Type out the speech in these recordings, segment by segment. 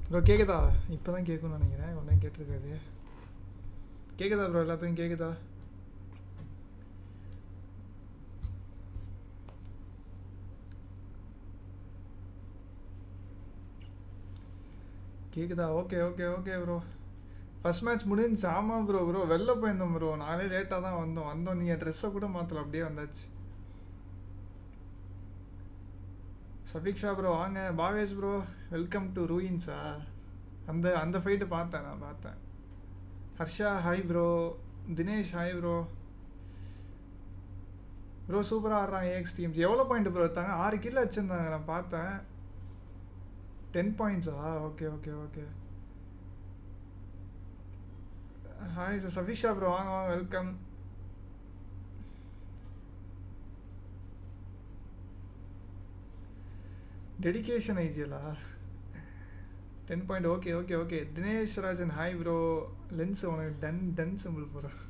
Bro கேட்குதா? இப்போ தான் கேட்கும்னு நினைக்கிறேன். ஒன்றும் கேட்டிருக்காது. கேட்குதா ப்ரோ? எல்லாத்துக்கும் கேட்குதா? கேட்குதா? Okay okay okay bro. First match முடிஞ்சிச்சு. ஆமாம் ப்ரோ. வெளில போயிருந்தோம் ப்ரோ. நானே லேட்டாக தான் வந்தோம் நீங்கள் ட்ரெஸ்ஸை கூட மாற்றல, அப்படியே வந்தாச்சு. சஃபிக்ஷா ப்ரோ வாங்க. பாவேஷ் ப்ரோ வெல்கம் டு ரூயின்ஸா? அந்த ஃபைட்டு நான் பார்த்தேன். Harsha hi bro. Dinesh hi bro. Bro சூப்பராக ஆடுறாங்க ஏஎக்ஸ் டீம்ஸ். எவ்வளோ பாயிண்ட் ப்ரோ எடுத்தாங்க? 6 கில் வச்சுருந்தாங்க, நான் பார்த்தேன். 10 பாயிண்ட்ஸா? Okay okay okay. Hi Safisha bro வாங்க வாங்க வெல்கம். டெடிகேஷன் ஐஜியலா? 10 point. Okay okay okay. Dinesh Rajan hi bro. Lens உனக்கு டன் சிம்பிள் போகிறேன்.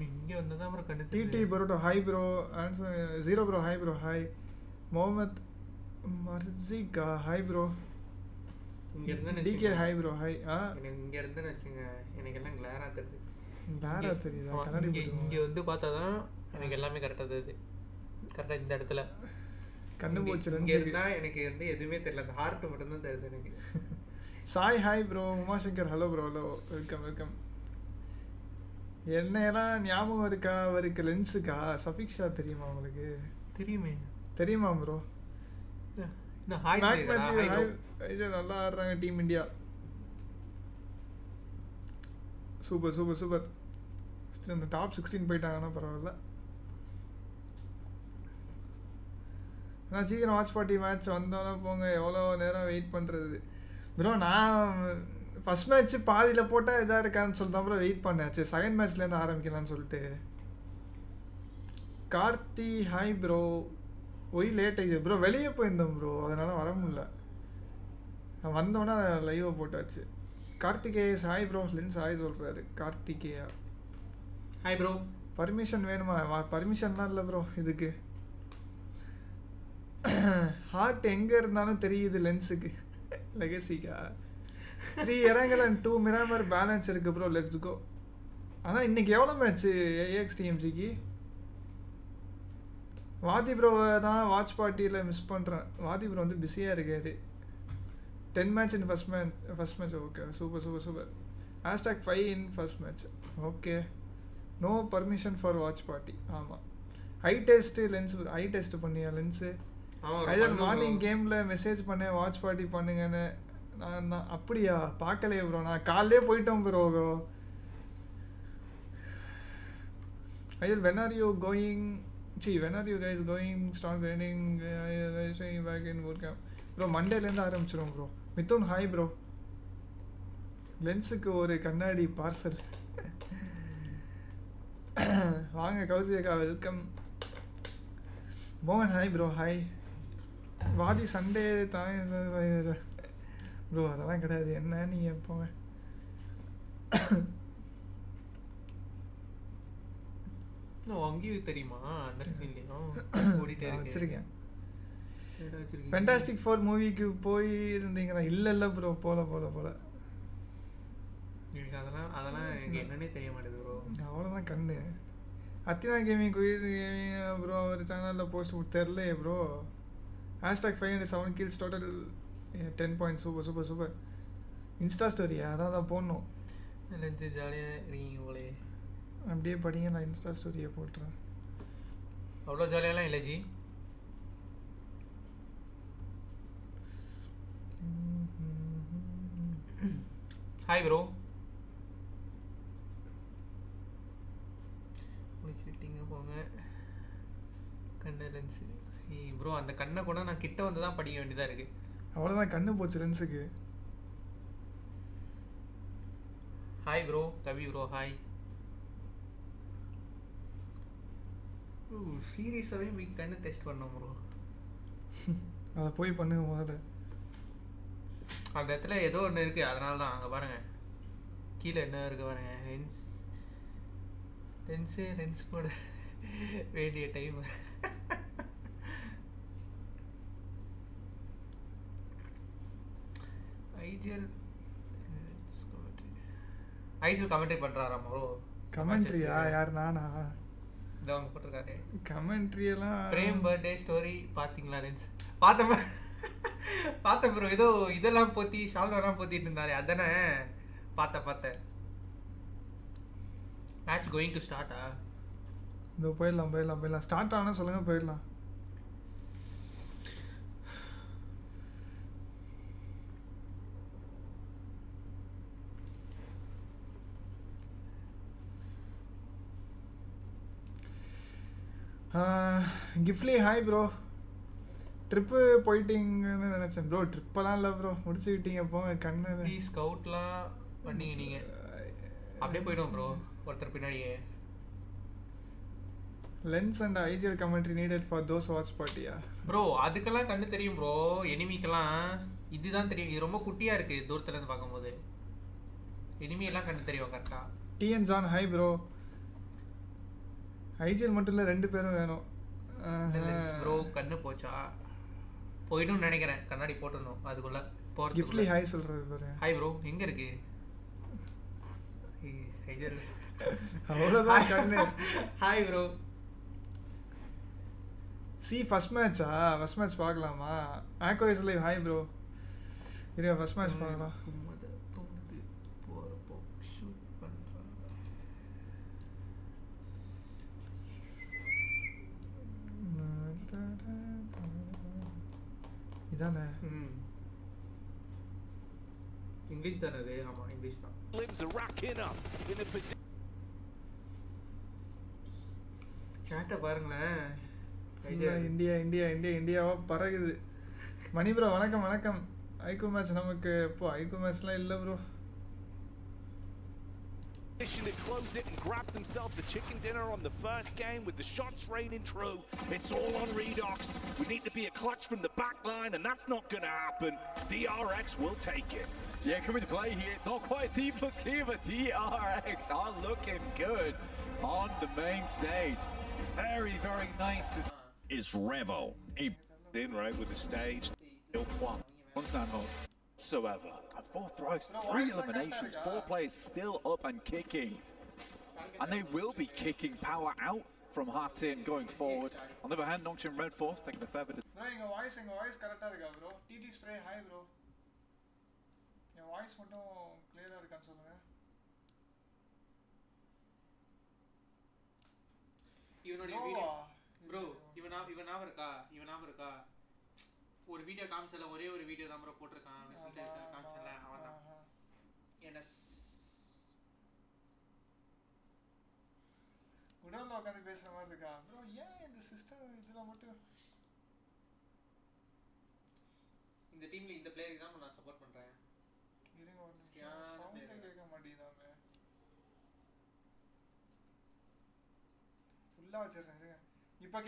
இங்கே வந்து தான் ப்ரோ கண்டு டிடி பரோட்டோ hi bro. Answer 0 bro hi bro hi. Muhammad Marjika hi bro. இங்கே இருந்து டிகே ஹாய் ப்ரோ ஹாய். இங்கே இருந்துன்னு வச்சுங்க எனக்கு எல்லாம் கிளாராக தெரியுது. கிளாராக தெரியுதா? கண்ணாடி இங்கே வந்து பார்த்தா தான் எனக்கு எல்லாமே கரெக்டாக தெரியுது. கரெக்டாக இந்த இடத்துல கண்ணு போச்சு. இங்கே இருந்தால் எனக்கு வந்து எதுவுமே தெரியல, அந்த ஹார்ட் மட்டும்தான் தெரியுது எனக்கு. Sai hi bro. Umashankar hello bro. Hello welcome welcome. என்னையெல்லாம் ஞாபகம் இருக்கா அவருக்கு? லென்ஸுக்கா? சஃபிக்ஷா தெரியுமா உங்களுக்கு? தெரியுமா ப்ரோ? நல்லா ஆடுறாங்க team India. Super super super. இந்த டாப் 16 போயிட்டாங்கன்னா பரவாயில்ல. ஆனால் சீக்கிரம் வாட்ச் பார்ட்டி மேட்ச் வந்தோன்னே போங்க. எவ்வளோ நேரம் வெயிட் பண்ணுறது ப்ரோ? நான் ஃபஸ்ட் மேட்ச்சு பாதியில் போட்டால் இதாக இருக்கான்னு சொல்லிட்டு தான் ப்ரோ வெயிட் பண்ணேன். சரி செகண்ட் மேட்ச்லேருந்து ஆரம்பிக்கலான்னு சொல்லிட்டு. Karthi hi bro. Why late ஆகிடுச்சு ப்ரோ. வெளியே போயிருந்தோம் ப்ரோ, அதனால் வர முடியல. நான் வந்தோன்னே லைவை போட்டாச்சு. கார்த்திகேயஸ் ஹாய் ப்ரோ. லென்ஸ் ஹாய் சொல்கிறாரு கார்த்திகேயா. Hi bro. பர்மிஷன் வேணுமா? பர்மிஷன்லாம் இல்லை ப்ரோ இதுக்கு. ஹார்ட் எங்கே இருந்தாலும் தெரியுது லென்ஸுக்கு. லெகசிக்கா 3 இறங்கல் அண்ட் 2 மிராமர் பேலன்ஸ் இருக்குது ப்ரோ. Let's go. ஆனால் இன்றைக்கி எவ்வளோ மேட்ச்சு ஏஎக்ஸ் டிஎம்சிக்கு? வாதி ப்ரோவை தான் வாட்ச் பார்ட்டியில் மிஸ் பண்ணுறேன். வாதி ப்ரோ வந்து பிஸியாக இருக்காரு. 10 match in first match. Okay super super super. #5 in first match. Okay. No permission for watch party. ஆமாம். Eye test Lens. Eye test பண்ணியா லென்ஸு? ஐதர் மார்னிங் கேமில் மெசேஜ் பண்ணேன் வாட்ச் பார்ட்டி பண்ணுங்கன்னு. நான் அப்படியா? பார்க்கலையே ப்ரோ. நான் காலையிலே போயிட்டோம் ப்ரோ. ஐதர் when are you guys going start training back in boot camp ப்ரோ? மண்டேலேருந்து ஆரம்பிச்சிடும் ப்ரோ. Mithun hi bro. லென்ஸுக்கு ஒரு கண்ணாடி பார்சல். வாங்க கௌசிகா வெல்கம். மோகன் ஹாய் ப்ரோ ஹாய். வாதி சண்டே தான் ப்ரோ. அதெல்லாம் கிடையாது. என்ன நீங்கள் போங்க. அங்கேயும் தெரியுமா? வச்சிருக்கேன். ஃபேண்டாஸ்டிக் 4 மூவிக்கு போயிருந்தீங்களா? இல்லை ப்ரோ. போல அதெல்லாம் எனக்கு என்னன்னே தெரிய மாட்டேது ப்ரோ. அவ்வளோதான் கண்ணு. அத்தினா கேமிங் ப்ரோ அவர் சேனலில் போஸ்ட் தெரிலையே bro. #507 kills total 10 points. Super super super. Insta ஸ்டோரியா? அதான் போடணும். லென்ஸு ஜாலியாக இருக்கீங்க போலே. அப்படியே படிங்க. நான் இன்ஸ்டா ஸ்டோரியை போட்டுறேன். அவ்வளோ ஜாலியாலாம் இல்லை ஜி. Hi bro. முடிச்சுட்டிங்க போங்க. கண்ணு லென்ஸு ப்ரோ. அந்த கண்ணை கூட நான் கிட்ட வந்து தான் படிக்க வேண்டியதாக இருக்குது. அவ்வளோதான் கண்ணு போச்சு லென்ஸுக்கு. Hi bro. Kavi bro hi. சீரியஸாகவே மீ கண்ணு டெஸ்ட் பண்ணோம் ப்ரோ. அதை போய் பண்ணுங்க முதல்ல. அந்த இடத்துல ஏதோ ஒன்று இருக்குது, அதனால தான். அங்கே பாருங்கள் கீழே என்ன இருக்குது பாருங்கள். லென்ஸ் லென்ஸ் போட வேண்டிய டைம். ஐஜிஎல் கமெண்ட்ரி பண்றாராம் ப்ரோ. கமெண்ட்ரியா? யார், நானா? இதோ அவங்க போட்டிருக்காரு கமெண்ட்ரி எல்லாம். பிரேம் பர்த்டே ஸ்டோரி பாத்தீங்களா? லென்ஸ் பார்த்தேன் ப்ரோ. ஏதோ இதெல்லாம் போத்தி ஷால்வெல்லாம் போத்திட்டு இருந்தாரு, அதானே பார்த்தேன். மேட்ச் கோயிங் டு ஸ்டார்ட்டா? இதோ போயிடலாம். ஸ்டார்ட் ஆனால் சொல்லுங்க, போயிடலாம். கிஃப்ட்லி ஹாய் ப்ரோ. ட்ரிப்பு போயிட்டீங்கன்னு நினச்சேன் ப்ரோ. ட்ரிப்பெல்லாம் இல்லை ப்ரோ, முடிச்சுக்கிட்டீங்க போங்க. கண்ணு ஸ்கவுட்லாம் பண்ணீங்க நீங்கள், அப்படியே போய்டும் ப்ரோ ஒருத்தர் பின்னாடியே. Lens and IGL commentary needed for those watch பார்ட்டியா ப்ரோ? அதுக்கெல்லாம் கண்ணு தெரியும் ப்ரோ, எனிமிக்கெல்லாம் இதுதான் தெரியும். இது ரொம்ப குட்டியாக இருக்குது தூரத்துலேருந்து பார்க்கும்போது. எனிமியெல்லாம் கண்ணு தெரியும் கரெக்டாக. TN John hi bro. IGL மட்டும் இல்லை, 2 பேரும் வேணும். ப்ரோ கண்ணு போச்சா? போயிடும் நினைக்கிறேன், கண்ணாடி போட்டுடணும் அதுக்குள்ள போகிறது. கிஃப்ட்லி ஹாய் சொல்கிறது பாரு. ஹாய் ப்ரோ, எங்கே இருக்கு? அவ்வளோதான் கண்ணு. Hi bro. ஃபர்ஸ்ட் மேட்சா? ஃபர்ஸ்ட் மேட்ச் பார்க்கலாமா? iQOO is live. Hi bro. இருங்க ஃபர்ஸ்ட் மேட்ச் பார்க்கலாம். இதானே? இங்கிலீஷ் தானே அது? ஆமாம் இங்கிலீஷ் தான். சாட்டை பாருங்களேன். இந்தியாவா பறகுது. மணி ப்ரோ வணக்கம். iQOO மேட்ச் நமக்கு இப்போ iQOO மேட்ச்லாம் இல்லை bro. To close it and grab themselves a chicken dinner on the first game with the shots raining true. It's all on Redox. We need to be a clutch from the back line, and that's not going to happen. DRX will take it. Yeah, coming to play here. It's not quite T plus T, but DRX are looking good on the main stage. Very, very nice to see. Is Revo in right with the stage? He'll plump. On Sandhold. Whatsoever. 4 thrives, 3 eliminations, 4 players still up and kicking. And they will be kicking power out from Hartin going forward. On the other hand, Nongchen Red Force taking a fair bit of... Bro, your voice correct இருக்கா bro? TT spray hi bro. Your voice மட்டும் clear-ஆ இருக்கான்னு சொல்லுங்க. இவனுடைய video bro, இவனாவ இருக்கா? ஒரு video காமிச்சல, ஒரே ஒரு video தான் ப்ரோ போட்டிருக்கான் அப்படின்னு சொல்லிட்டு காமிச்சல, அவன் தான். என்எஸ் உடல்ல உட்காந்து பேசுற மாதிரி இருக்கா ப்ரோ? ஏன் இந்த சிஸ்டம் இதுல மட்டும்? இந்த டீம்ல இந்த பிளேயருக்கு தான் நான் சப்போர்ட் பண்றேன். இருங்க ஒரு நிமிஷம், சவுண்டே கேட்க மாட்டேங்குதாமே. ஃபுல்லா வச்சிருக்கேன் இருங்க. இப்போ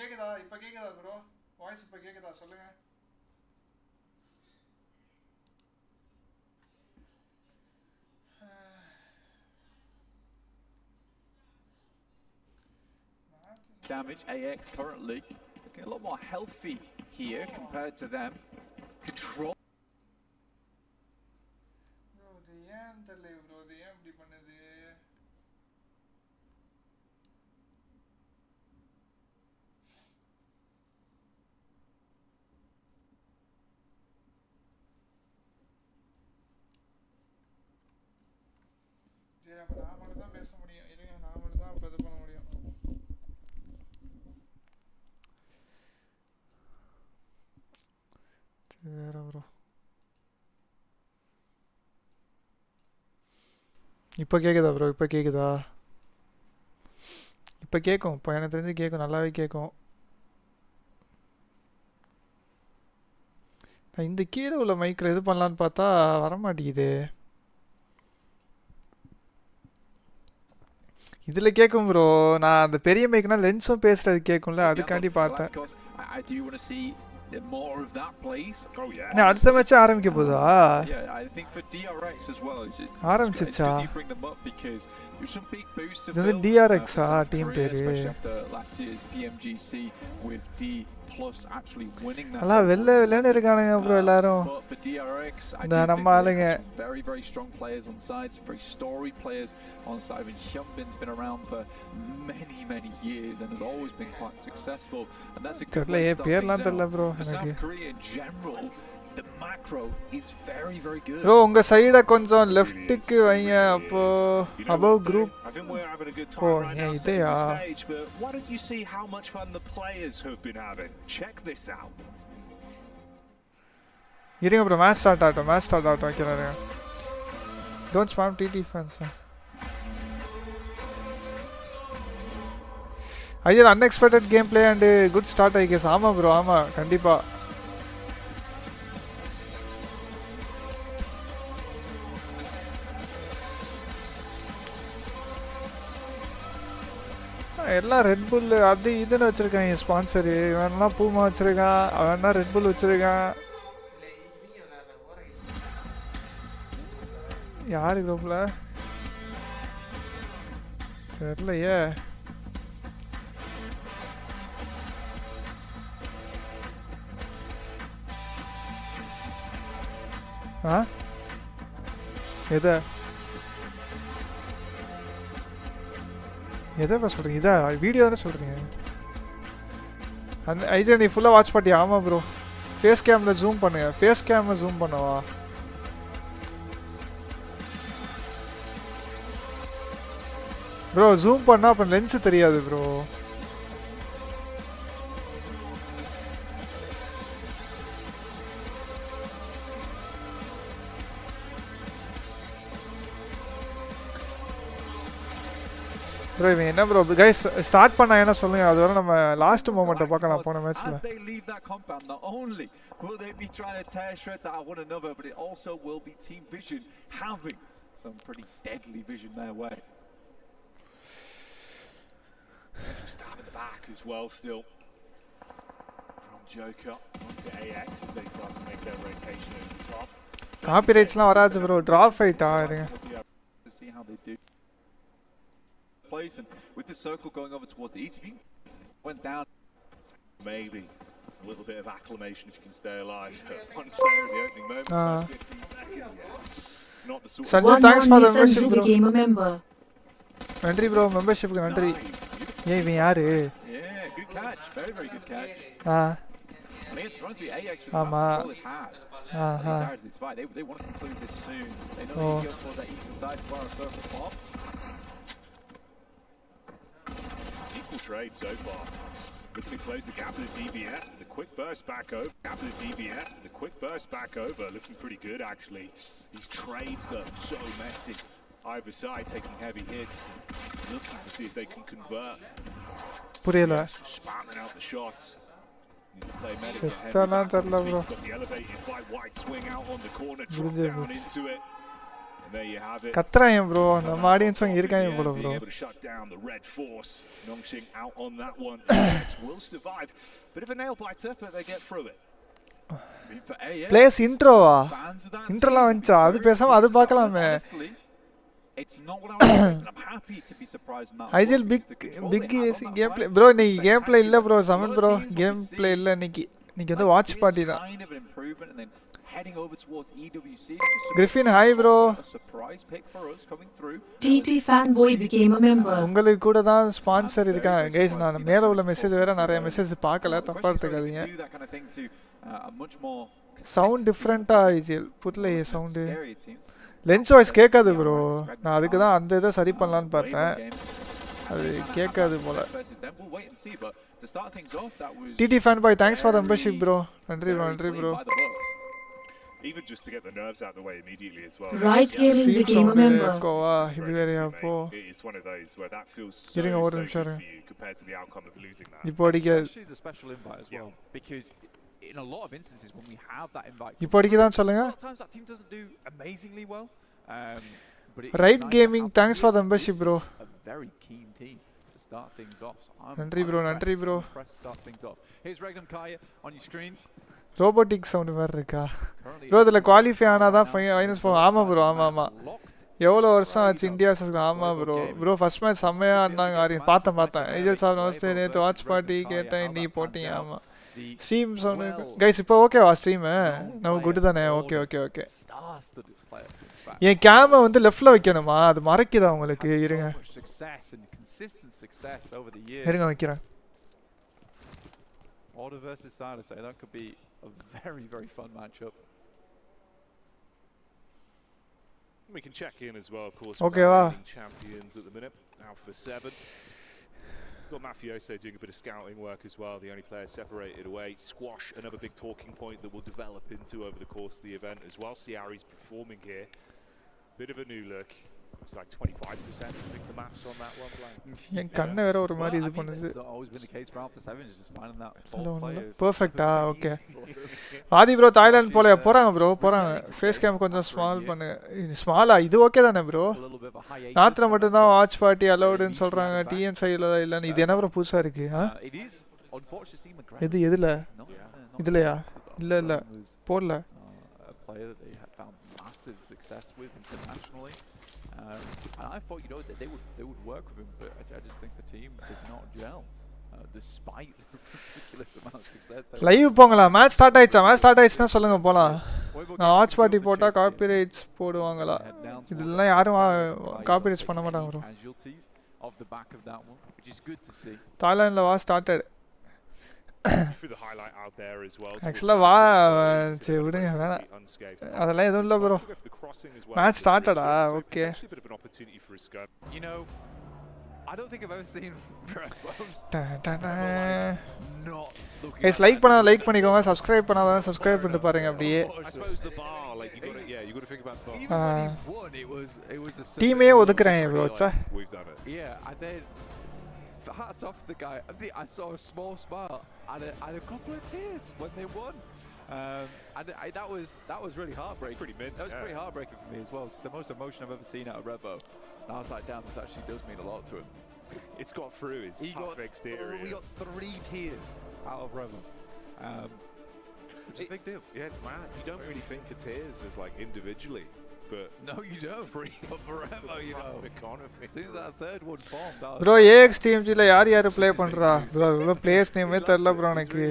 கேக்குதா ப்ரோ? வாய்ஸ் இப்போ கேக்குதா சொல்லுங்க. Damage. AX currently looking a lot more healthy here compared to them. Control. Bro, the ஏன் தெரியல bro, the ஏன் இப்படி பண்ணுது? சரி, அப்ப நான் மட்டும் தான் பேச முடியும். இருங்க, நான் மட்டும் தான் அப்ப இது பண்ண முடியும். வேற ப்ரோ இப்போ கேட்குதா ப்ரோ? இப்போ கேட்கும். இப்போ எனக்கு தெரிஞ்சு கேட்கும், நல்லாவே கேட்கும். நான் இந்த கீழே உள்ள மைக்கில் இது பண்ணலான்னு பார்த்தா வரமாட்டேங்குது. இதில் கேட்கும் ப்ரோ. நான் அந்த பெரிய மைக்னா லென்ஸும் பேசுறது கேட்கும்ல, அதுக்காண்டி பார்த்தேன். I do want to see more of that, please. Oh yeah. நான் அடுத்த மேட்ச் ஆரம்பிக்க போதா? Yeah, I think for DRX as well, it's ஆரம்பிச்சிச்சா? good you bring them up because there's some big boosts to இது fill DRX for South team Korea, பேரு. especially after last year's PMGC with D plus actually winning that. எல்லாம் வெள்ளன்னு இருக்கானுங்க bro எல்லாரும். But for DRX, I இந்த do நம்ம think ஆளுங்க. they have some very, very strong players on side, some very storied players on side. I mean, Hyunbin's been around for many, many years and has always been quite successful. And that's a good way to start things out. bro. For South Korea in general, the macro is very, very good. Bro, உங்க சைட கொஞ்சம் லெஃப்ட்க்கு வைங்க அப்போ above group. I think we're having a good time Oh, right yeah, now you setting the are. stage, but why don't you see how much fun the players have been having? Check this out. இருங்க bro, match start ஆகட்டும் வைக்கிறாரு. Don't spam TT fans. Iyer unexpected gameplay and good start I guess. ஆமா bro, ஆமா கண்டிப்பா. எல்லாம் red புல் அது இதுன்னு வச்சிருக்காங்க ஸ்பான்சர். இவன்லாம் பூமா வச்சிருக்கான், அவன்னா ரெட் புல் வச்சிருக்கான். யாரு குரூப்ல தெரியலையே. எதை சொல்றீங்க? இதா வீடியோ தானே சொல்றீங்க? அந்த ஐஜே நீ ஃபுல்லாக வாட்ச் பண்ணியா? ஆமாம் ப்ரோ. ஃபேஸ் கேமில் ஜூம் பண்ணுங்க. ஃபேஸ் கேமில் ஜூம் பண்ணவா? ப்ரோ ஜூம் பண்ணால் அப்புறம் லென்ஸு தெரியாது ப்ரோ. ப்ரோ இவன் என்ன ப்ரோ கைஸ் ஸ்டார்ட் பண்ணா என்ன சொல்லுங்க, அது வரை நம்ம லாஸ்ட் மொமெண்ட்டை பார்க்கலாம் போன மேட்ச்ல. As they leave that compound, not only will they be trying to tear shreds out of one another, but it also will be Team Vision having some pretty deadly vision their way. Central stab in the back as well still. From Joker onto AX as they start to make their rotation at the top. காப்பிரைட்ஸ்லாம் வராது bro. Drop ஃபைட்டா இருங்க. To see how they do. Place and with the circle going over towards the east, went down. Maybe a little bit of acclamation if you can stay alive. One player in the opening moments, first 15 seconds. Yeah. Not the sort of Sanju, thanks for the membership bro. became a member. நன்றி bro, மெம்பர்ஷிப்க்கு நன்றி. ஏய் இவன் யாரு? Yeah, good catch. Very, very good catch. I mean, to be honest with you, AX with the control they've had. They tired of this fight. They want to conclude this soon. They know they go towards that eastern side for a circle popped. equal trade so far. Looking to close the gap with the DBS, but the quick burst back over. Gap with the DBS, but the quick burst back over. Looking pretty good actually. These trades though, so messy. Either side taking heavy hits. Looking to see if they can convert. புரியல. Spamming out the shots. செத்தானா தெரியல bro. Got the elevated fight, wide swing out on the corner, drop down into it. And there you have it. கத்ராயம் bro, நம்ம audience அங்க இருக்காங்க போல bro. Able to shut down the red force. Nongxing out on that one. Will survive. Bit of a nail biter, but they get through it. Players introவா? இன்ட்ரோலாம் வந்துச்சா? அது பேசாம அது பார்க்கலாமே. It's not what I was expecting. I'm happy to be surprised in that. I big gameplay bro. நீ gameplay இல்ல bro. Saman bro gameplay இல்ல இன்னைக்கு. இன்னைக்கு வந்து watch party தான். Kind of an improvement and then heading over towards EWC. Griffin hi bro. A surprise pick for us coming through. TT fanboy became a member. உங்களுக்கு கூட தான் sponsor இருக்காங்க. Guys நான் மேல உள்ள மெசேஜ் வேற நிறைய மெசேஜ் பார்க்கல, தப்பா எடுத்துக்காதீங்க. சவுண்ட் டிஃபரண்டா ஐஜிஎல் புரியல சவுண்ட். லென்ஸ் வாய்ஸ் கேட்காது ப்ரோ. நான் அதுக்கு தான் அந்த இதை சரி பண்ணலான்னு பார்த்தேன், அது கேட்காது போல. DD fan boy thanks for the membership bro. நன்றி ப்ரோ, நன்றி bro. Even just to get the nerves out of the way immediately as well. Right gaming became a member. Goa இது வேறயா போ. It's one of those where that feels so இருங்க ஒரு good நிமிஷம் for you compared to the outcome of losing that. இப்போ அடிக்க She's a special invite as well because in a lot of instances when we have that invite, இப்போ அடிக்க தான் சொல்லுங்க. a lot of times that team doesn't do amazingly well. But Right gaming thanks for the membership bro. A very keen team to start things off. So I'm நன்றி bro, நன்றி bro. impressed to start things off. Here's Regnum Kaya on your screens. Robotic sound மாதிரி இருக்கா bro இதில் qualify ஆனால் தான் finals போகும் ஆமாம் bro ஆமாம் எவ்வளோ வருஷம் ஆச்சு இந்தியா வர்சஸ் ஆமாம் ப்ரோ ஃபர்ஸ்ட் மேட்ச் செம்மையாக ஆடினாங்க ஆரியன் பார்த்தேன் ஏஜல் சார் நமஸ்தே நேற்று வாட்ச் பார்ட்டி கேட்டேன் நீ போட்டீங்க ஆமாம் ஸ்ட்ரீம் சொன்ன கைஸ் இப்போ ஓகேவா ஸ்ட்ரீமு நம்ம குட்டு தானே ஓகே என் கேமை வந்து லெஃப்டில் வைக்கணுமா அது மறைக்குதா உங்களுக்கு இருங்க வைக்கிறேன் Order versus Silas, that could be a very, very fun matchup. We can check in as well, of course. Okay, champions at the minute, Alpha 7. Got Pmwc doing a bit of scouting work as well. The only player separated away. Squash, another big talking point that will develop into over the course of the event as well. Ciari's performing here. Bit of a new look. It's like 25%. I think the maths on that one, என் கண்ணை வேற ஒரு மாதிரி இது பண்ணுது பெர்ஃபெக்ட்டா okay ஆதி bro Thailand போறாங்க face game கொஞ்சம் small பண்ணு ஸ்மாலா இது ஓகே தானே ப்ரோ நாத்துல மட்டும் தான் வாட்ச் பார்ட்டி அலௌடுன்னு சொல்றாங்க டிஎன் சைடுல இல்லன்னு இது என்ன ப்ரோ புதுசா இருக்கு இதுலயா இல்ல போடல success with internationally. And I thought, that they would work with him, but I just think the team did not gel, despite the ridiculous amount of success. Live போங்கலாம் மேட்ச் ஸ்டார்ட் ஆயிடுச்சுனா சொல்லுங்க போலாம் நான் watch party போட்டா copyrights போடுவாங்களா இதெல்லாம் யாரும் copyrights பண்ண மாட்டாங்க ப்ரோ தாய்லாந்துல வா ஸ்டார்டட் ஆக்சுவலா வா சரி விடுங்க வேணாம் அதெல்லாம் எதுவும் இல்லை ப்ரோ மேட்ச் ஸ்டார்டடா ஓகே கைஸ் லைக் பண்ணிக்கோங்க சப்ஸ்கிரைப் பண்ணாதான் சப்ஸ்கிரைப் பண்ணிட்டு பாருங்க அப்படியே டீமே ஒதுக்குறேன் bro hats off to the guy. I saw a small smile and a couple of tears when they won. That was really heartbreaking. That was pretty heartbreaking for me as well. It's the most emotion I've ever seen out of Revo. And I was like, damn, this actually does mean a lot to him. It's got through his tough exterior. We got 3 tears out of Revo. Which is a big deal. Yeah, it's mad. You don't really think of tears as like individually. But no, you don't. But forever, economy. Since that third one formed, bro, AX TMG la yaar play பண்றா bro players name தெரியல bro எனக்கு.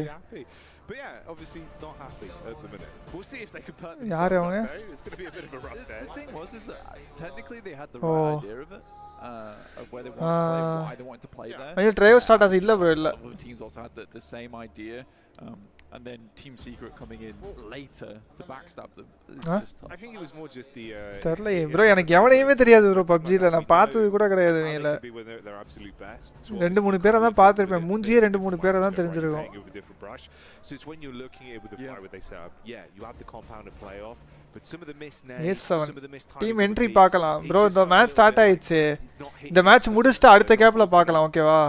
But yeah, obviously not happy at the minute. We'll see if they can put yaar avanga it's going to be a bit of a rough day. The thing was is that technically they had the right idea of it. Of where they wanted to play, why they wanted to play there. I drive start as illa bro illa. The teams also had the same idea. And then Team Secret coming in later to backstab them. Just I think it was more just the தெரியல bro எனக்கு எவனையுமே தெரியாது bro PUBG ல நான் பார்த்தது கூட கிடையாது நீல ரெண்டு மூணு பேரை தான் பார்த்திருப்பேன் மூஞ்சியே ரெண்டு மூணு பேரை தான் தெரிஞ்சிருக்கும் so it's when you're looking at it with the fire where they set up you have the compound to play off but some of the missed names some of the missed team entry பார்க்கலாம் bro இந்த match start ஆயிடுச்சு இந்த match முடிச்சிட்டு அடுத்த கேப்ல பார்க்கலாம் ஓகேவா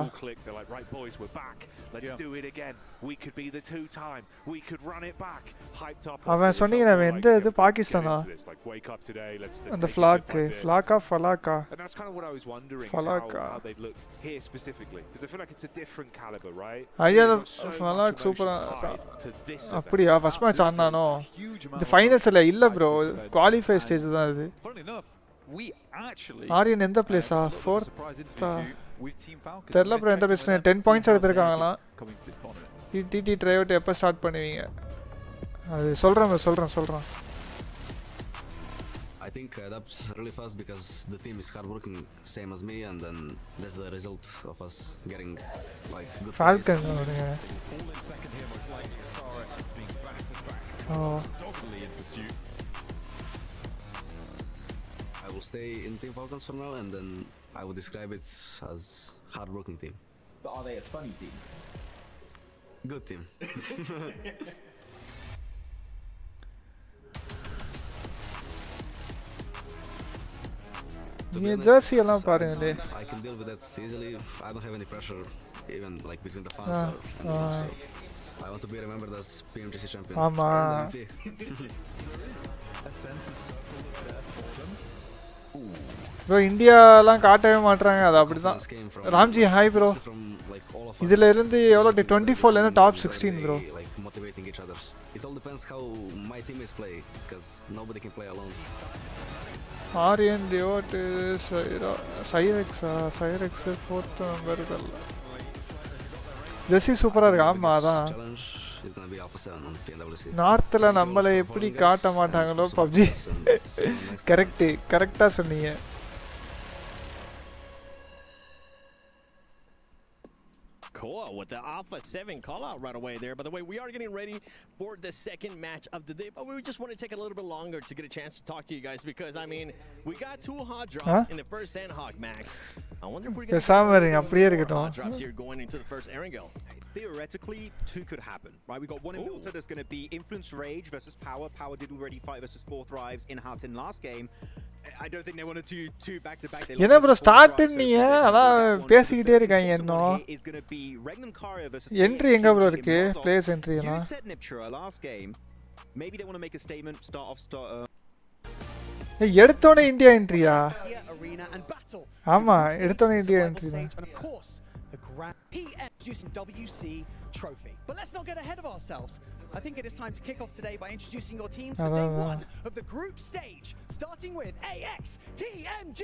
let's do it again we could be the 2-time we could run it back hyped up அவன் சொன்னீங்க நான் எந்த இது பாகிஸ்தானா like wake up today let's அந்த ஃப்ளாக்கா and that's kind of what I was wondering how they'd look here specifically because I feel like it's a different caliber right ஐயா flag சூப்பரா அப்படியே first match ஆனானோ இந்த ஃபைனல்ஸ்ல இல்ல bro குவாலிஃபை ஸ்டேஜ் தான் இது ஆரியன் எந்த பிளேஸா 4th தெரியல ப்ரோ எந்த பிளேஸ் 10 பாயிண்ட்ஸ் எடுத்துருக்காங்களாம் டிடி ட்ரைவ் எப்போ ஸ்டார்ட் பண்ணுவீங்க அது சொல்கிறேன் I think that's really fast because the team is hardworking, same as me, and then that's the result of us getting like good Falcon. Oh. I will stay in Team Falcons for now, and then I would describe it as hardworking team. But are they a funny team? Good team. Yeah, jersey எல்லாம் பாருங்களே. I can deal with that easily. I don't have any pressure, even like between the fans or anything. So I want to be remembered as Pmwc champion. ஆமா. A sense of circle there for them. Ooh. Bro இந்தியாலாம் காட்டவே மாட்றாங்க அது அப்படிதான் Confidence came from, Ramji hi bro from like all of us. இதுல இருந்து எவ்வளோ 24ல இருந்து top 16 bro Like motivating each other. It all depends how my teammates play, because nobody can play alone. Aryan டியோட் சைரெக்ஸ் ஃபோர்த் நம்பர்கள் ஜெர்சி சூப்பராக இருக்கு ஆமாம் அதான் Challenge is gonna be Alpha 7 on Pmwc. நார்த்தில் நம்மளை எப்படி காட்ட மாட்டாங்களோ பப்ஜி கரெக்டாக சொன்னீங்க Cool with the Alpha 7 call out right away there. By the way, we are getting ready for the second match of the day, but we just want to take a little bit longer to get a chance to talk to you guys because, I mean, we got 2 hot drops in the first Sandhog max. I wonder if we're going to அப்படியே get இருக்கட்டும் hot drops here going into the first Erangel. Theoretically, 2 could happen, right? We've got one in Milta that's going to be Influence Rage versus Power. Power did already fight versus 4 Thrives in Heart in last game. I don't think they want to do 2 back-to-back. என்ன bro start நீங்க அதான் பேசிக்கிட்டே இருக்காங்க இன்னும் entry எங்க bro இருக்கு players entry எல்லாம் You said Niptura last game. Maybe they want to make a statement, start எடுத்தோனே இந்தியா என்ட்ரியா ஆமா எடுத்தோனே இந்தியா என்ட்ரி தான் Introducing WC Trophy. But let's not get ahead of ourselves. I think it is time to kick off today by introducing your teams for day 1 of the group stage, starting with AXTMG.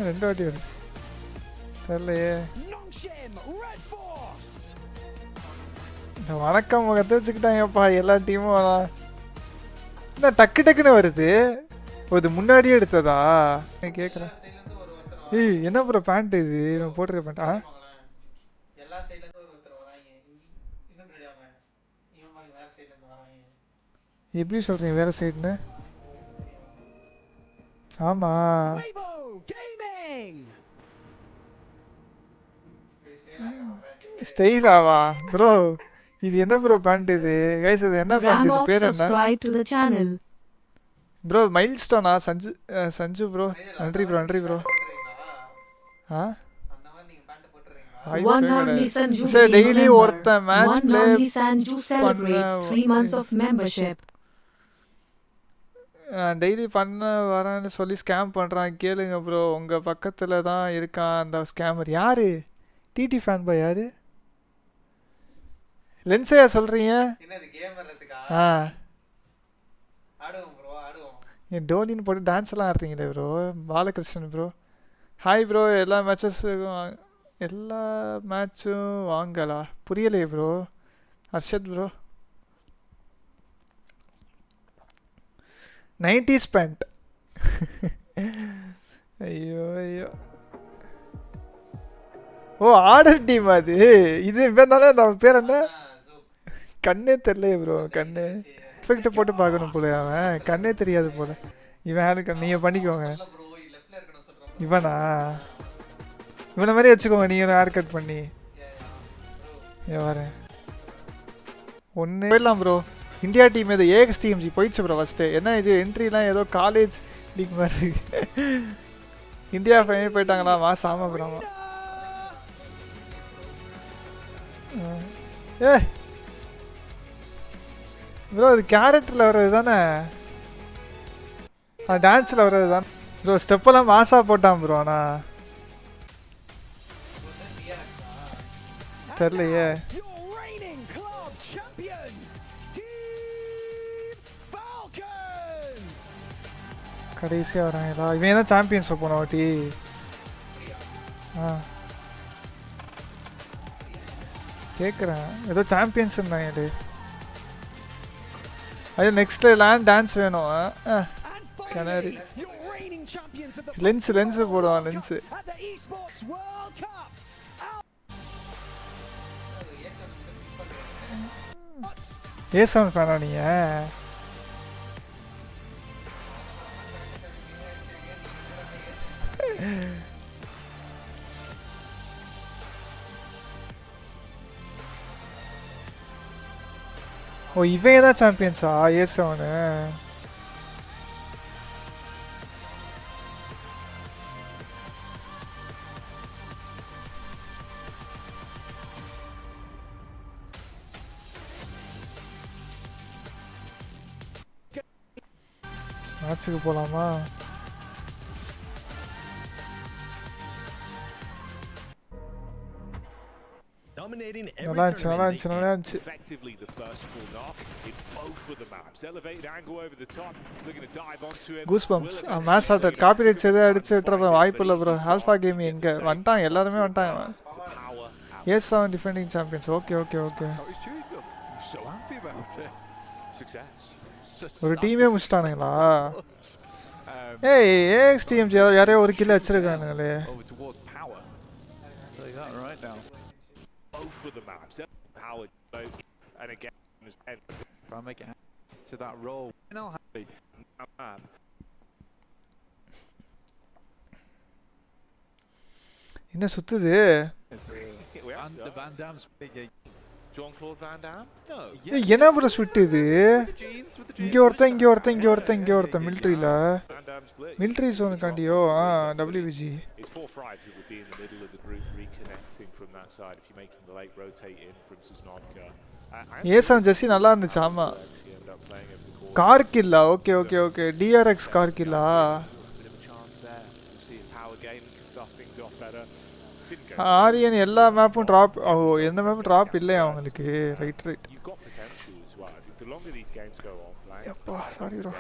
ரெண்டு வாட்டி வருது தெரியலையே Nongshim Red Force. இந்த வணக்கம் முகத்தை வச்சுக்கிட்டாங்கப்பா எல்லா டீமும் என்ன டக்குன்னு வருது இது முன்னாடியே எடுத்ததா கேட்குறேன் ஏய் என்ன ப்ரோ பேண்ட் இது இவன் போட்டிருக்க பேண்ட் எல்லா சைடுல இருந்து ஒருத்தர் வராங்க இன்னும் தெரியாம இவன் மாதிரி வேற சைடுல இருந்து வராங்க எப்படி சொல்றீங்க வேற சைடுன்னு ஆமா ஸ்டைலாவா ப்ரோ இது என்ன ப்ரோ பேண்ட் இது கைஸ் இது என்ன பேண்ட் இது பேர் என்ன subscribe to the channel. Bro மைல்ஸ்டோனா சஞ்சு ப்ரோ நன்றி ப்ரோ ஆ One only Sanju சரி became a டெய்லி member. ஒருத்தன் match One play only Sanju celebrates 3 months of membership. Daily பண்ண வரேன்னு சொல்லி ஸ்கேம் பண்ணுறான் கேளுங்க ப்ரோ உங்கள் பக்கத்தில் தான் இருக்கான் அந்த ஸ்கேமர் யார் டிடி ஃபேன் பாய் யார் லென்ஸையா சொல்கிறீங்க என்னது கேம் வரதுக்கா ஆ ஆடுவோம் ப்ரோ ஆடுவோம் என் டோனின்னு போட்டு டான்ஸ் எல்லாம் ஆடுறீங்களே bro Balakrishnan bro hi bro எல்லா மேட்சும் வாங்கலா புரியலையே bro Arshad bro 90s pant ஐயோ ஓ ஆர்டர் டீம் அது இது இவனால நம்ம பேர் என்ன கண்ணே தெரியலையே ப்ரோ கண்ணு எஃபெக்ட் போட்டு பார்க்கணும் போல அவன் கண்ணே தெரியாது போல இவன் ஆளுக்கு நீங்கள் பண்ணிக்கோங்க இவனா இவனை மாதிரி வச்சுக்கோங்க நீங்கள் ஹேர் கட் பண்ணி வரேன் ஒன்று போயிடலாம் ப்ரோ இந்தியா டீம் ஏதோ AXTMG போயிடுச்சு ப்ரோ ஃபஸ்ட்டு என்ன இது என்ட்ரிலாம் ஏதோ காலேஜ் லீக் மாதிரி இருக்கு இந்தியா ஃபைனல் போயிட்டாங்களா ஆமா ப்ரோ ஏ ப்ரோ அது கேரக்டரில் வர்றது தானே டான்ஸில் வர்றது தான் ப்ரோ ஸ்டெப்பெல்லாம் மாசாக போட்டான் ப்ரோ ஆனால் தெரியலையே கடைசியாக வராங்களா இவன் தான் சாம்பியன்ஸ் போன வாட்டி ஆ கேட்குறேன் ஏதோ சாம்பியன்ஸ் இருந்தாங்க அது நெக்ஸ்ட் டான்ஸ் வேணும் கிணறு லென்ஸு போடுவான் லென்ஸு A7 ஃபேனா நீங்கள் ஓ இவன் தான் சாம்பியன்ஸா A7 மேட்ச்சுக்கு போலாமா? Dominating நல்லா every இருந்துச்சு. tournament. Effectively the first full knock in both of the maps. Elevated angle over the top, looking to dive onto him. Goosebumps. Match started. Copyright செய்து அடிச்சு விட்டுற வாய்ப்பு இல்ல ப்ரோ. ஆல்ஃபா கேம் எங்க வந்துட்டான்? எல்லாரும் வந்துட்டாங்க. Yes, seven defending champions. Okay. So happy about it. Success. ஒரு டீமே முடிச்சிட்டானுங்களா? ஏய் AX TMG யாரோ ஒரு kill அடிச்சிருக்கானுங்களே. Over towards power. Tell you that right now. Both of the maps. Power and again try and make it to that role. Now happy. என்ன சுத்துது? And the Van Damme's big Jean-Claude Van Damme? No. ஏய் என்ன bro ஸ்விட் இது? இங்க ஒருத்தன் மிலிட்டரியில. Military zone காண்டியோ WBG. It's 4-5 it would be in the middle of the group reconnecting from that side if you're making the late rotate in from Sosnovka. ஏசன் ஜெஸ்ஸி நல்லா இருந்துச்சு ஆமா. கார் கில்லா? ஓகே. DRX கார் கில்லா? ஆரியன் எல்லா மேப்பும் டிராப் எந்த மேப்பும் டிராப் இல்லையா அவங்களுக்கு? ரைட். அப்பா sorry bro.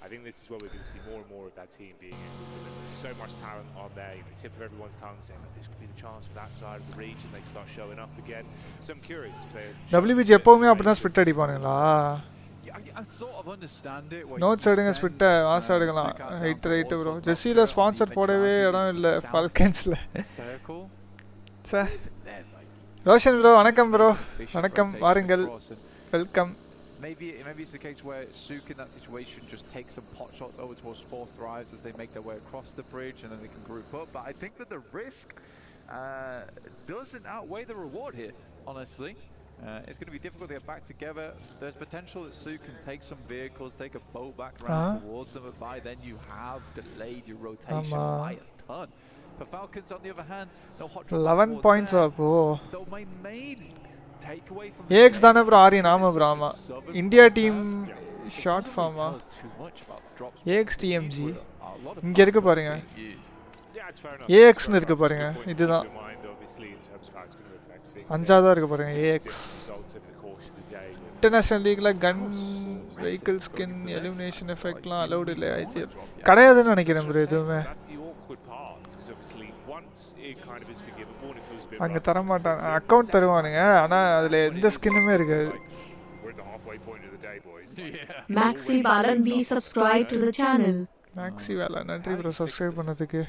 I think this is where we're going to see more and more of that team being able to deliver so much talent on there. You can tip of everyone's tongue saying that this could be the chance for that side of the region. They start showing up again. So I'm curious if they. WBG எப்பவுமே அப்படிதான் ஸ்பிட் அடிப்பானுங்களா? I sort of understand it. Notes எடுங்க ஸ்பிட் வாஸ் எடுக்கலாம். Right bro. ஜெஸ்ஸில sponsor போடவே இடம் இல்ல ஃபால்கன்ஸ்ல. சே. ரோஷன் ப்ரோ வணக்கம் ப்ரோ. வணக்கம் வாருங்கள். Welcome. Maybe it's a case where Sook in that situation just takes some pot shots over towards fourth drives as they make their way across the bridge and then they can group up. But I think that the risk doesn't outweigh the reward here, honestly. It's going to be difficult to get back together. There's potential that Sook can take some vehicles, take a boat back round towards them, but by then you have delayed your rotation by a ton. For Falcons, on the other hand, no hot drop 11 points up. Though my main takeaway from AX தானே bro Aryan ஆமா bro ஆமா. India team short pharma AX TMG இங்க இருக்கு பாருங்க. AX ன்னு இருக்கு பாருங்க. இதுதான் அஞ்சாவதா இருக்கு பாருங்க AX. இன்டர்நேஷனல் லீக்ல கன் வெஹிக்கிள் ஸ்கின் எலிமினேஷன் எஃபெக்ட்லாம் அலௌட் இல்லை. ஐசிஎல் கிடையாதுன்னு நினைக்கிறேன் ப்ரோ எதுவுமே. அங்க தர மாட்டாங்க. அக்கவுண்ட் தருவானுங்க ஆனா அதுல எந்த ஸ்கின்னுமே இருக்காது. Maxi Balan B subscribe to the channel. Maxi Balan நன்றி ப்ரோ சப்ஸ்கிரைப் பண்ணதுக்கு.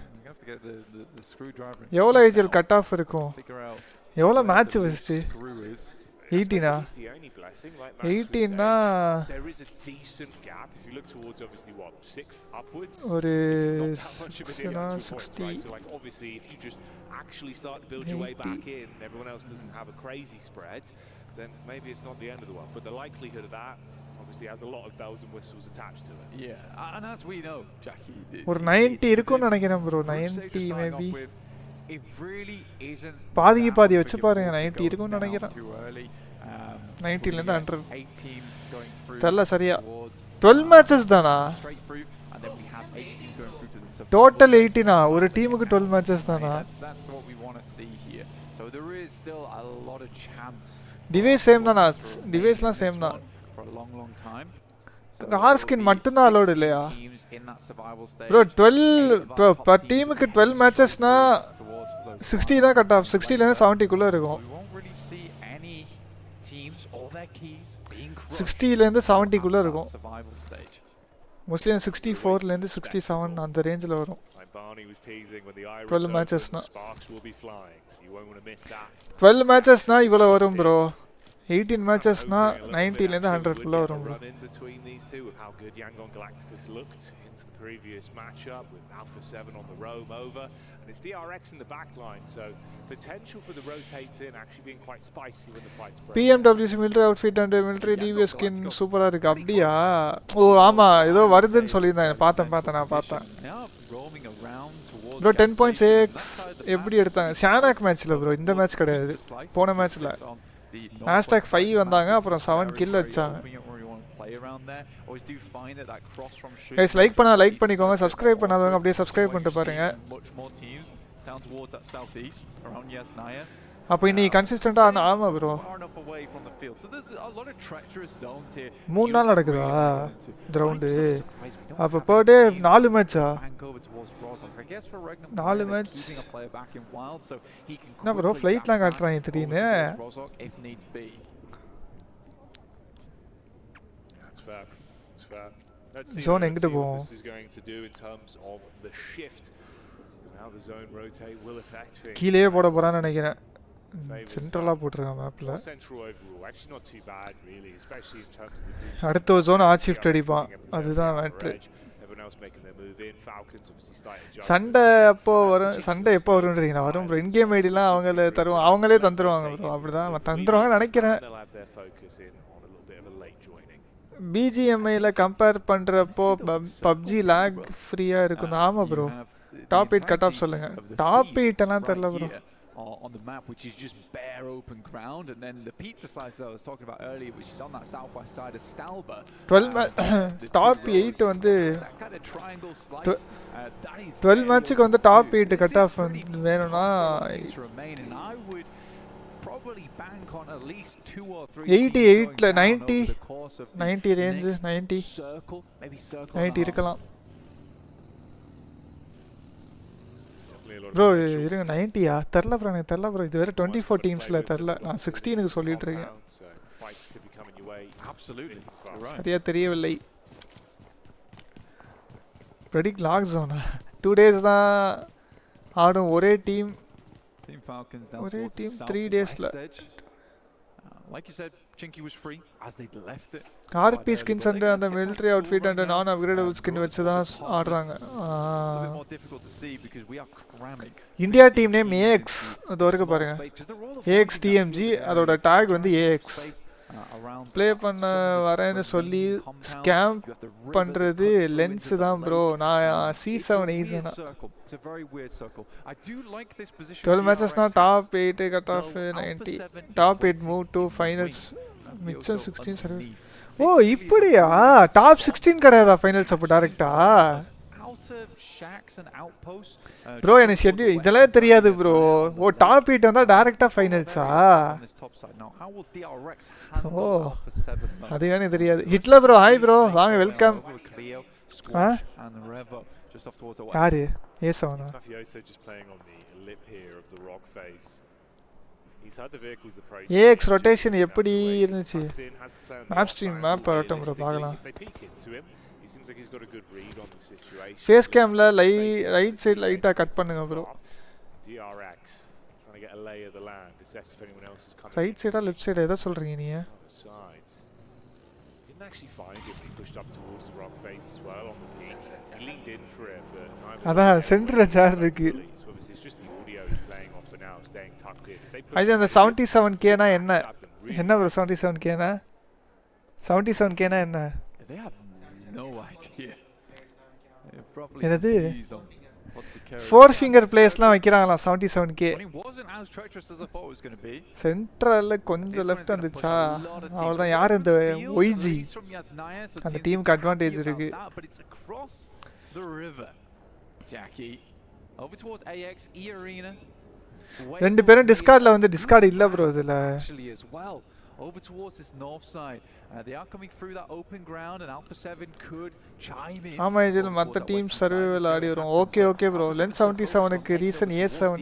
எவ்வளோ ஏஜில் கட் ஆஃப் இருக்கும்? எவ்வளோ மேட்ச் வச்சுச்சு? 18 18 ஒரு 60 actually start to build your way back in and everyone else doesn't have a crazy spread, then maybe it's not the end of the world, but the likelihood of that obviously has a lot of bells and whistles attached to it. Yeah, and as we know, Jackie, ஒரு 90 இருக்கும்னு நினைக்கிறேன் bro. 90 maybe it really isn't பாதி வச்சு பாருங்க. 90 இருக்கும்னு நினைக்கிறேன். 90 ல இருந்து 100 தெரியல சரியா. 12 மேட்சஸ் தானா? டோட்டல் 18 ஒரு டீமுக்கு 12 மேட்சஸ் தானா? டிவைஸ் சேம் தானா? டிவைஸ்லாம் சேம் தான். கார் ஸ்கின் மட்டும் தான் அலோட் இல்லையா ப்ரோ? 12 பர் டீமுக்கு 12 மேட்சஸ்னா 60 தான் கட் ஆஃப். 60 ல இருந்து 70 குள்ள இருக்கும். 60 ல இருந்து 70 குள்ள இருக்கும். மோஸ்ட்லி 64 ல இருந்து 67 அந்த ரேஞ்சில் வரும். 12 மேட்சஸ்னா 12 மேட்சஸ்னா இவ்வளோ வரும் ப்ரோ. 18 மேட்சஸ்னா 90 ல இருந்து 100 குள்ள வரும் bro. Previous matchup with Alpha 7 on the roam over, and it's DRX in the back line, so potential for the rotates in actually being quite spicy when the fights break. PMWC military outfit and military DVS skin சூப்பரா இருக்கு. அப்படியா? ஓ ஆமா ஏதோ வருதுன்னு சொல்லியிருந்தாங்க. நான் பார்த்தேன் bro. 10 points AX எப்படி எடுத்தாங்க? ஷானாக் மேட்ச்ல ப்ரோ. இந்த மேட்ச் கிடையாது. போன மேட்ச்ல #5 வந்தாங்க. அப்புறம் 7 கில் அடிச்சாங்க. play around there. Always do find that cross from shoot. Guys, like பண்ணா லைக் பண்ணிக்கோங்க, subscribe பண்ணாதவங்க அப்படியே subscribe பண்ணிட்டு பாருங்க. Much more teams down towards that southeast around Yasnaya. அப்ப இன்னி கன்சிஸ்டன்ட்டா ஆமா bro. So there's a lot of treacherous zones here. 3 நாள் நடக்குதா கிரவுண்ட்? அப்ப per day 4 மேட்சா? 4 மேட்ச். என்ன bro ஃளைட்லாம் காட்றாங்க திடீர்னு? That's fair. That's fair. Let's see Zone what this is going to do in terms of the shift. How the zone rotate will affect things. கீழே போட போறான்னு நினைக்கிறேன். சென்ட்ரலா போட்டுருக்காங்க மேப்ல. Central overall, actually not too bad really, especially in terms of the அடுத்த zone add shift அடிப்பான். அதுதான் matter. Everyone else making their move in. Falcons obviously starting Sunday அப்போ வரும். சண்டே எப்போ வரும்ன்றீங்க? வரும் ப்ரோ. இன் கேம் ஐடிலாம் அவங்களே தருவாங்க. அவங்களே தந்துருவாங்க ப்ரோ. அப்படிதான் தந்துருவாங்க நினைக்கிறேன். BGMIல கம்பேர் பண்றப்போ PUBG lag ஃப்ரீயா இருக்கும். ஆமா ப்ரோ. டாப் 8 கட் ஆஃப் சொல்லுங்க. டாப் 8 எல்லாம் தெரியல bro. On the map, which is just bare open ground, and then the pizza slice I was talking about earlier, which is on that southwest side of Stalba. 12 8 வந்து 12 மேட்ச்சுக்கு வந்து top 8 cut of வேணும்னா probably bank on at least 2 or 3 88 ல 90 range 90 circle, maybe circle 90 இருக்கலாம். Bro இருங்க 90யா? தெரில bro, எனக்கு தெரில ப்ரோ. இது வேற 24 டீம்ஸ்ல தெரில. நான் 16க்கு சொல்லிட்டு இருக்கேன். சரியா தெரியவில்லை. ப்ரெடிக்ட் லாக் ஜோனா 2 days தான் ஆடும் ஒரே டீம். Team Falcons down ஒரே towards team the 3 daysல. Like you said, Chinky was free as they left it. RP skins and அந்த military outfit and non upgradable skin வச்சு தான் ஆடுறாங்க. India team name AX. அது வரைக்கும் பாருங்க. AX TMG அதோட talk வந்து AX. ப்ளே பண்ண வரேன்னு சொல்லி ஸ்கேம் பண்றது லென்ஸ் தான் ப்ரோ. நான் C7 ஈஸினா 12 மேட்சஸ்னா top 8 cut off 90. Top 8 move to finals. மிச்சம் 16 சர்வீஸ். ஓ இப்படியா? டாப் 16 கிடையாதா ஃபைனல்ஸ் அப்போ டைரக்டா? ப்ரோ எனக்கு ஷெட்யூல் இதெல்லாம் தெரியாது ப்ரோ. ஓ டாப் 8 வந்தா டைரக்டா ஃபைனல்ஸா? ஓ அது எனக்கு தெரியாது. ஹிட்லர் ப்ரோ ஹாய் ப்ரோ, வாங்க வெல்கம். யாரு ஏசவனா? AX ரொட்டேஷன் எப்படி இருந்துச்சு? மேப் ஸ்ட்ரீம் மேப் வரட்டும் ப்ரோ பார்க்கலாம். ஃபேஸ் கேம்ல ரைட் சைடு லைட்டா கட் பண்ணுங்க ப்ரோ. ரைட் சைடா லெஃப்ட் சைடா எதை சொல்றீங்க நீங்க? அதான் சென்டர்ல சேர் இருக்கு. அது அந்த 77K னா என்ன? என்ன ப்ரோ 77K னா? 77K னா என்ன? என்னது 4 ஃபிங்கர் பிளேஸ்லாம் வைக்கிறாங்களா 77K? சென்ட்ரல்ல கொஞ்சம் லெஃப்ட் வந்துச்சா? அவ்வளவுதான். யார் இந்த YG? அந்த டீமுக்கு அட்வான்டேஜ் இருக்கு. ரெண்டு பேரும் டிஸ்கார்ட்ல வந்து டிஸ்கார்ட் இல்ல ப்ரோ இதுல. Over towards this north side, they are coming through that open ground, and Alpha 7 could chime in. ஆமா இதுல மத்த டீம் சர்வைவல் ஆடி வரும். Okay bro. லென்ஸ் 77 க்கு ரீசன் A7.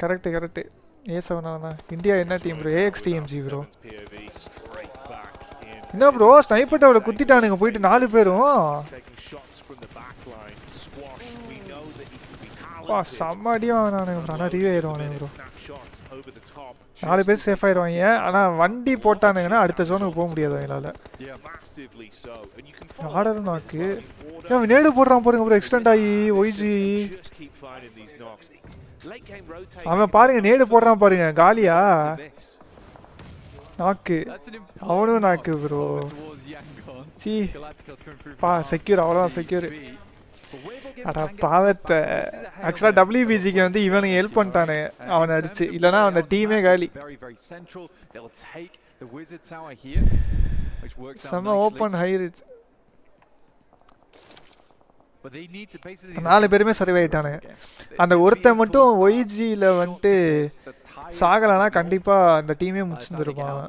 கரெக்ட் A7 ஆனா இந்தியா என்ன team bro? AX TMG bro. என்ன bro sniper டவல குத்திட்டானுங்க போயிட்டு 4 பேரும். வா செம்ம அடி வாங்குறானுங்க ப்ரோ. நான் ரிவே ஆயிடுவானுங்க ப்ரோ. 4 பேர் சேஃப் ஆயிடுவாங்க. ஆனா வண்டி போட்டானுங்கன்னா அடுத்த ஜோனுக்கு போக முடியாது அவங்களால. ஆர்டர் நாக்கு ஏன் நேடு போடுறான் பாருங்க ப்ரோ. எக்ஸ்டெண்ட் ஆகி YG அவன் பாருங்க நேடு போடுறான் பாருங்க. காலியா நாக்கு அவனும் நாக்கு ப்ரோ. சி பா செக்யூர் அவ்வளோதான் செக்யூர். அடா பாவத்தை. ஆக்சுவலா WBGக்கு வந்து இவனுக்கு ஹெல்ப் பண்ணிட்டானு அவனை அடிச்சு. இல்லைன்னா அந்த டீமே காலி. which works out Some nicely. open high reach. But they need to basically. நாலு பேருமே சர்வே ஆயிட்டானுங்க. அந்த ஒருத்தன் மட்டும் OEG-ல வந்து சாகலனா கண்டிப்பா அந்த டீமே முடிச்சிருப்பான்.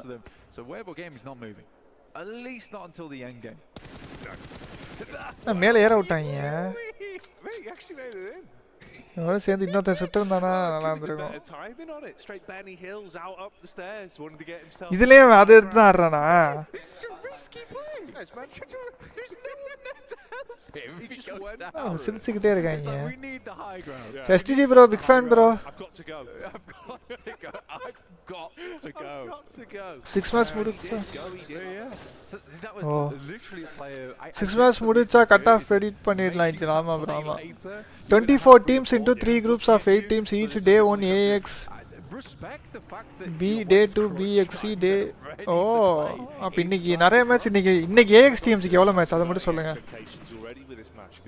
So Weibo game is not moving. At least not until the end game. மேலே ஏற விட்டாங்க. He actually made it in. அவனோட சேர்ந்து இன்னொருத்தன் சுட்டு இருந்தானா நல்லா இருந்திருக்கும். Timing on it, straight Benny Hills out up the stairs, wanting to get himself. இதுலயும் அது எடுத்து தான் ஆடுறானா? It's a risky play. There's no one there to help him. He just went down. சிரிச்சுக்கிட்டே இருக்காங்க. We need the high ground. STG bro, big fan bro. I've got to go. I've got to go. I've got to go. I've got to go. 6 match முடிச்சா. Yeah. So that was literally a player. 6 match முடிச்சா cut off edit பண்ணிடலாம் இது ஆமா bro ஆமா. 24 teams into 3 groups of 8 teams each. Day 1 AX. Respect the fact that B day 2 BXC day. அப்ப இன்னைக்கு நிறைய match இன்னைக்கு AX டீம்ஸ்க்கு எவ்வளவு மேட்ச் அத மட்டும் சொல்லுங்க.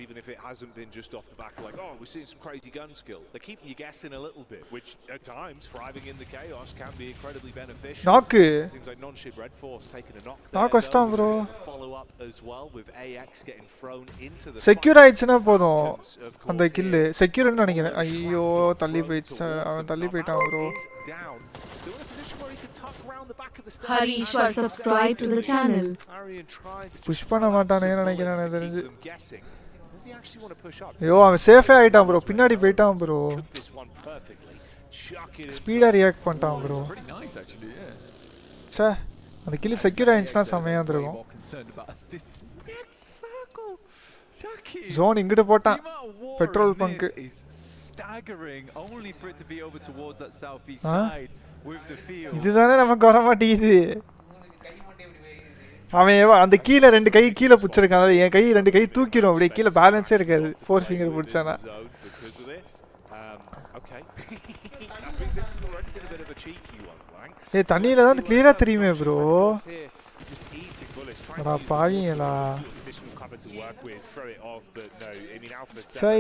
Even if it hasn't been just off the back like, oh, we're seeing some crazy gun skill. They're keeping you guessing a little bit, which at times, thriving in the chaos, can be incredibly beneficial. Knock. Seems like non-ship Red Force taking a knock there. Knock கஷ்டம் bro. Follow up as well with AX getting thrown into the secure ஆயிடுச்சுனா போதும் அந்த kill செக்யூர்னு நினைக்கிறேன். ஐயோ தள்ளி போயிடுச்சு அவன் தள்ளி போய்ட்டான் bro. Harishwar, subscribe to the channel. Push பண்ண மாட்டானே நினைக்கிறேன் எனக்கு தெரிஞ்சு. ஐயோ அவன் சேஃபே ஆயிட்டான் ப்ரோ பின்னாடி போயிட்டான் ப்ரோ ஸ்பீடா ரியாக்ட் பண்ணிட்டான் ப்ரோ சே அந்த கில் செக்யூர் ஆயிடுச்சுனா செமையா இருக்கும் ஜோன் இங்கிட்டு போட்டான் பெட்ரோல் பங்க் இதுதானே நமக்கு வர மாட்டேங்குது அவன் அந்த கீழே ரெண்டு கை கீழே பிடிச்சிருக்கான் அதாவது என் கை ரெண்டு கை தூக்கிடும் அப்படியே கீழே பேலன்ஸே இருக்காது 4 ஃபிங்கர் பிடிச்சானா தண்ணியில தான் கிளியரா தெரியுமே ப்ரோ பாவீங்களா சை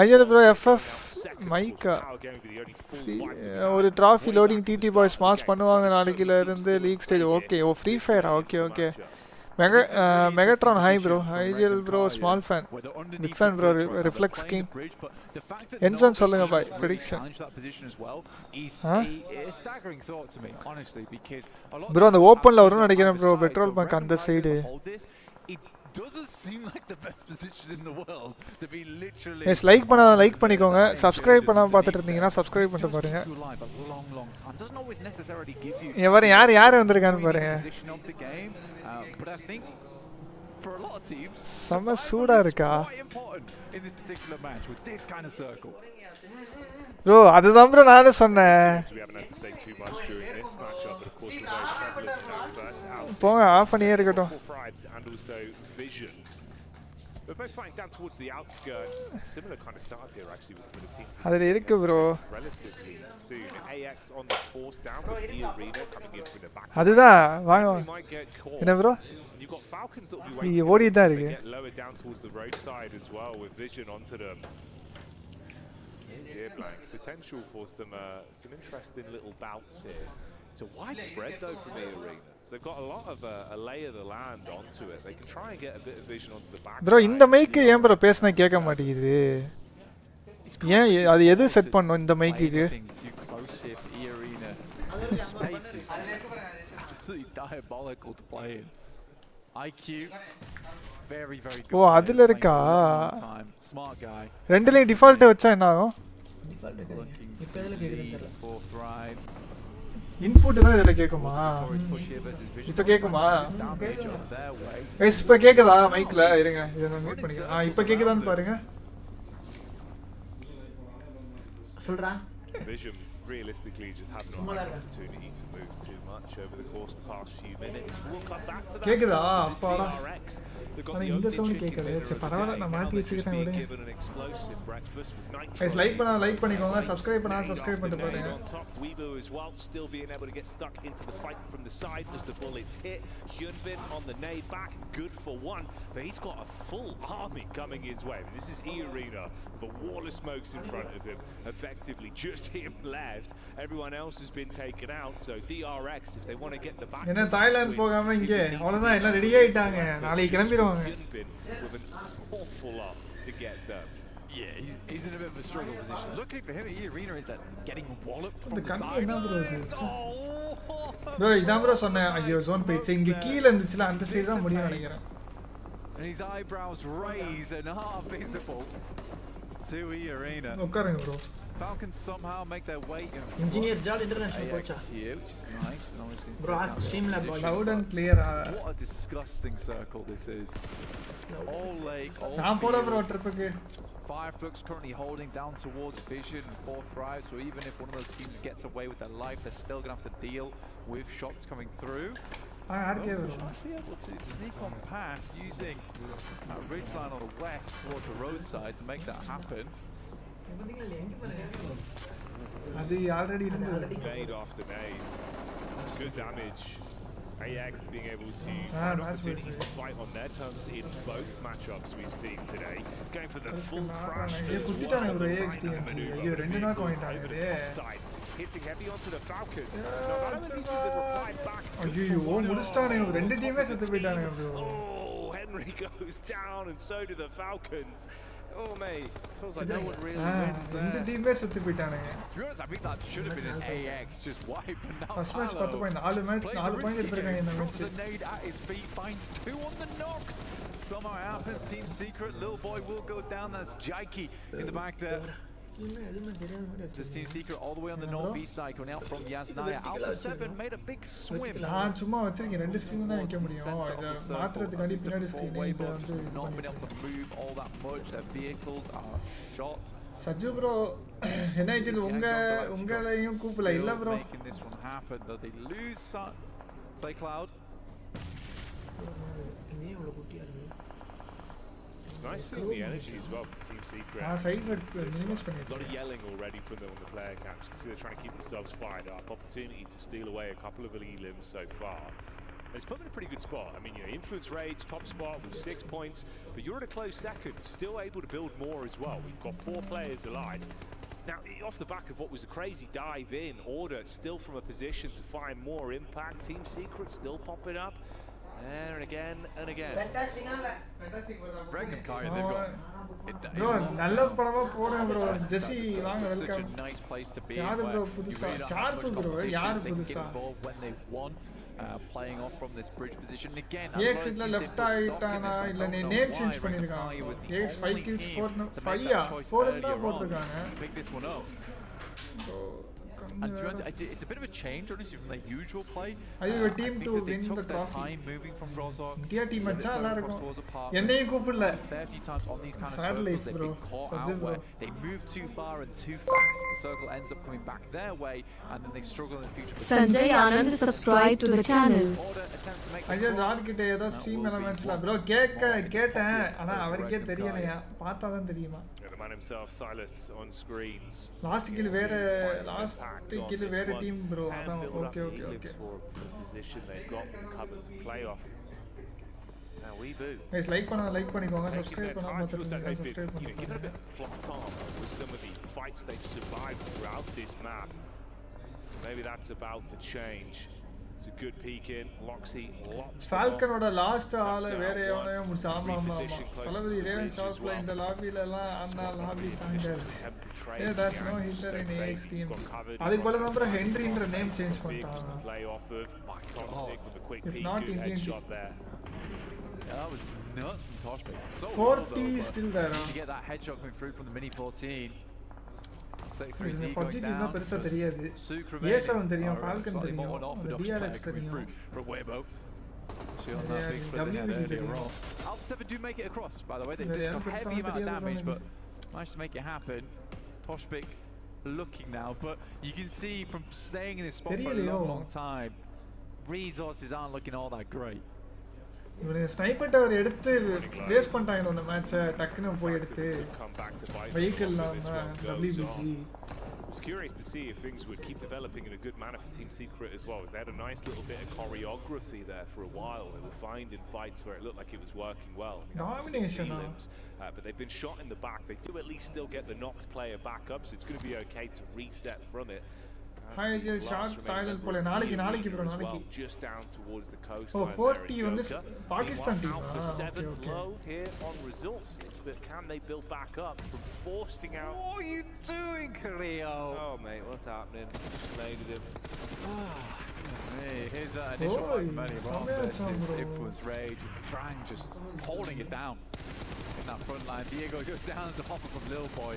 ஐயோ ப்ரோ எஃப்எஃப் மைக்கா ஒரு trophy loading DD boys mass பண்ணுவாங்க நாளைக்குல இருந்து league stage okay free fire okay okay Megatron hi bro, IGL bro, small fan, big fan bro, Reflex King. Enson சொல்லுங்க பாய் prediction. Bro அந்த ஓபன்ல வரும்னு நினைக்கிறேன் bro பெட்ரோல் பங்க் அந்த side. Doesn't seem like the best position in the world to be literally. Yes, like பண்ணாத like பண்ணிக்கோங்க. Subscribe பண்ணாம பார்த்துட்டு இருந்தீங்கன்னா subscribe பண்ணிட்டு பாருங்க. Doesn't always necessarily give you. இவர யார் வந்திருக்கான்னு பாருங்க. But I think for a lot of teams செம சூடா இருக்கா in this particular match with this kind of circle. Bro அதுதான் bro நானே சொன்னேன். போங்க ஆஃப் பண்ணியே இருக்கட்டும். We're both fighting down towards the outskirts. Similar kind of start here actually with some of the teams. அதுல இருக்கு bro. Relatively soon. AX on the force down with the arena coming in from the back. அதுதான் வாங்க. என்ன bro? You've got Falcons that will be waiting to get lower down towards the roadside as well with vision onto them. Dear blank. Potential for some interesting little bouts here. It's a wide spread though from the arena. So they've got a lot of a lay of the land onto it. They can try and get a bit of vision onto the back. Bro இந்த mic ஏன் bro பேசினா கேட்க மாட்டேங்குது. ஏன் அது எது set பண்ணனும் இந்த மைக்குக்கு? Diabolical to play in. iQOO very good. ஓ அதுல இருக்கா? Smart guy. ரெண்டுலயும் டிஃபால்ட் வச்சா என்ன ஆகும்? டிஃபால்ட் இப்போ எதுல கேக்குதுன்னு தெரியல. இன்புட் தான் இதல கேக்குமா? இப்போ கேக்குமா? இப்போ கேக்குதா மைக்ல இருங்க இத நான் மியூட் பண்ணிக்கிறேன். இப்போ கேக்குதான்னு பாருங்க. சொல்றா. Vision realistically just haven't had an opportunity to move too much over the course of the past few minutes. We'll come back to that. கேக்குதா? அப்பாடா. ஆனா இந்த சவுண்ட் கேக்குது. சரி பரவாயில்லை நான் மாத்தி வச்சிக்கிறேன் விடு. guys லைக் பண்ணா லைக் பண்ணிக்கோங்க. subscribe பண்ணா subscribe பண்ணிட்டு பாருங்க. Weibo as well still being able to get stuck into the fight from the side as the bullets hit. Hyunbin on the nade back, good for one, but he's got a full army coming his way. This is E Arena, the wall of smokes in front of him, effectively just him left. survived. Everyone else has been taken out. So DRX, if they want to get the back. என்ன Thailand போகாம இங்க அவ்வளவுதான் எல்லாம் ready ஆயிட்டாங்க நாளைக்கு கிளம்பிடுவாங்க. With an awful lot to get them. Yeah, he's in a bit of a struggle position. Luckily for him, E-Arena is getting walloped from the the side. Bro, இதான் bro சொன்னேன் ஐயோ zone போயிடுச்சு இங்க கீழ இருந்துச்சுல அந்த சைடு தான் முடியும் நினைக்கிறேன். And his eyebrows raise and are visible to E-Arena. உட்காருங்க bro. Falcons somehow make their way in. Engineer Jal International coach, which is nice. And obviously bro, ask Streamlab loud and clear. What a disgusting circle this is. All lake, all நான் போல bro ட்ரிப்புக்கு. Fireflux currently holding down towards Vision and 4Thrive, so even if one of those teams gets away with their life, they're still going to have to deal with shots coming through. Actually able to sneak on past using that ridgeline on the west towards the roadside to make that happen. அது already இருந்தது. Nade after nade. Good damage. AX being able to find opportunities to fight on their terms in both matchups we've seen today. Going for the full crash as well. Hitting heavy onto the Falcons. Oh, Henry goes down and so do the Falcons. Oh mate, feels like no one really wins there. To be honest, I think that should have been an AX just wipe, but now first match 10 point 4 match 4 point எடுத்துட்டாங்க இந்த match. A nade at his feet, finds 2 on the knocks. Somehow it happens. Team Secret, little boy will go down. That's Jaiki in the back there. This Team Secret all the way on the northeast side, going out from Yasnaya. Alpha 7 made a big swim. நான் சும்மா வச்சிருக்கேன் ரெண்டு screen தான் வைக்க முடியும் இத மாத்திரத்துக்காண்டி பின்னாடி screen இது வந்து not been able to move all that much. Their vehicles are shot. Saju bro என்ன இது உங்களையும் கூப்பிடல இல்ல bro making this one happen though they lose Say Cloud. It's nice seeing the energy as well from Team Secret. A lot of yelling already from them on the player camps. You can see they're trying to keep themselves fired up. Opportunity to steal away a couple of elims so far. It's put them in a pretty good spot. I mean, you know, Influence Rage, top spot with 6 points, but you're at a close second, still able to build more as well. We've got 4 players alive. Now, off the back of what was a crazy dive in, Order still from a position to find more impact. Team Secret still popping up. And again and again. Fantastic. Regnum Kari, they've got. Bro, நல்ல படமா போறேன் bro. ஜெசி வாங்க Such welcome. a nice place to be. யாரு bro புதுசா? Sharp bro, யாரு புதுசா? When they've won, playing off from this bridge position again. AX இல்ல left ஆயிட்டானா இல்ல நேம் சேஞ்ச் பண்ணிருக்காங்க. AX 5 kills 4 4 தான் போட்டுருக்காங்க. Pick this one up. And to be honest, it's a bit of a change, honestly, from their usual play. I think a team to win the trophy. Time moving from Rozok. India team acha alla irukum. Ennaiyu koopidala. 30 times on these kind of circles, they've been caught out where they move too far and too fast. The circle ends up coming back their way, and then they struggle in the future. Sanjay Anand, subscribe to the channel. ஐயா John கிட்ட ஏதோ stream எலிமெண்ட்ஸ்ல bro கேட்டேன் ஆனா அவருக்கே தெரியலையா பார்த்தா தான் தெரியுமா The man himself, Silas, on screens. Last kill வேற team bro அதான் okay For the position they've got covered to play off. Now we boo. Guys like பண்ணிக்கோங்க subscribe பண்ணாம subscribe பண்ணுங்க. Give it a bit of plot armor with some of the fights they've survived throughout this map. Maybe that's about to change. It's a good peek in. Loxy locked. Falcon oda last ஆள வேற எவனையோ முடிச்சாமா தலவதி Raven shot play இந்த லாபில எல்லாம் அண்ணா lobby தாங்க Yeah, that's no hitter in AX team. அதுக்கு பதிலா நம்ம ஹென்ரின்ற name change பண்ணிட்டாங்க. If not Indian shot there. Yeah, that was nuts from Toshbek. So 40 still there. To get that headshot coming through from the Mini 14. PUBG இன்னும் பெருசா தெரியாது. A7 தெரியும், Falcon தெரியும், DRX தெரியும். Alpha 7 do make it across, by the way. They did a heavy amount of damage, but managed to make it happen. Toshbek looking now, but you can see from staying in this spot for a long time, resources aren't looking all that great. இவங்க sniper tower எடுத்து waste பண்ணிட்டாங்க அந்த மேட்சை டக்குன்னு போய் எடுத்து vehicle WBG was curious to see if things would keep developing in a good manner for Team Secret as well. As they had a nice little bit of choreography there for a while. They were finding fights where it looked like it was working well. I mean, Domination. but they've been shot in the back. They do at least still get the knocked player back up, so it's going to be okay to reset from it. Short title pole நாளைக்கு bro நாளைக்கு just down towards the coast. 40 வந்து Pakistan team. For 7 low here on resources, but can they build back up from forcing out? What are you doing, Creo? Oh mate, what's happening? Bladed him. Hey, here's an initial fight from earlier on versus Influence Rage. Trang just holding it down in that front line. Diego goes down to hopper from Lil Boy.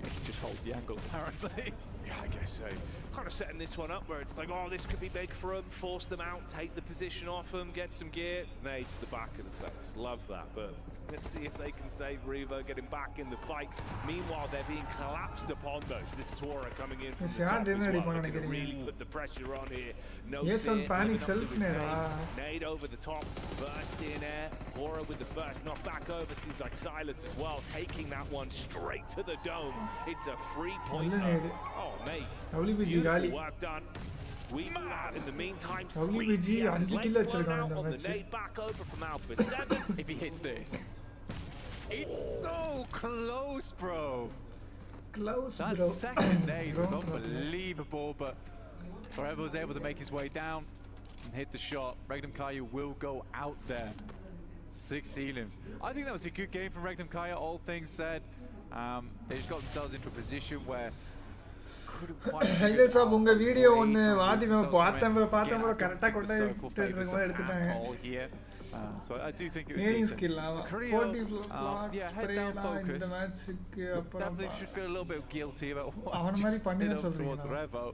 He just holds the angle apparently. Yeah, I guess so. Kind of setting this one up where it's like, oh, this could be big for them, force them out, take the position off them, get some gear. Nades to the back of the face. Love that, but let's see if they can save Revo, get him back in the fight. Meanwhile, they're being collapsed upon though. So this is Tora coming in from the top as well. They're going to really put the pressure on here. No fear, panic self Nade over the top, burst in air. Tora with the first knock back over. Seems like Silas as well, taking that one straight to the dome. It's a 3-point. Oh, mate. Beautiful work done. We move out in the meantime. Sweet. Let's blown out on the nade back over from Alpha 7. If he hits this. It's so close, bro. Close, that bro. Second nade was unbelievable, but Forever was able to make his way down and hit the shot. Regnum Kaya will go out there. 6 elims. I think that was a good game from Regnum Kaya, all things said. They just got themselves into a position where highlights of உங்க video ஒன்னு வாதிமே பார்த்தேன் கரெக்ட்டா கொண்டு எடுத்துட்டாங்க. So I do think it was decent. Skill, 40 blocks, head down focus. இந்த மேட்ச்க்கு அப்புறம் definitely should feel a little bit guilty about what he just did up towards Revo,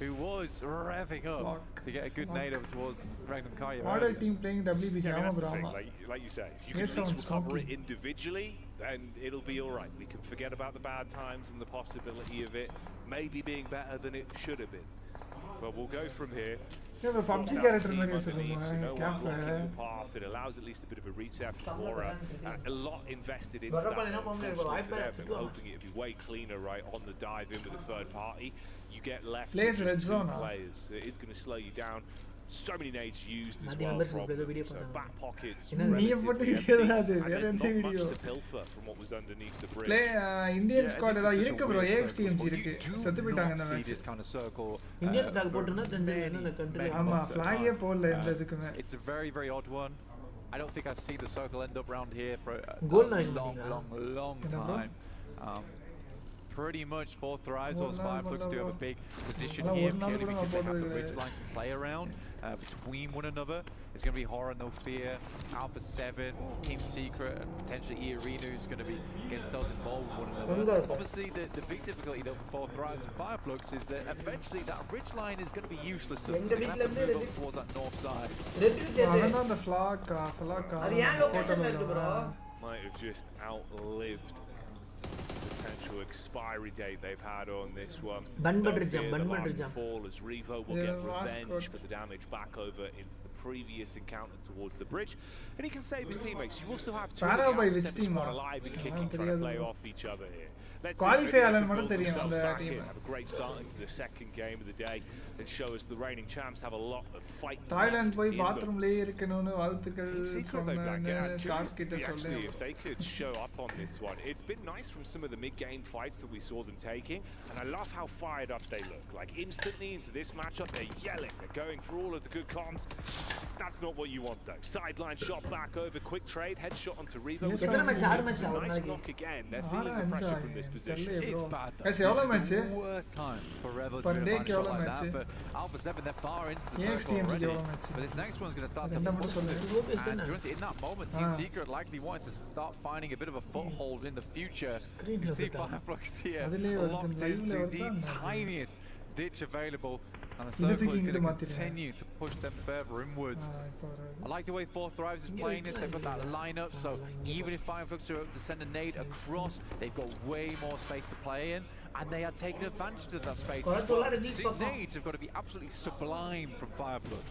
who was revving up to get a good nade over towards Regnum Kaya. Model team playing WBC. Yeah, I mean, that's the thing. Like you say, if you can at least recover it individually, then it'll be all right. We can forget about the bad times and the possibility of it maybe being better than it should have been. But we'll go from here. Yeah, the PUBG character it allows at least a bit of a reset for Aura. A lot invested into that. Hoping it'd be way cleaner, right, on the dive in with a third party. You get left with red zone players. It is going to slow you down. So many nades used as well from so back pockets. There's not much to pilfer from what was underneath the bridge. Play Indian squad ஏதாவது இருக்கு bro. AXTMG இருக்கு. செத்து போயிட்டாங்க அந்த match. This kind of circle. Indian flag போட்டுனா இந்த country. ஆமா flag ஏ போடல இந்த இதுக்குமே. It's a very very odd one. I don't think I've seen the circle end up round here for a long time. Pretty much Fourth Rise or Fireflux do have a big position here purely because they have the ridge line to play around between one another. It's going to be Horror, No Fear, Alpha 7, Team Secret, and potentially Arena who's going to be getting themselves involved with one another. Obviously, the big difficulty though for Fourth Rise and Fireflux is that eventually that ridge line is going to be useless. So they're going to have to move up towards that north side. the flag might have just outlived potential expiry date they've had on this one. Fall as Revo will get revenge for the damage back over into the previous encounter towards the bridge, and he can save his teammates. You also have two squad alive and kicking, trying to play off each other here. Let's qualify have a great start into the second game of the day and show us the reigning champs have a lot of fight. Thailand போய் bathroomலயே இருக்கணும்னு வாழ்த்துக்கள் actually if they could show up on this one. It's been nice from some of the mid-game fights that we saw them taking, and I love how fired up they look. Like instantly into this matchup they're yelling, they're going for all of the good comms. That's not what you want though. Sideline shot back over, quick trade, headshot onto Revo. Nice knock again. They're feeling the pressure from this position. It's bad though. It's the worst time for Revo to find a shot like that. For Alpha 7, they're far into the circle already. But this next one's going to start to push them. And in that moment, Team Secret likely wanted to start finding a bit of a foothold in the future. You see Fireflux here locked into the tiniest ditch available, and the circle is going to continue to push them further inwards. I like the way Fourth Thrives is playing this. They've got that lineup, so even if Fireflux are able to send a nade across, they've got way more space to play in, and they are taking advantage of that space as well. These nades have got to be absolutely sublime from Fireflux.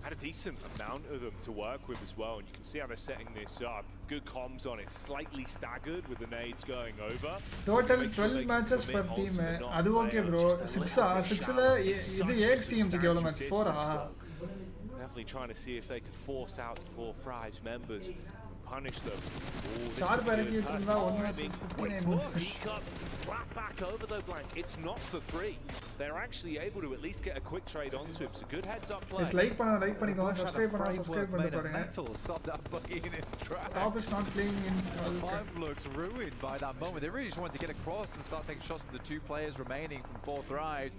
had a decent amount of them to work with as well, and you can see how they're setting this up. Good comms on it, slightly staggered with the nades going over. Total 12 matches per team. Adu okay bro. 6 la idu AX team ku evlo match 4 Definitely trying to see if they could force out the 4-5 members, punish them. Sharp attitude irundha one match slap back over though, Blank. It's not for free. They're actually able to at least get a quick trade onto him. So good heads up play. Just like pannikonga, subscribe panna parunga. Stop that buggy in his track. Top is not playing in. 5 looks ruined by that moment. They really just want to get across and start taking shots at the 2 players remaining from 4 thrives.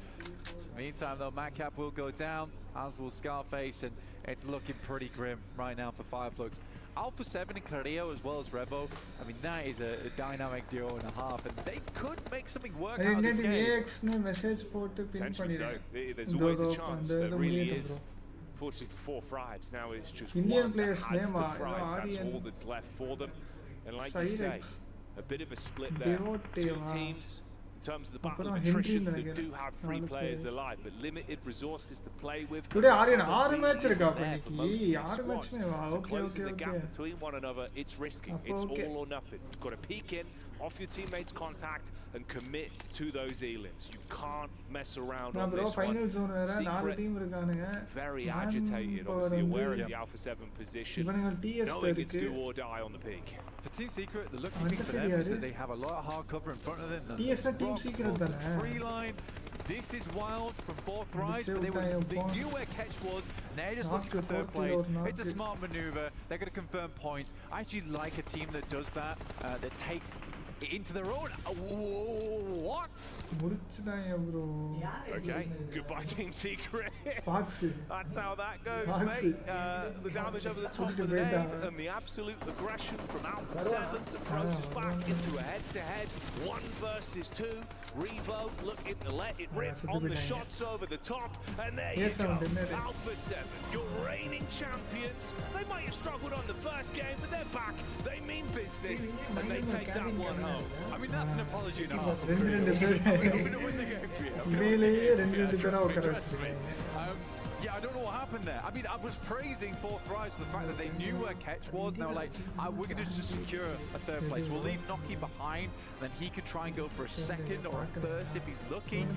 Meantime though, Madcap will go down, as will Scarface, and it's looking pretty grim right now for 5 looks. Alpha 7 and Carrillo as well as Revo. I mean, that is a dynamic duo and a half, and they could make something work out of this game. AX ne message potu pin Essentially so. There's always a chance. There really is. Fortunately for 4 thrives, now it's just Indian one players that has name to thrive. That's all that's left for them. And like you say, a bit of a split there. 2 teams. In terms of the battle of attrition, they do have 3 players alive, but limited resources to play with. Today Arwin 6 match irukka appadiki 6 match me Closing the gap between one another, it's risky. It's all or nothing. You've got to peek in, off your teammates' contact, and commit to those elims. You can't mess around on this final zone vera 4 team irukaanga. Very agitated, obviously aware of the Alpha 7 position, knowing it's do or die on the peak. For Team Secret, the lucky thing for them is that they have a lot of hard cover in front of them. TS na Team Secret dana. Tree line. This is wild from 4 thrives, but they knew where Ketch was, and they're just looking for 3rd place. It's a smart maneuver. They're going to confirm points. I actually like a team that does that, that takes it into their own. What? Okay, goodbye Team Secret. Foxy. That's how that goes, mate. The damage over the top of the nade and the absolute aggression from Alpha 7 that throws us back into a head-to-head 1 versus 2. Revo looking to let it rip on the shots over the top, and there you go. Alpha 7, your reigning champions. They might have struggled on the first game, but they're back. They mean business, and they take that one home. I mean, that's an apology and a half. We're going to win the game for you. Trust me. Yeah, I don't know what happened there. I mean, I was praising 4 thrives for the fact that they knew where Ketch was, and they were like, we're going to just secure a 3rd place. We'll leave Noki behind, and then he could try and go for a 2nd or a 1st if he's lucky.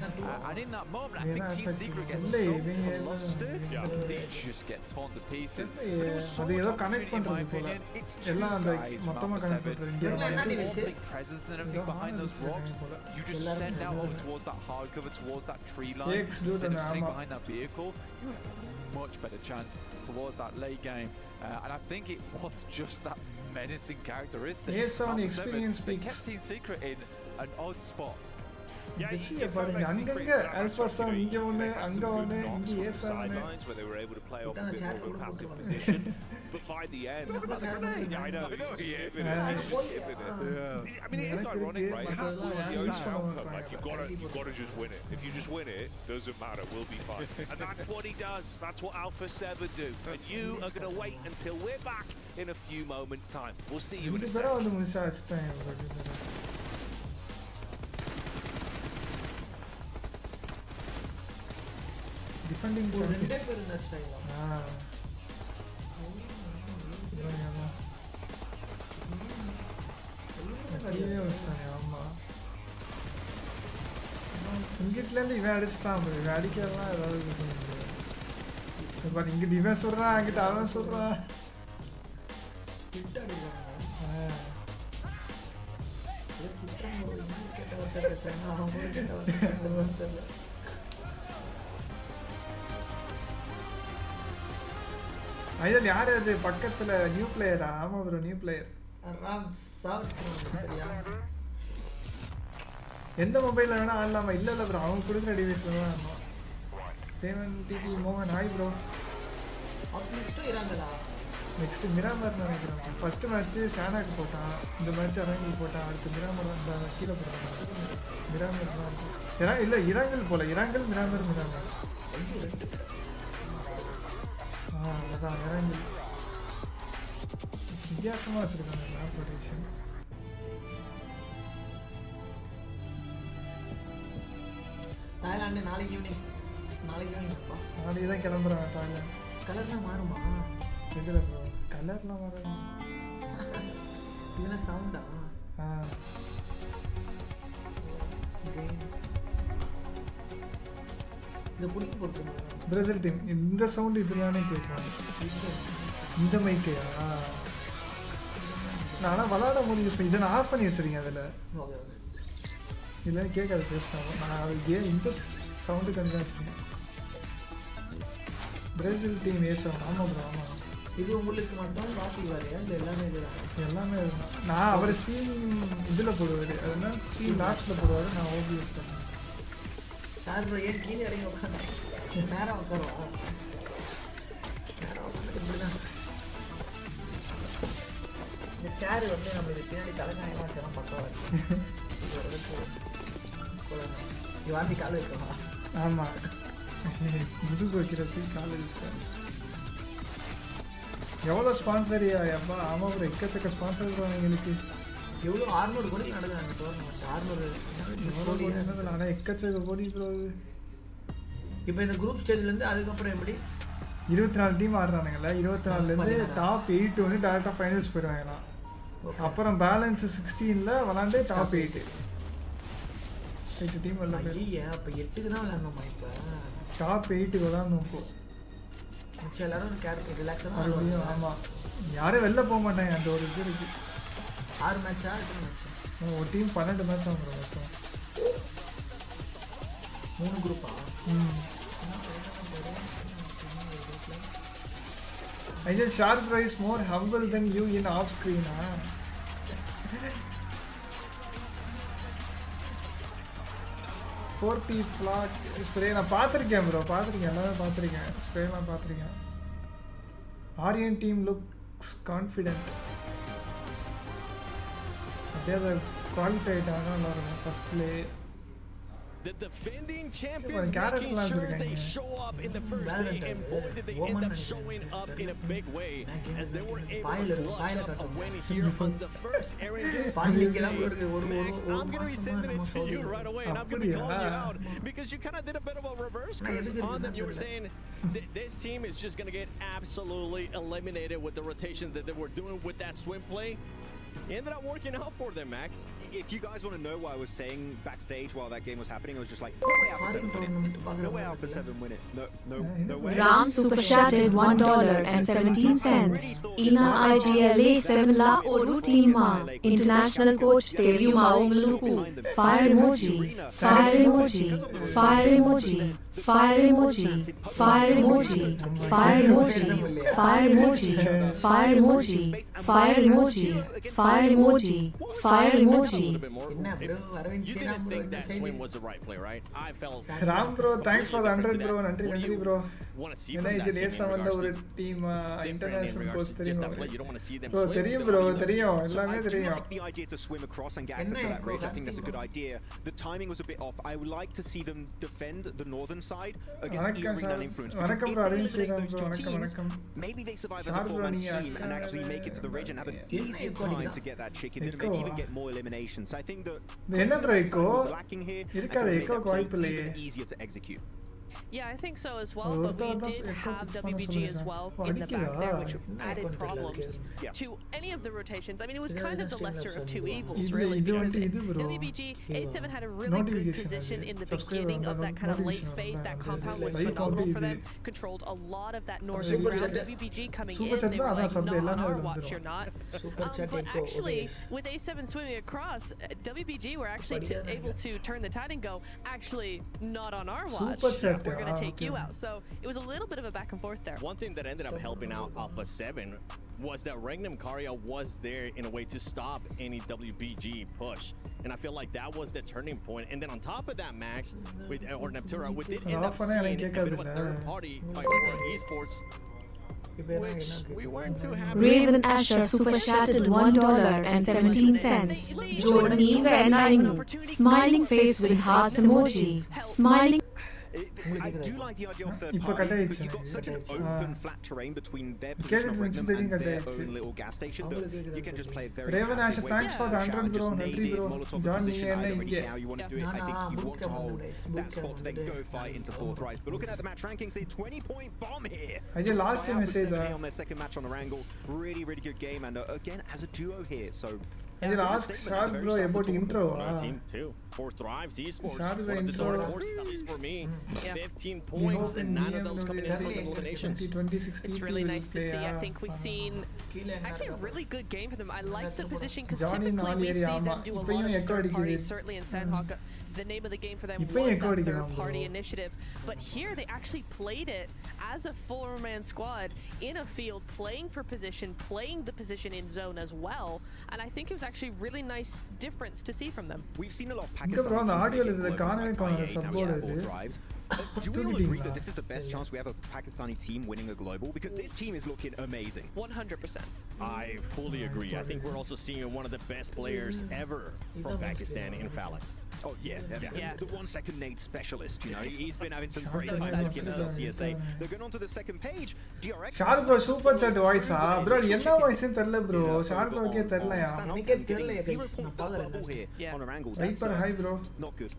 And in that moment, I think Team Secret gets so flustered, they just get torn to pieces. But it was so much opportunity, in my opinion. It's 2 guys from Alpha 7. They have all big presence and everything behind those rocks. You just send out over towards that hard cover, towards that tree line, instead of sitting behind that vehicle. You have a much better chance towards that late game, and I think it was just that menacing characteristic. Yes, on experience they kept Team Secret in an odd spot. Alpha 7 sidelines where they were able to play off a bit more of a passive position, but by the end, I know he's giving it. I mean, it is ironic, right? It happens the only outcome. Like you gotta just win it. If you just win it, doesn't matter. We'll be fine. And that's what he does. That's what Alpha 7 do. And you are gonna wait until we're back in a few moments' time. We'll see you in a second. Defending இங்கிட்டலேருந்து இவன் அடிச்சுட்டான் இவன் அடிக்கலாம் ஏதாவது but இங்கிட்ட இவன் சொல்கிறான் அங்கிட்ட அவன் சொல்கிறான் ஐயோ யார் அது பக்கத்தில் நியூ பிளேயரா? ஆமாம் ப்ரோ, நியூ பிளேயர். எந்த மொபைலில் வேணால் ஆடலாமா? இல்லை இல்லை ப்ரோ, அவங்க கொடுக்குற டிவைஸில் தான் ஆடலாம். தேவன் டிடி மோகன் ஹாய் ப்ரோ. நெக்ஸ்ட்டு மிராமர் நினைக்கிறேன். ஃபஸ்ட்டு மேட்ச்சு ஷானாக்கு போட்டான், இந்த மேட்ச் அரங்கில் போட்டான், அடுத்து மிராமர் அந்த கீழே போட்டான். மிராமர் தான் இருக்கும். இல்லை இராங்கல் போல், இராங்கல் மிராமர். அதான் இறங்கி வித்தியாசமாக வச்சுருக்காங்க மேப் ரொட்டேஷன். தாய்லாண்டு நாளைக்கு ஈவினிங் நாளைக்கு தான் கிளம்புறாங்க தாய்லாந்து. கலர்லாம் மாறுமா? இதில் ப்ரோ கலர்லாம் மாறும். இதுனா சவுண்டா? இந்த புடிக்க போட்டுருங்க. பிரேசில் டீம் இந்த சவுண்ட் இதுலானே கேட்குறாங்க. இந்த மைக்கையா? நான் விளாட போது யூஸ் பண்ணி இதை நான் ஆஃப் பண்ணி வச்சுருக்கேன் அதில். இல்லை கேட்காது பேசினாலும் நான் அது இந்த சவுண்டு கண்காணிச்சிருக்கேன். பிரேசில் டீம் ஏசம். ஆமாம் ப்ரோ ஆமாம். இது உங்களுக்கு மட்டும் வாசி வேலையா இல்லை எல்லாமே இதுதான்? எல்லாமே இதுதான். நான் அவர் ஸ்ட்ரீம் இதில் போடுவார், அதுனா ஸ்ட்ரீம் லாப்ஸில் போடுவார், நான் ஓபிஎஸ் பண்ணுவேன். சார் ப்ரோ ஏன் கீழே இறங்கி உட்காந்து நேரம் உட்காருவா? நேரம் உட்காந்து இப்படி தான். இந்த சேரு வந்து நம்மளுக்கு பின்னாடி தலைகாயமாக வச்செல்லாம் பக்கம் வரும். இது வாந்தி கால் வைக்கவா? ஆமாம், முதுகு வைக்கிறதுக்கு கால் வச்சுட்டேன். எவ்வளோ ஸ்பான்சரியா எப்பா? ஆமாம் ப்ரோ, எக்கச்சக்க ஸ்பான்சர் ப்ரோ. எங்களுக்கு எவ்வளோ 600 கோடி நடக்குது அந்த டோர்னமெண்ட். 600 கோடி என்னதில்ல, ஆனால் எக்கச்சக்க கோடி ப்ரோ. இப்போ இந்த குரூப் ஸ்டேஜ்லேருந்து அதுக்கப்புறம் எப்படி 24 டீம் ஆடுறானுங்களா? 24லேருந்து டாப் 8 வந்து டேரெக்டாக ஃபைனல்ஸ் போயிடுவாங்களாம். அப்புறம் பேலன்ஸ் 16ல் விளாண்டு டாப் 8 டீம் எல்லாம். அப்போ 8க்கு தான் விளாடணுமா? இப்போ டாப் 8க்கு விளாடணும். இப்போ மிச்சம் எல்லாரும் ரிலாக்ஸாக தான் மறுபடியும். ஆமாம், யாரும் வெளில போக மாட்டாங்க. அந்த ஒரு இது இருக்குது. 6 மேட்சா? எத்தனை மேட்ச்? ஒரு டீம் 12 மேட்ச் ஆகுற மொத்தம். 3 குரூப்பா? I said Shark is more humble than you in off screen. Forty flock spray நான் பார்த்துருக்கேன் ப்ரோ, பார்த்துருக்கேன், எல்லாமே பார்த்துருக்கேன். ஸ்ப்ரேலாம் பார்த்துருக்கேன். Aryan team looks confident. அப்படியே அதை குவாலிஃபை ஆகிட்டாங்க எல்லாரும் ஃபர்ஸ்ட்லேயே. The defending champions making sure they show up in the first day, and boy did they end up showing up in a big way as they were able to clutch up a win here on the first airing game. Max, I'm going to be sending it to you right away, and I'm going to be calling you out because you kind of did a bit of a reverse curse on them. You were saying this team is just going to get absolutely eliminated with the rotation that they were doing with that swim play. It ended up working out for them, Max. If you guys want to know what I was saying backstage while that game was happening, I was just like, no way out for 7 minutes. No way out for 7 minutes. No way. Ram super chatted $1.17. Ina IGLA 7 la oru team international coach தெரியுமா உங்களுக்கு? Fire emoji, fire emoji, fire emoji, fire emoji, fire emoji, fire emoji, fire emoji, fire emoji, fire emoji, fire emoji, fire emoji. You didn't think that swim was the right play, right? I felt. Ram bro, thanks for the 100 bro. நன்றி bro. Want to see from that team வந்த ஒரு team international coach தெரியும். You don't want to see them bro, swim. தெரியும் bro, தெரியும். எல்லாமே I தெரியும். like the idea to swim across and get access to that ridge. I think that's a good idea. The timing was a bit off. I would like to see them defend the northern side against Arwin and Influence. Because if they eliminate those two teams, maybe they survive as a 4-man team and actually make it to the ridge and have an easier time to get that chicken dinner, maybe even get more eliminations. So I think that was lacking here and can make that play even easier to execute. Yeah, I think so as well, but we did have WBG as well in the back there, which added problems to any of the rotations. I mean, it was kind of the lesser of two evils, really, because WBG, A7 had a really good position in the beginning of that kind of late phase. That compound was phenomenal for them, controlled a lot of that northern ground. WBG coming in, they were like, not on our watch, you're not. But actually, with A7 swimming across, WBG were actually able to turn the tide and go, actually, not on our watch. We're going to take you out. So it was a little bit of a back and forth there. One thing that ended up helping out Alpha 7 was that Regnum Karya was there in a way to stop any WBG push. And I feel like that was the turning point. And then on top of that, Max, or Neptura, we did end up seeing a bit of a third party by esports. Which we weren't too happy. Raven Asher super chatted $1.17. Jordan Eva and smiling face with hearts emoji. Smiling. I do like the idea of third party, but you've got such an open, flat terrain between their position of rhythm and their own little gas station that you can just play a very passive way. Thanks for the 100 bro, nandri bro. John, I don't really care how you want to do it. I think you want to hold that spot to then go fight into fourth rise. But looking at the match rankings, a 20-point bomb here. I just last time I said that on their second match on the Wrangle, really good game, and again as a duo here. So I just asked Shard bro about intro. Team 2 for Thrives Esports. One of the dark horses, at least for me. 15 points and none of those coming in from eliminations. It's really nice to see. I think we've seen actually a really good game for them. I liked the position because typically we see them do a lot of third parties, certainly in Sandhawk. The name of the game for them was that third party initiative. But here they actually played it as a 4-man squad in a field, playing for position, playing the position in zone as well. And I think it was actually really nice difference to see from them. We've seen a lot of Pakistani teams. Do we all agree that this is the best chance we have of a Pakistani team winning a global? Because this team is looking amazing. 100%. I fully agree. I think we're also seeing one of the best players ever from Pakistan in Falak. Oh yeah. The 1-second nade specialist, you know, he's been having some great times looking at CSA. They're going on to the second page. DRX. Shard bro super chat voice bro enna voice therla bro Shard bro ke therla ya enike therla na pagaran on a Wrangle. Hyper high bro. Not good.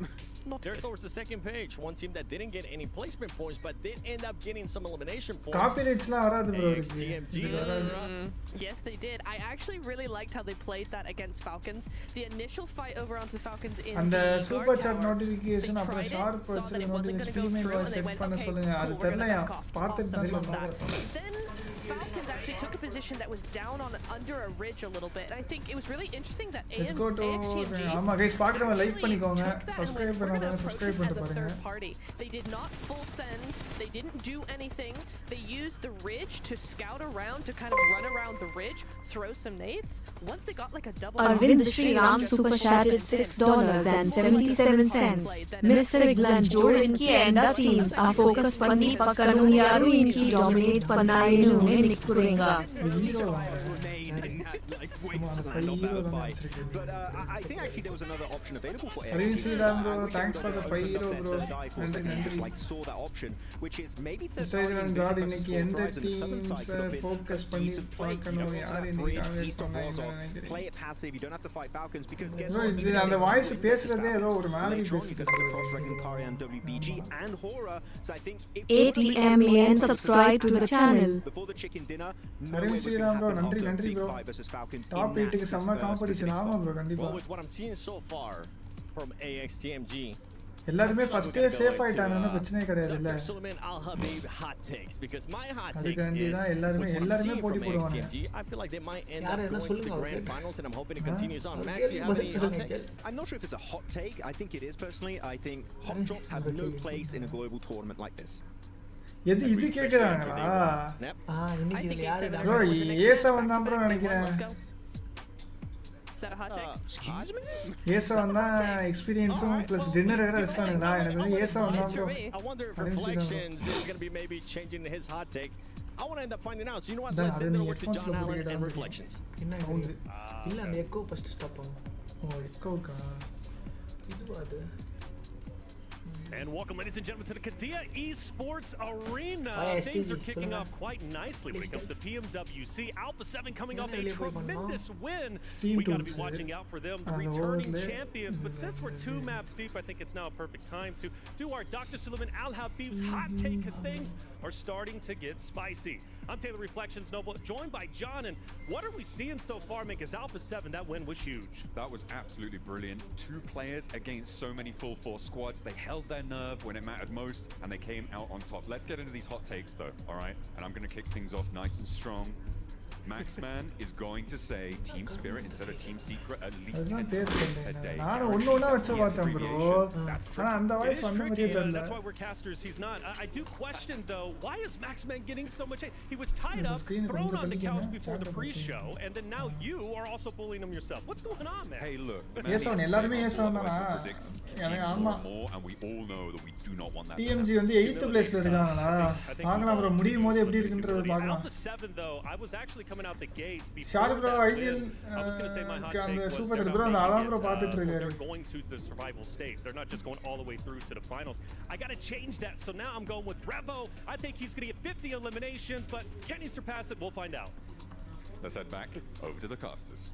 There towards the second page, one team that didn't get any placement points but did end up getting some elimination points. Copyrights la varadu bro. Yes, they did. I actually really liked how they played that against Falcons. The initial fight over onto Falcons in the super chat notification appo Shard person notification voice set panna solunga adu therla ya paathu then Falcons actually took a position that was down on under a ridge a little bit. I think it was really interesting that AXTMG ஆமா guys பாக்குறவங்க like பண்ணிக்கோங்க subscribe பண்ணாதவங்க subscribe பண்ணிட்டு பாருங்க. Party. They did not full send. They didn't do anything. They used the ridge to scout around, to kind of run around the ridge, throw some nades. Once they got like a double Arwin Shriram super chatted $6.77. Mr. IGL and Jordan ki and our teams are focused panni pakkanu yaru inki dominate pannayenu nikkurenga. Like wasteland of that fight. But I think actually there was another option available for Arwin Shriram bro, thanks for the 5 euro bro. Like saw that option, which is maybe the God இன்னைக்கு எந்த teams focus பண்ணி பார்க்கணும் யார் இன்னைக்கு play it passive. You don't have to fight Falcons because guess what? அந்த voice பேசுறதே ஏதோ ஒரு மாதிரி பேசுது. WBG and Horror. So I think ATMEN subscribe to the channel. Before the chicken dinner, Arwin Shriram bro, நன்றி bro. Top 8 க்கு செம்ம competition ஆமா bro கண்டிப்பா. Well, with what I'm seeing so far from AXTMG, எல்லாரும் first day safe ஆயிட்டாங்கன்னா பிரச்சனை கிடையாது இல்ல. I'll have hot takes because my hot takes is எல்லாரும் போடி போடுவாங்க. I feel like they might end up going to the grand finals and I'm hoping it continues on. Max, do you have any hot takes? I'm not sure if it's a hot take. I think it is personally. I think hot drops have no place in a global tournament like this. இது கேக்குறாங்களா? இன்னைக்கு யாரு bro A7 number நினைக்கிறேன். Is that a hot take? Excuse me? A7 தான் எக்ஸ்பீரியன்ஸும் plus dinner வேற ரெஸ்டாரன்ட்ல எனக்கு வந்து A7 தான் bro. I wonder if Reflections is going to be maybe changing his hot take. I want to end up finding out. So you know what? Let's send it over to John Allen and Reflections. இல்ல அந்த echo first stop பண்ணுங்க. echo கா இதுவா அது? And welcome, ladies and gentlemen, to the Kadia Esports Arena. Things are kicking off quite nicely when it comes to Pmwc. Alpha 7 coming off a tremendous win. We got to be watching out for them, the returning champions. But since we're 2 maps deep, I think it's now a perfect time to do our Dr. Suleiman Al Habib's hot take because things are starting to get spicy. I'm Taylor Reflections Noble, joined by John. And what are we seeing so far, man? Because Alpha 7, that win was huge. That was absolutely brilliant. 2 players against so many full force squads. They held their nerve when it mattered most, and they came out on top. Let's get into these hot takes, though, all right? And I'm going to kick things off nice and strong. Maxman is going to say Team Spirit instead of Team Secret at least 10 times today. நானு ஒண்ணா வச்ச பார்த்தேன் bro. ஆனா அந்த voice வந்த மாதிரியே தெரியல. That's why we're casters. He's not. I do question though, why is Maxman getting so much hate? He was tied up, thrown on the couch before the pre-show, and then now you are also bullying him yourself. What's going on, man? Hey, look. Yes, எல்லாரும் yes தானா? எனக்கு ஆமா. And we all know that we do not want that. PMG வந்து 8th placeல இருக்காங்களா? பார்க்கலாம் bro முடியும்போது எப்படி இருக்குன்றது பார்க்கலாம். Alpha 7 though, I was actually coming coming out the gates before Shard bro, that IGL, win, I was going to say my hot and take the was super they're bro, not Alam making bro, it, they're they're going to the survival stage. They're not just going all the way through to the finals. I got to change that, so now I'm going with Revo. I think he's going to get 50 eliminations, but can he surpass it? We'll find out. Let's head back over to the casters.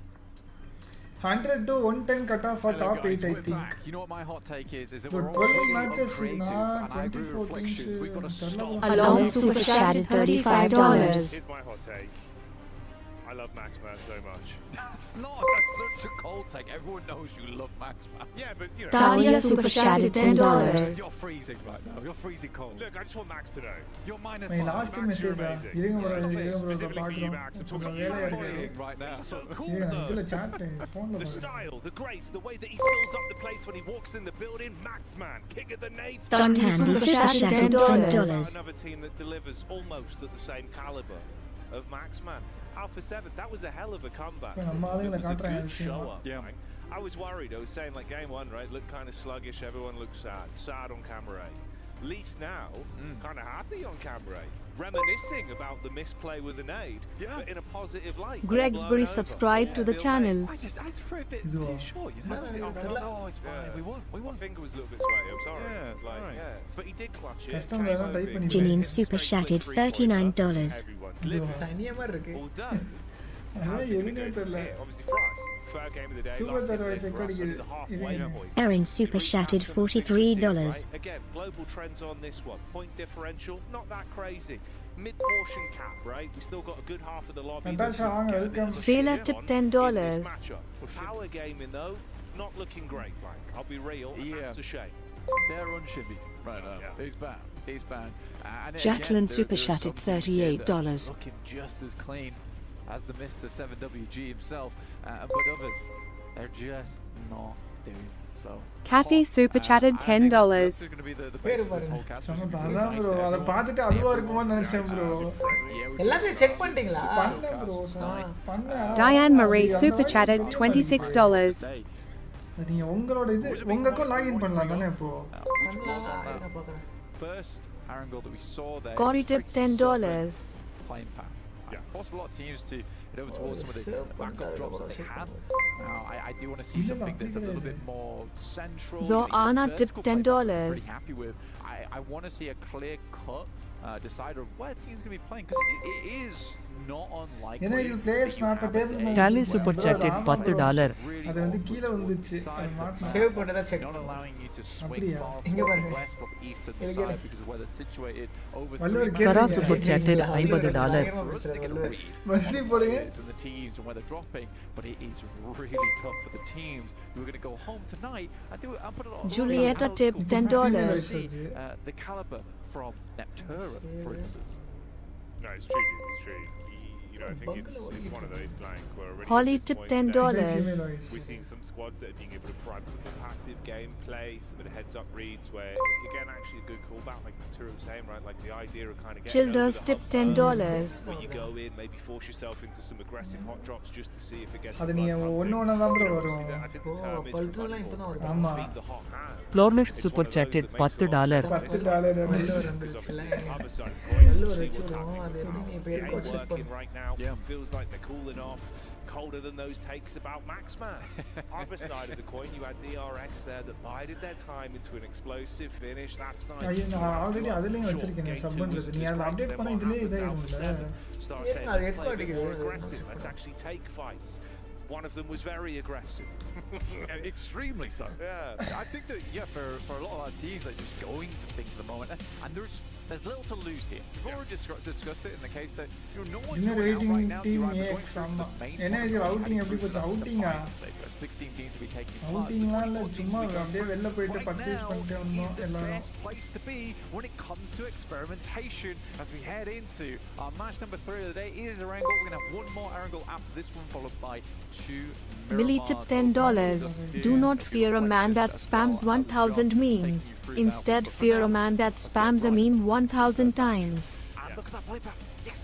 100 to 110 cutoff for Hello top guys, 8, I we're think. back. You know what my hot take is that But we're all 12 really matches, creative nah, and I agree with 24 reflections. teams, We've got to stop. Along super chatted $35. Here's my hot take. I love Maxman so much. That's such a cold take. Everyone knows you love Maxman. Yeah, but you know. Talia super chatted $10. You're freezing right now. You're freezing cold. Look, I just want Max to know. You're minus My 5. last Max, you're message amazing. specifically for you, Max. I'm talking Boiling right now. He's so cool, Yeah, though. idhula chat phone The style, the grace, the way that he fills up the place when he walks in the building. Maxman, king of the nades. Tandy super chatted $10. Another team that delivers almost at the same caliber of Maxman. Alpha 7, that was a hell of a comeback. It was a good show up. Yeah. Right? I was worried. I was saying, like, game 1, right, looked kind of sluggish. Everyone looked sad. Sad on camera A. Least now, kind of happy on camera A. Reminiscing about the misplay with the nade, but in a positive light. Gregsbury subscribe to the channel. I threw a bit too short, you know? Oh, it's fine. We won. My finger was a little bit sweaty. I'm sorry. Yeah, It was like, alright. but he did clutch it. Custom Came level over, type he பண்ணி Jinin hit super straight chatted to the three-pointer. $39. Everyone's living. சனியமா இருக்கு Although, அதான் how's it எதுனே gonna go from தெரியல here? Obviously for us, third game of the day. Super last game of the Survivor day for us, Second only the halfway Year. point. Erin super chatted $43. Again, global trends on this one. Point differential, not that crazy. Mid-portion cap, right? We still got a good half of the lobby. Natasha that Ang, can get a bit welcome. of a Sailor shit tip on $10. in this matchup. Power gaming though, not looking great, Blank. I'll be real, and Yeah. that's a shame. They're unshimmied right now. Yeah. He's bad. He's bad. And Jacqueline again, super there's chatted some teams here that are $38. looking just as clean as the Mr. 7WG himself, but others, they're just not doing so. Kathy super chatted $10. This is going to be the base of this whole cast. சொன்ன அதான் bro அதை பார்த்துட்டு அதுவா இருக்குமோன்னு நினைச்சேன் bro எல்லாமே check பண்ணிட்டீங்களா பண்ணேன் ப்ரோ பண்ணேன் Diane Marie super chatted $26. நீங்க உங்களோட இது உங்களுக்கும் லாகின் பண்ணலாம் தானே இப்போ First angle that we saw there. Corey tipped $10. Playing path. Forced a lot of teams to head over towards some of the backup drops that they have. Now, I do want to see something that's a little bit more central. Zoana tipped $10. Pretty happy with. I want to see a clear cut decider of where teams going to be playing because it is not unlikely. ஏன்னா இது players map table map Tally super chatted $10. அது வந்து கீழ வந்துச்சு அது மாட்டணும் save பண்ணதா check Not allowing you to swing அப்படியா far இங்க towards பாருங்க the west or eastern side because of where they're situated over Valluvar three Kara கேளுங்க super chatted $50. for us to get a read மறுபடி போடுங்க and the teams and where they're dropping, but it is really tough for the teams who are going to go home tonight and do it and put a lot of Julieta tipped $10. the caliber from Neptura, for instance. No, it's true, dude. It's true. You know, I think it's one of those blank where already Holly at this tipped point $10. today, we're seeing some squads that are being able to thrive with the passive gameplay, some of the heads-up reads where, again, actually a good callback, like Natura was saying, right? Like the idea of kind of getting Childers over the tipped hump $10. when you go in, maybe force yourself into some aggressive hot drops just to see if it gets அது the நீ blood pumping. ஒண்ணு ஒண்ணா தான் bro You know, வரும் obviously that- I think the term is பல்துலாம் இப்பதான் வருது ஆமா beat the hot hand. Flornish It's super one of those chatted that makes a lot of $10. sense. $10 Because obviously the other side of the coin, you see what's happening அது with எப்படி நீ Power. இப்ப It எடுக்க ain't check working பண்ணு right now. Feels like they're cooling off. Colder than those takes about Maxman. Other side of the coin, you had DRX there that bided their time into an explosive finish. That's nice. ஐயோ நான் already அதுலயும் வச்சிருக்கேன் sub பண்றது நீ அதை update பண்ண இதுலயே இதாயிரும்ல Start saying, let's play a bit more aggressive. Let's actually take fights. One of them was very aggressive. Extremely so. Yeah. I think that, for a lot of our teams, they're just going for things at the moment. And there's little to lose here. We've already discussed it in the case that no one's இன்னும் going out rating right now. Team You're either going X through ஆமா the main என்ன இது tournament outing எப்படி போச்சு அவுட்டிங்கா 16 teams to be taking part. அவுட்டிங்லாம் இல்ல சும்மா அப்படியே வெளில போயிட்டு Right பர்ச்சேஸ் now பண்ணிட்டு is வந்தோம் the எல்லாரும் best place to be when it comes to experimentation as we head into our match number 3 of the day. It is Erangel. We're going to have one more Erangel after this one, followed by 2 Millie tipped $10. Do not fear a man that spams 1,000 memes. Instead, fear a man that spams a meme 1,000 times. And look at that play path. Yes.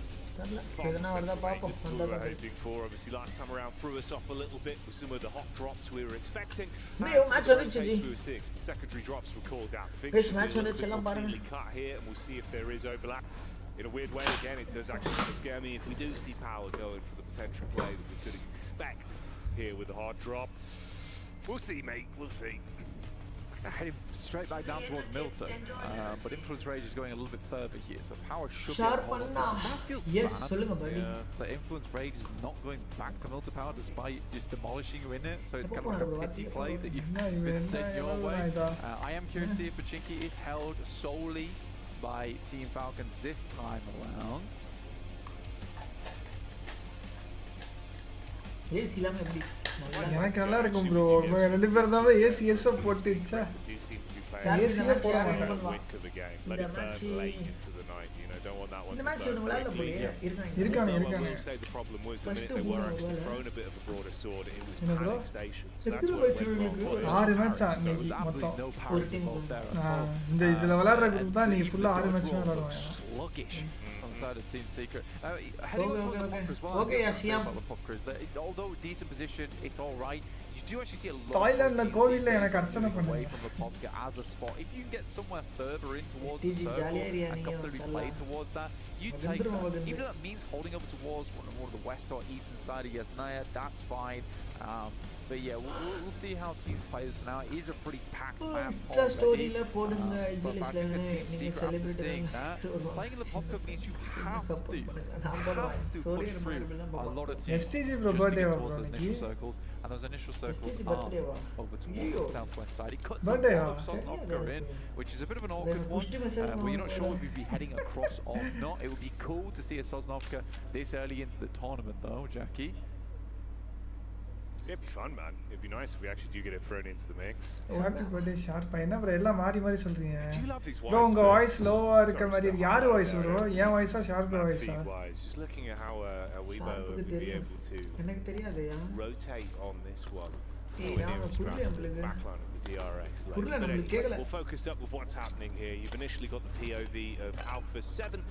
எதனா வருதா பாப்போம் This is what we were hoping for. Obviously, last time around threw us off a little bit with some of the hot drops we were expecting. Hey, And some match of the வந்துச்சு rotates G. we were seeing, the secondary drops were called out. Guys, match வந்துச்சு எல்லாம் பாருங்க. Cut here, and we'll see if there is overlap. in a weird way, again, it does actually kind of scare me if we do see Power going for the potential play that we could expect here with the hard drop. We'll see, mate. We'll see. Heading straight back down towards Milton, but Influence Rage is going a little bit further here, so Power should be able to hold on to this. That feels bad. Yeah, but Influence Rage is not going back to Milton Power despite just demolishing you in it, so it's kind of like a pity play that you've been sent your way. I am curious to see if Pachinki is held solely by Team Falcons this time around. எனக்கு நல்லா இருக்கும் bro ரெண்டு பேரும் தான் ACS போட்டுச்சா ஏசில போட மாட்டாங்க இந்த match இவங்க விளையாட போறியே இருக்கானே say the problem was the minute they were actually thrown a bit of a broader sword, it was panic stations. That's what it 6 match இன்னைக்கு மொத்தம் இந்த இதுல விளையாடுற குரூப் தான் நீ ஃபுல்லா 6 மேட்ச் விளையாடுவாங்க sluggish on the side of Team Secret. Heading on towards the Popker as well. Okay, yeah, the Popker is that although decent position, it's all right. You do actually see a lot Thailand la கோவில்ல எனக்கு அர்ச்சனை away from the Popker as a spot. If you can get somewhere further in towards the circle and completely play towards that, you take that. Even if that means holding up towards one of the west or eastern side of Yasnaya, that's fine. But yeah, we'll see how teams play this now. It is a pretty packed map already. But I think the Team Secret, after seeing that, playing in the Popka means you have to push through a lot of teams just to get towards those initial circles. And those initial circles are over towards the southwest side. It cuts a lot of Sosnovka in, which is a bit of an awkward one. Where you're not sure if you'd be heading across or not. It would be cool to see a Sosnovka this early into the tournament though, Jackie. It'd be fun, man. It'd be nice if we actually do get it thrown into the mix. Happy birthday, Sharp. என்ன bro எல்லாம் மாறி சொல்றீங்க. Do you love these bro உங்க voice லோவா இருக்க மாதிரி யார் voice bro? என் வாய்ஸா ஷார்ப் வாய்ஸா? Just looking at how Weibo would be able to எனக்கு தெரியாதயா. rotate on this one. Backline of the DRX. We'll focus up with what's happening here. You've initially got the POV of Alpha 7.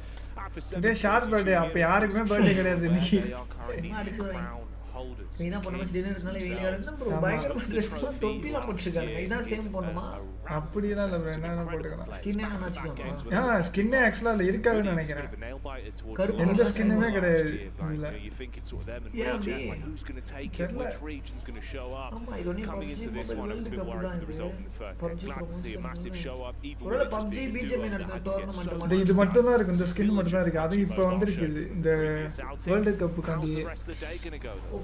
Alpha 7. Today Sharp birthday. அப்ப யாருக்குமே birthday கிடையாது இன்னைக்கு. They are currently crown holders. நீனா போன டின்னர்னால வெளிய வரணும் bro பயங்கரமா ட்ரெஸ்லாம் தொப்பிலாம் போட்டுருக்காங்க இதான் சேம் பண்ணுமா அப்படிலாம் இல்ல bro என்னன்னா போட்டுக்கலாம் ஸ்கின் என்ன நினைச்சுக்கோ ஸ்கின் एक्चुअली அதுல இருக்காதுன்னு நினைக்கிறேன் எந்த ஸ்கின்னுமே கிடையாது இல்ல you think it's sort of them and like who's going to take it, which region's going to show up. Coming into this one, I was a bit worried with the result in the first game. Glad to see a massive show up even with just being a duo that had to get so இது மட்டும் தான் இருக்கு இந்த skin மட்டும் தான் இருக்கு அது இப்போ வந்திருக்கு இந்த வேர்ல்ட் கப் காண்டி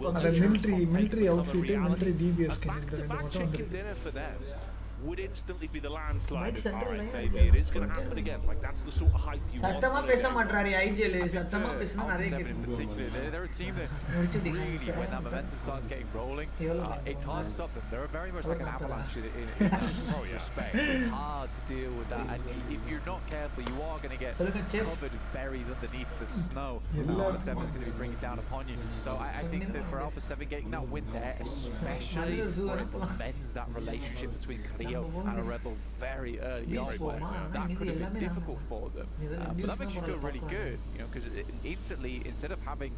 அந்த military outfit military DBS skin இந்த மட்டும் வந்திருக்கு would instantly be the landslide. Alright, maybe it is going to happen again. Like that's the sort of hype you want. சத்தமா பேச மாட்டறாரு IGL சத்தமா பேசினா நிறைய கேட்கும். They're a team that really, when that momentum starts getting rolling, it's hard to stop them. They're very much like an avalanche in respect. It's hard to deal with that, and if you're not careful, you are going to get covered and buried underneath the snow. Alpha 7 is going to be bringing down upon you. So I think that for Alpha 7 getting that win there, especially when it mends that relationship between Cleo and a Rebel very early on, that could have been difficult for them. But that makes you feel really good, you know, because instantly, instead of having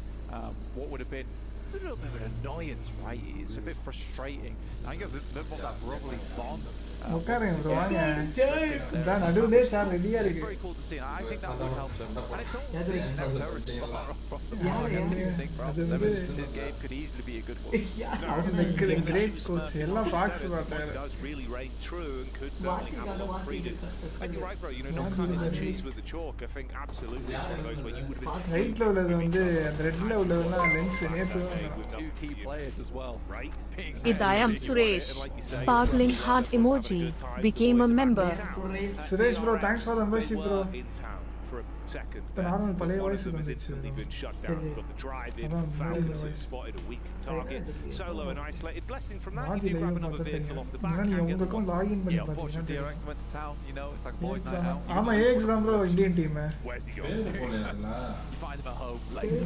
what would have been a little bit of an annoyance, right? It's a bit frustrating. Now you have a bit more of that brotherly bond. உட்காருங்க bro வாங்க இதான் நடுவுல sir ரெடியா இருக்கு. It's very cool to see. I think that would help them. And I don't think they're from the I don't think this game could easily be a good one. Great coach. எல்லாம் box பார்த்தாரு. Does really reign true and could certainly have a lot of credence. And you're right, bro. You know, not cutting the cheese with the chalk. I think absolutely it's one of those where you would have been. Right ல உள்ளது வந்து அந்த ரெட்ல உள்ளதுனா lens நேத்து two key players as well, right? Idayam Suresh, sparkling heart emoji, became a member. Suresh bro, thanks for the membership bro. For a second, normal players have instantly been shut down. Got the drive in from Falcons, who spotted a weak target. Solo and isolated. Blessing from that, you do grab another vehicle off the back. Yeah, unfortunately, DRX went to town. You know, it's like boys night out. I'm an exam bro, Indian team. Where's he going? You find him at home later.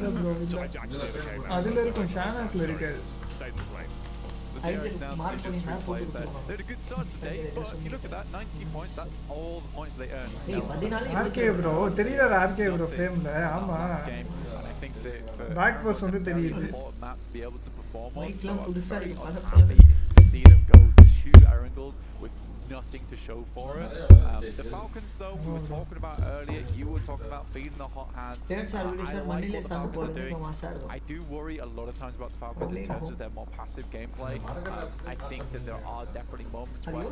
அதில இருக்கும் ஷானாக்ல இருக்கு. Stay in the plane. The DRX now just 3 players there. They had a good start today, but if you look at that, 19 points, that's all the points they earned. RK bro, தெரியல RK bro frameல ஆமா. And I think that for back post வந்து தெரியுது. Map to be able to perform on, so I'm very happy to see them go 2 Arangles with nothing to show for it. The Falcons, though, we were talking about earlier. You were talking about being the hot hand. I like what the Falcons are doing. I do worry a lot of times about the Falcons in terms of their more passive gameplay. I think that there are definitely moments where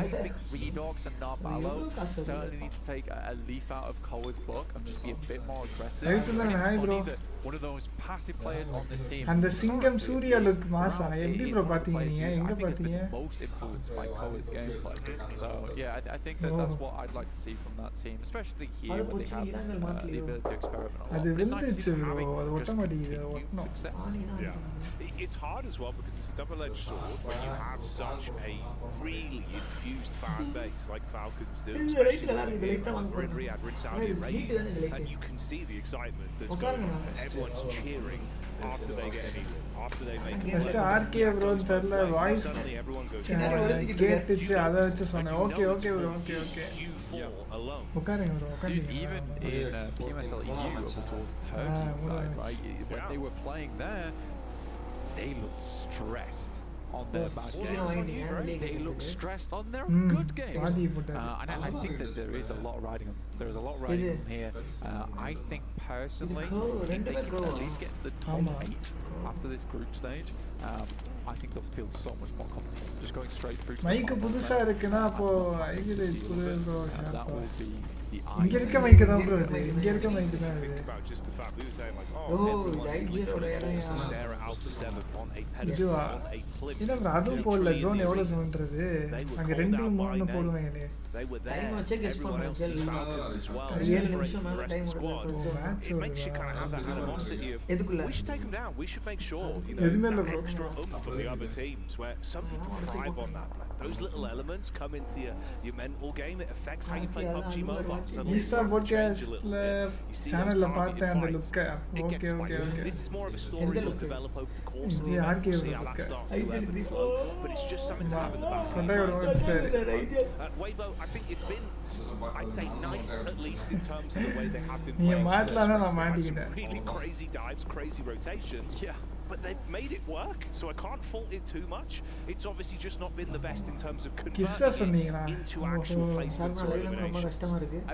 I think Redox and Narballo certainly need to take a leaf out of Koa's book and just be a bit more aggressive. And it's funny that one of those passive players on this team. And the Singam Surya look masa. Eppadi bro pathinga neenga enga pathinga? Most influenced by Koa's gameplay. So yeah, I think that's what I'd like to see from that team, especially here where they have the ability to experiment a lot. But it's nice to see them having just continued success. Yeah. It's hard as well because it's a double-edged sword when you have such a really infused fan base like Falcons do, especially we're in Riyadh, we're in Saudi Arabia, and you can see the excitement that's going on. Everyone's cheering after they get an eagle, after they make a Mr. RK bro therla voice கேட்டுச்சு அத வச்சு சொன்னேன் okay okay bro okay உட்காருங்க bro Dude, even in PMSL EU over towards Turkey side, right, when they were playing there, they looked stressed on their bad games. They look stressed on their good games. And I think that there is a lot riding them. There's a lot riding them here. I think personally, if they can at least get to the top 8 after this group stage, I think they'll feel so much more confident. Just going straight through to the mic புதுசா இருக்குனா அப்போ ஐகில புது bro that will be the இங்க இருக்க mic தான் bro இது இங்க இருக்க மைக் தான் இது just the fact we were saying like stare at Alpha 7 on a pedestal on a cliff. இல்ல bro அதுவும் போடல zone எவ்வளவு zoneன்றது அங்க 2 3 போடுவாங்களே They were there. Everyone else is Falcons as well. Celebrate the rest of the squad. It makes you kind of have that animosity of we should take them down. We should make sure that extra for the other teams. Where some people thrive on that. Those little elements come into your mental game. It affects how you play PUBG Mobile. Suddenly, channel la paathen and look. Okay. This is more of a story we'll develop over the course of the event. We'll see how that starts to ebb and flow. But it's just something to have in the back. Weibo, I think it's been, I'd say, nice at least in terms of the way they have been playing. Really crazy dives, crazy rotations. Yeah. But they've made it work, so I can't fault it too much. It's obviously just not been the best in terms of converting it into actual placements or eliminations.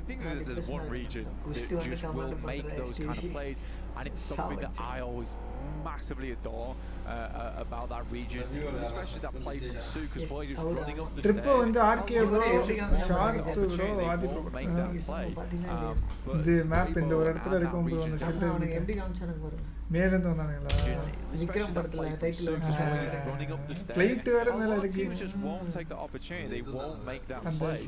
I think there's one region that just will make those kind of plays, and it's something that I always massively adore about that region, especially that play from Su, because boy, just running up the stairs. Triple வந்து RK bro short bro Aadhi bro make that play. இந்த map இந்த ஒரு இடத்துல இருக்கும் bro அந்த shed அவனுக்கு எப்படி காமிச்சானு பாருங்க மேல இருந்து வந்தானுங்களா விக்ரம் படத்துல டைட்டில் பிளேட் வேற மேல இருக்கு Teams just won't take the opportunity, they won't make that play.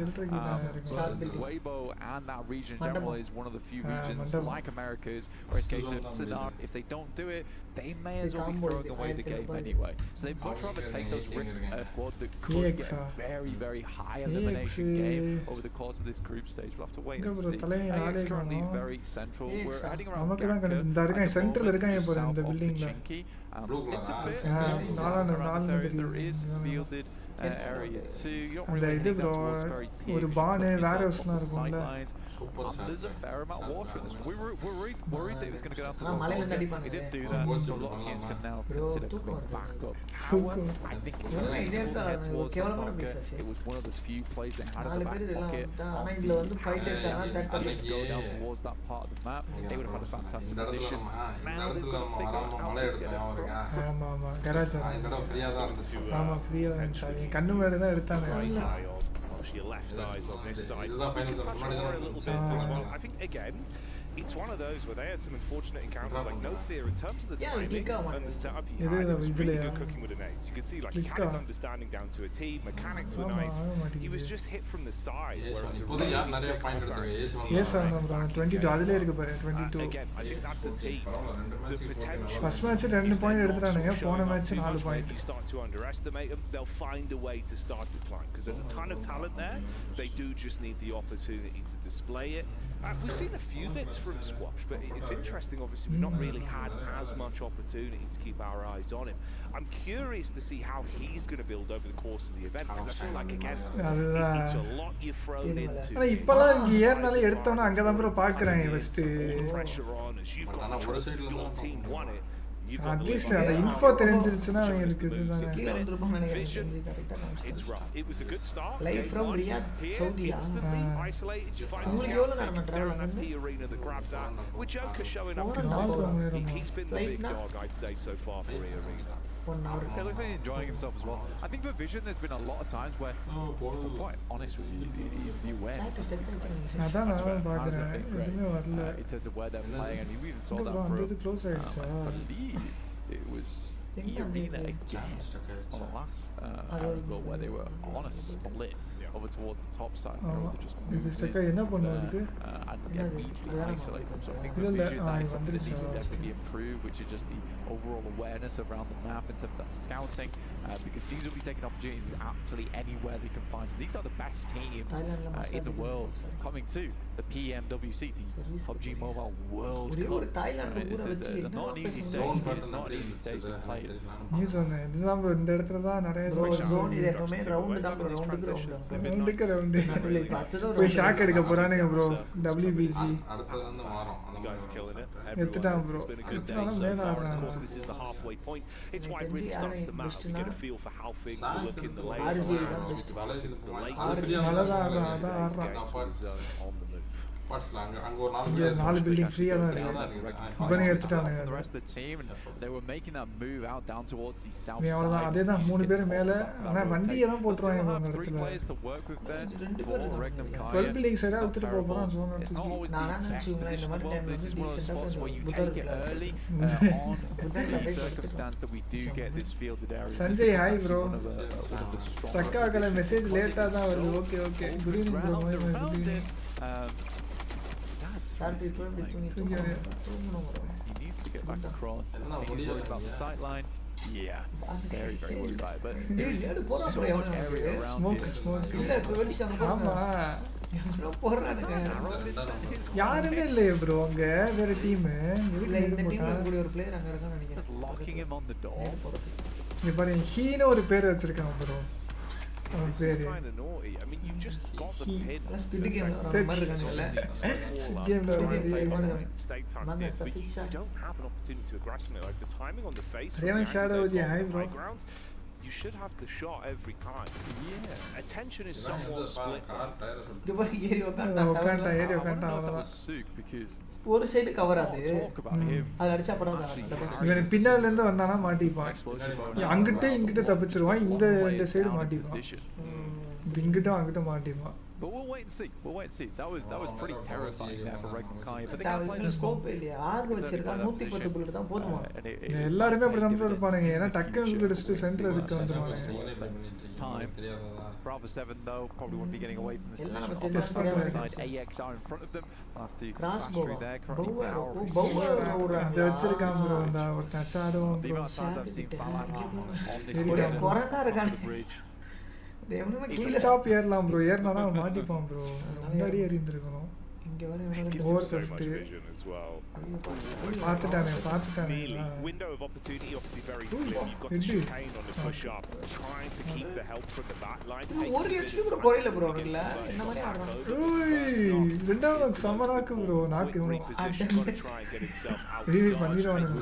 Weibo and that region in general is one of the few regions like America's where it's a case of if they don't do it, they may as well be throwing away the game anyway. So they'd much rather take those risks at a quad that could get a very, very high elimination game over the course of this group stage. We'll have to wait and see. AX currently very central. We're heading around central irukanga pora இந்த பில்டிங்ல it's a bit around this area. There is fielded area too. You don't really think that's what's very ஒரு பானே வேர்ஹவுஸ்னா இருக்கும்ல there's a fair amount of water in this. We were worried that it was going to go down to some it didn't do that, so a lot of teams can now consider coming back up. However, I think it's really head towards the bunker. It was one of the few plays they had in the back pocket. Go down towards that part of the map, they would have had a fantastic position. Now they've got to figure out how to get it across. ஆமா கராச்சா ஆமா ஃப்ரீயா இருந்துச்சு கண்ணு மேல தான் எடுத்தாங்க your left eyes on this side. We can touch on it a little bit as well. I think again, it's one of those where they had some unfortunate encounters, like no fear in terms of the timing and the setup he had. It was really good cooking with the nades. You could see like he had his understanding down to a T. Mechanics were nice. He was just hit from the side where it was a really sick off. Yes, I'm 22. அதிலே இருக்கு பாரு 22. Again, I think that's a team. The potential. First match 2 point எடுத்துறானுங்க. போன match 4 point. You start to underestimate them, they'll find a way to start to climb because there's a ton of talent there. They do just need the opportunity to display it. We've seen a few bits from Squash, but it's interesting. Obviously, we've not really had as much opportunity to keep our eyes on him. I'm curious to see how he's going to build over the course of the event because I feel like again, it's a lot you're thrown into. ஆனா இப்பலாம் இங்க ஏர்னால எடுத்தவன அங்க தான் bro பாக்குறாங்க first. Pressure on as you've got the trophy, your team won it. You've got at the least live அந்த on info now. தெரிஞ்சிருச்சுனா Join us அவங்களுக்கு the moves இதுதானே in கீழ the வந்திருப்பாங்க நினைக்கிறேன் vision. தெரிஞ்சு கரெக்ட்டா It's rough. It was a good start. Live Game from one. Riyadh, Here, Saudi. instantly isolated. You find the உங்களுக்கு scout எவ்வளவு நேரம் taking travel down. That's பண்ணீங்க? the arena that grabbed that. With Joker showing up 4 hours. consistently. He's been the big Flight dog, I'd say, so far for the arena. 1 hour. It looks like he's enjoying himself as well. I think for Vision, there's been a lot of times where, to be quite honest with you, the awareness of அதான் நான் பார்க்குறேன் எதுவுமே வரல in terms of where they're playing, and you even saw இங்க that bro for அந்த close ஆயிடுச்சா I believe it was the arena again on the last angle where they were on a split over towards the top side. They were able to just move இது in, ஸ்டக்கா என்ன பண்ணுவதுக்கு and immediately isolate them. So I think for இல்ல Vision, that is something that needs to வந்துருச்சா definitely improve, which is just the overall awareness around the map in terms of that scouting, because teams will be taking opportunities absolutely anywhere they can find. These are the best teams in the world coming to the Pmwc, the PUBG Mobile World Cup. This is not an easy stage. It's not an easy stage to play it. நீ சொன்ன இதுதான் bro இந்த இடத்துல தான் நிறைய zone இது எப்பவுமே round தான் bro ரவுண்டுக்கு ரவுண்டு போய் ஷாக் எடுக்க போறானுங்க bro WBG எத்துட்டான் bro எத்துட்டாலும் மேல ஆடுறான் This is the halfway point. It's why it really starts to matter. We get a feel for how things will look in the late rounds. We develop into the late on the move. இங்க 4 building ஃப்ரீயா தான் இருக்கு இவனுங்க எடுத்துட்டானுங்க The rest of the team, and they were making that move out down towards the south நீ side. அவ்வளவுதான் அதேதான் 3 பேர் மேல ஆனா வண்டியை தான் போட்டுருவாங்க அந்த Three இடத்துல players to work with there for Regnum Kaya. 12 building சைடா எடுத்துட்டு போறான் சொன்னா It's not always the நானா best நினைச்சேன் position இந்த in the மாதிரி world. Time This is one of the spots where you புதர் take it early on the circumstance that we do get this fielded area. Sanjay hi bro One of the strong சக்காகல message லேட்டா தான் வருது okay okay good evening bro good evening sir இப்போ எப்படி தூங்கணும் bro He needs to get back across. He's worried about the sight line. Yeah, very worried about it. But there is so much area around here. இல்ல இப்போ வெடிச்சாங்க ஆமா போறானுங்க யாருமே இல்லையே bro அங்க வேற டீம் இல்ல இந்த டீம்ல கூட ஒரு பிளேயர் அங்க இருக்கான்னு நினைக்கிறேன் Just locking him on the door. இங்க பாரு ஹீனோ ஒரு பேர் வச்சிருக்கான் ப்ரோ அவன் This is பேரு kind of naughty. I mean, you've just got the pin. Skid game மாதிரி இருக்காங்கல்ல Stay tucked in, but you don't have an opportunity to aggressively. Like the timing on the face, Raven Shadow with your high, bro. ground, you should have the shot every time. Yeah, attention is somewhat split. இங்க பாரு ஏறி உட்காண்டா I ஏறி wonder உட்காண்டா if that அவ்வளவுதான் was Suk, because ஒரு side cover ஆது talk about him. அது அடிச்சா படம் இவன் பின்னால இருந்து வந்தானா மாட்டிப்பான் அங்கிட்ட இங்கிட்ட தப்பிச்சிருவான் இந்த ரெண்டு சைடு மாட்டிப்பான் இங்கிட்ட அங்கிட்ட மாட்டிப்பான் But we'll wait and see. We'll wait and see. That was pretty terrifying there for Regnum Kaya. But they can't play இந்த the scope. ஸ்கோப் இல்லையா ஆக வச்சிருக்கான் 110 புல்லட் தான் போடுமா எல்லாரும் அப்படி தான் இருப்பானுங்க ஏன்னா டக்குனு பிடிச்சிட்டு சென்டர் எடுத்து வந்துருவாங்க Time. Bravo 7 though probably won't be getting away from this Eல்லாம் position. நம்ம On the தெரியாம side, AX are in front of them. They'll have to Cross pass bow. through there. Currently powering. அது வச்சிருக்கான் bro இந்த ஒரு டச்சாடும் The amount of times I've seen Falan on this Very bridge. கொரங்கா இருக்கானே The bridge. தேவனமே கீழ கீழ top ஏறலாம் bro ஏறனானா மாட்டிப்பான் bro முன்னாடி ஏறி இருந்திருக்கணும் இங்க வர This gives him so much vision as well. பார்த்துட்டானே Nearly. Window of opportunity, obviously very slim. You've got to chicane on the push up, trying to keep the help from the back line. ஒரு HP கூட குறையல bro இல்ல என்ன மாதிரி ஆடுறான் ஓய் ரெண்டாவது சமராக்கு bro நாக்கு ரீவி பண்ணிடுவானுங்க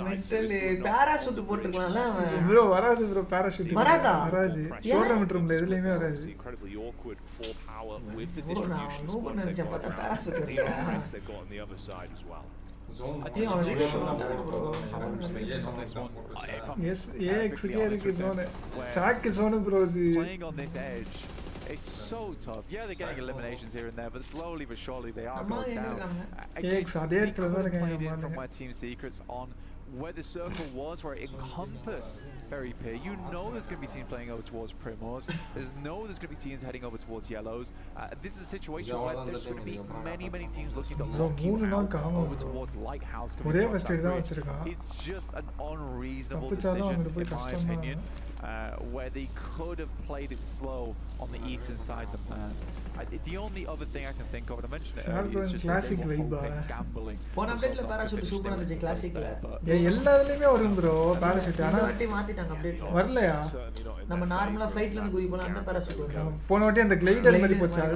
மெட்டல் பாராசூட் போட்டுக்கலாம்ல அவன் ப்ரோ வராது ப்ரோ பாராசூட் வராதா? வராது டோர்னமெண்ட் ரூம்ல எதுலயுமே வராது Incredibly awkward for power with the distribution no squad one they've can got put a parachute and the in there. armaments they've got on the other side as well. Yes ஏஎக்ஸ்க்கே இருக்கு zone shock zone bro இது Playing on this edge, it's so tough. Yeah, they're getting eliminations here and there, but slowly but surely they are going down. AX அதே இடத்துல தான் இருக்காங்க Played in from மாட்டுங்க where Team Secrets on where the circle was, where it encompassed very peer. You know there's going to be teams playing over towards Primos. There's there's going to be teams heading over towards Yellows. This is a situation where there's going to be many teams looking to lock you out over towards Lighthouse. ஒரே first eight தான் வச்சிருக்கான் It's just an unreasonable தப்பிச்சாலும் decision, அங்க போய் in my கஷ்டம் opinion, where they could have played it slow on the eastern side of the map. The only other thing I can think of, and I mentioned it earlier, is just classic that they were vibe. gambling. போன அப்டேட்ல parachute சூப்பரா இருந்துச்சு கிளாசிக்ல எல்லாத்துலயுமே வரும் bro parachute ஆனா வாட்டி மாத்திட்டாங்க update வரலையா நம்ம நார்மலா ஃளைட்ல இருந்து குதி போனா அந்த பாராசூட் வரும் போன வாட்டி அந்த கிளைடர் மாதிரி போச்சு அது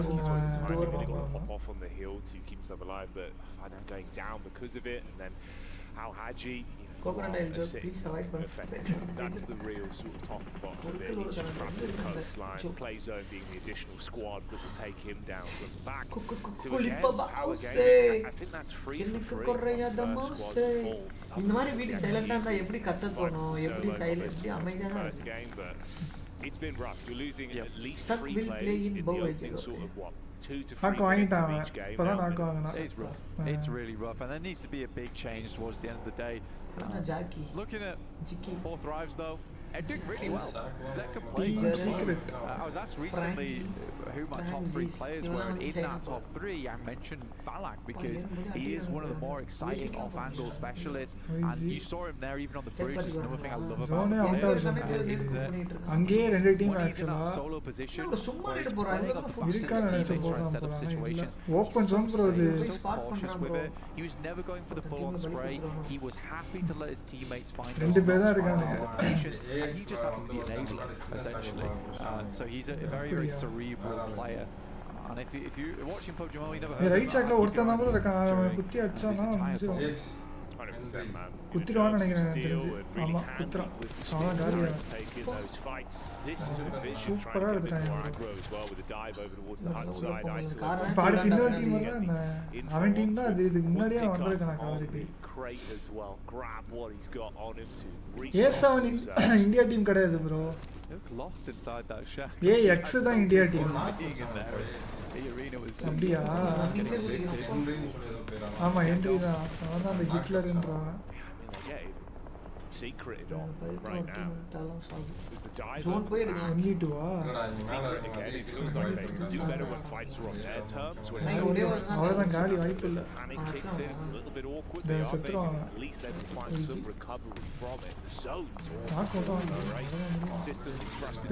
Hop off on the hill to keep himself alive, but I'm going down because of it, and then Al Haji, Coconut oil joke, please avoid that's the real sort of top and bottom of it. He's just trapped the coastline. Play zone being the additional squad that will take him down from the back. So again, power game. I think that's free for free. இந்த மாதிரி வீடு சைலண்டா இருந்தா எப்படி கத்த தோணும் எப்படி silent எப்படி அமைதியா game, but it's been rough. You're losing at least 3 players in the opening sort of what 2 to 3 minutes of each game. It's rough. It's really rough, and there needs to be a big change towards the end of the day. Looking at 4 Thrives though, they're doing really well. Second place. I was asked recently who my top 3 players were, and in that top 3 I mentioned Balak because he is one of the more exciting off-angle specialists, and you saw him there even on the bridge. That's another thing I love about him. When he's in that solo position, where he's playing on the fastest teammates trying to set up situations, he's so cautious with it. He was never going for the full-on spray. He was happy to let his teammates find those locations. And he just had to be an enabler, essentially. So he's a very, very cerebral player. And if you're watching PUBG Mobile, you never heard of him. 100%, man. குத்திடுவான்னு நினைக்கிறேன் தெரிஞ்சு ஆமா குத்துறான் அவன் காலியா சூப்பரா எடுத்துட்டான் இப்ப அடுத்து இன்னொரு டீம் வருதா அவன் டீம் தான் அது இதுக்கு முன்னாடியே வந்திருக்கான் கவரிட்டி A7 இந்தியா டீம் கிடையாது bro lost inside that shack. AX தான் India team The arena was அப்படியா ஆமா என்ட்ரி தான் அவன் தான் அந்த ஹிட்லர்ன்றான் secreted on right now. Is the dive only to secret again? It feels like they do better when fights are on their terms. When panic kicks in, it's a little bit awkward. They are maybe at least able to find some recovery from it. The zones all right, consistently thrusting.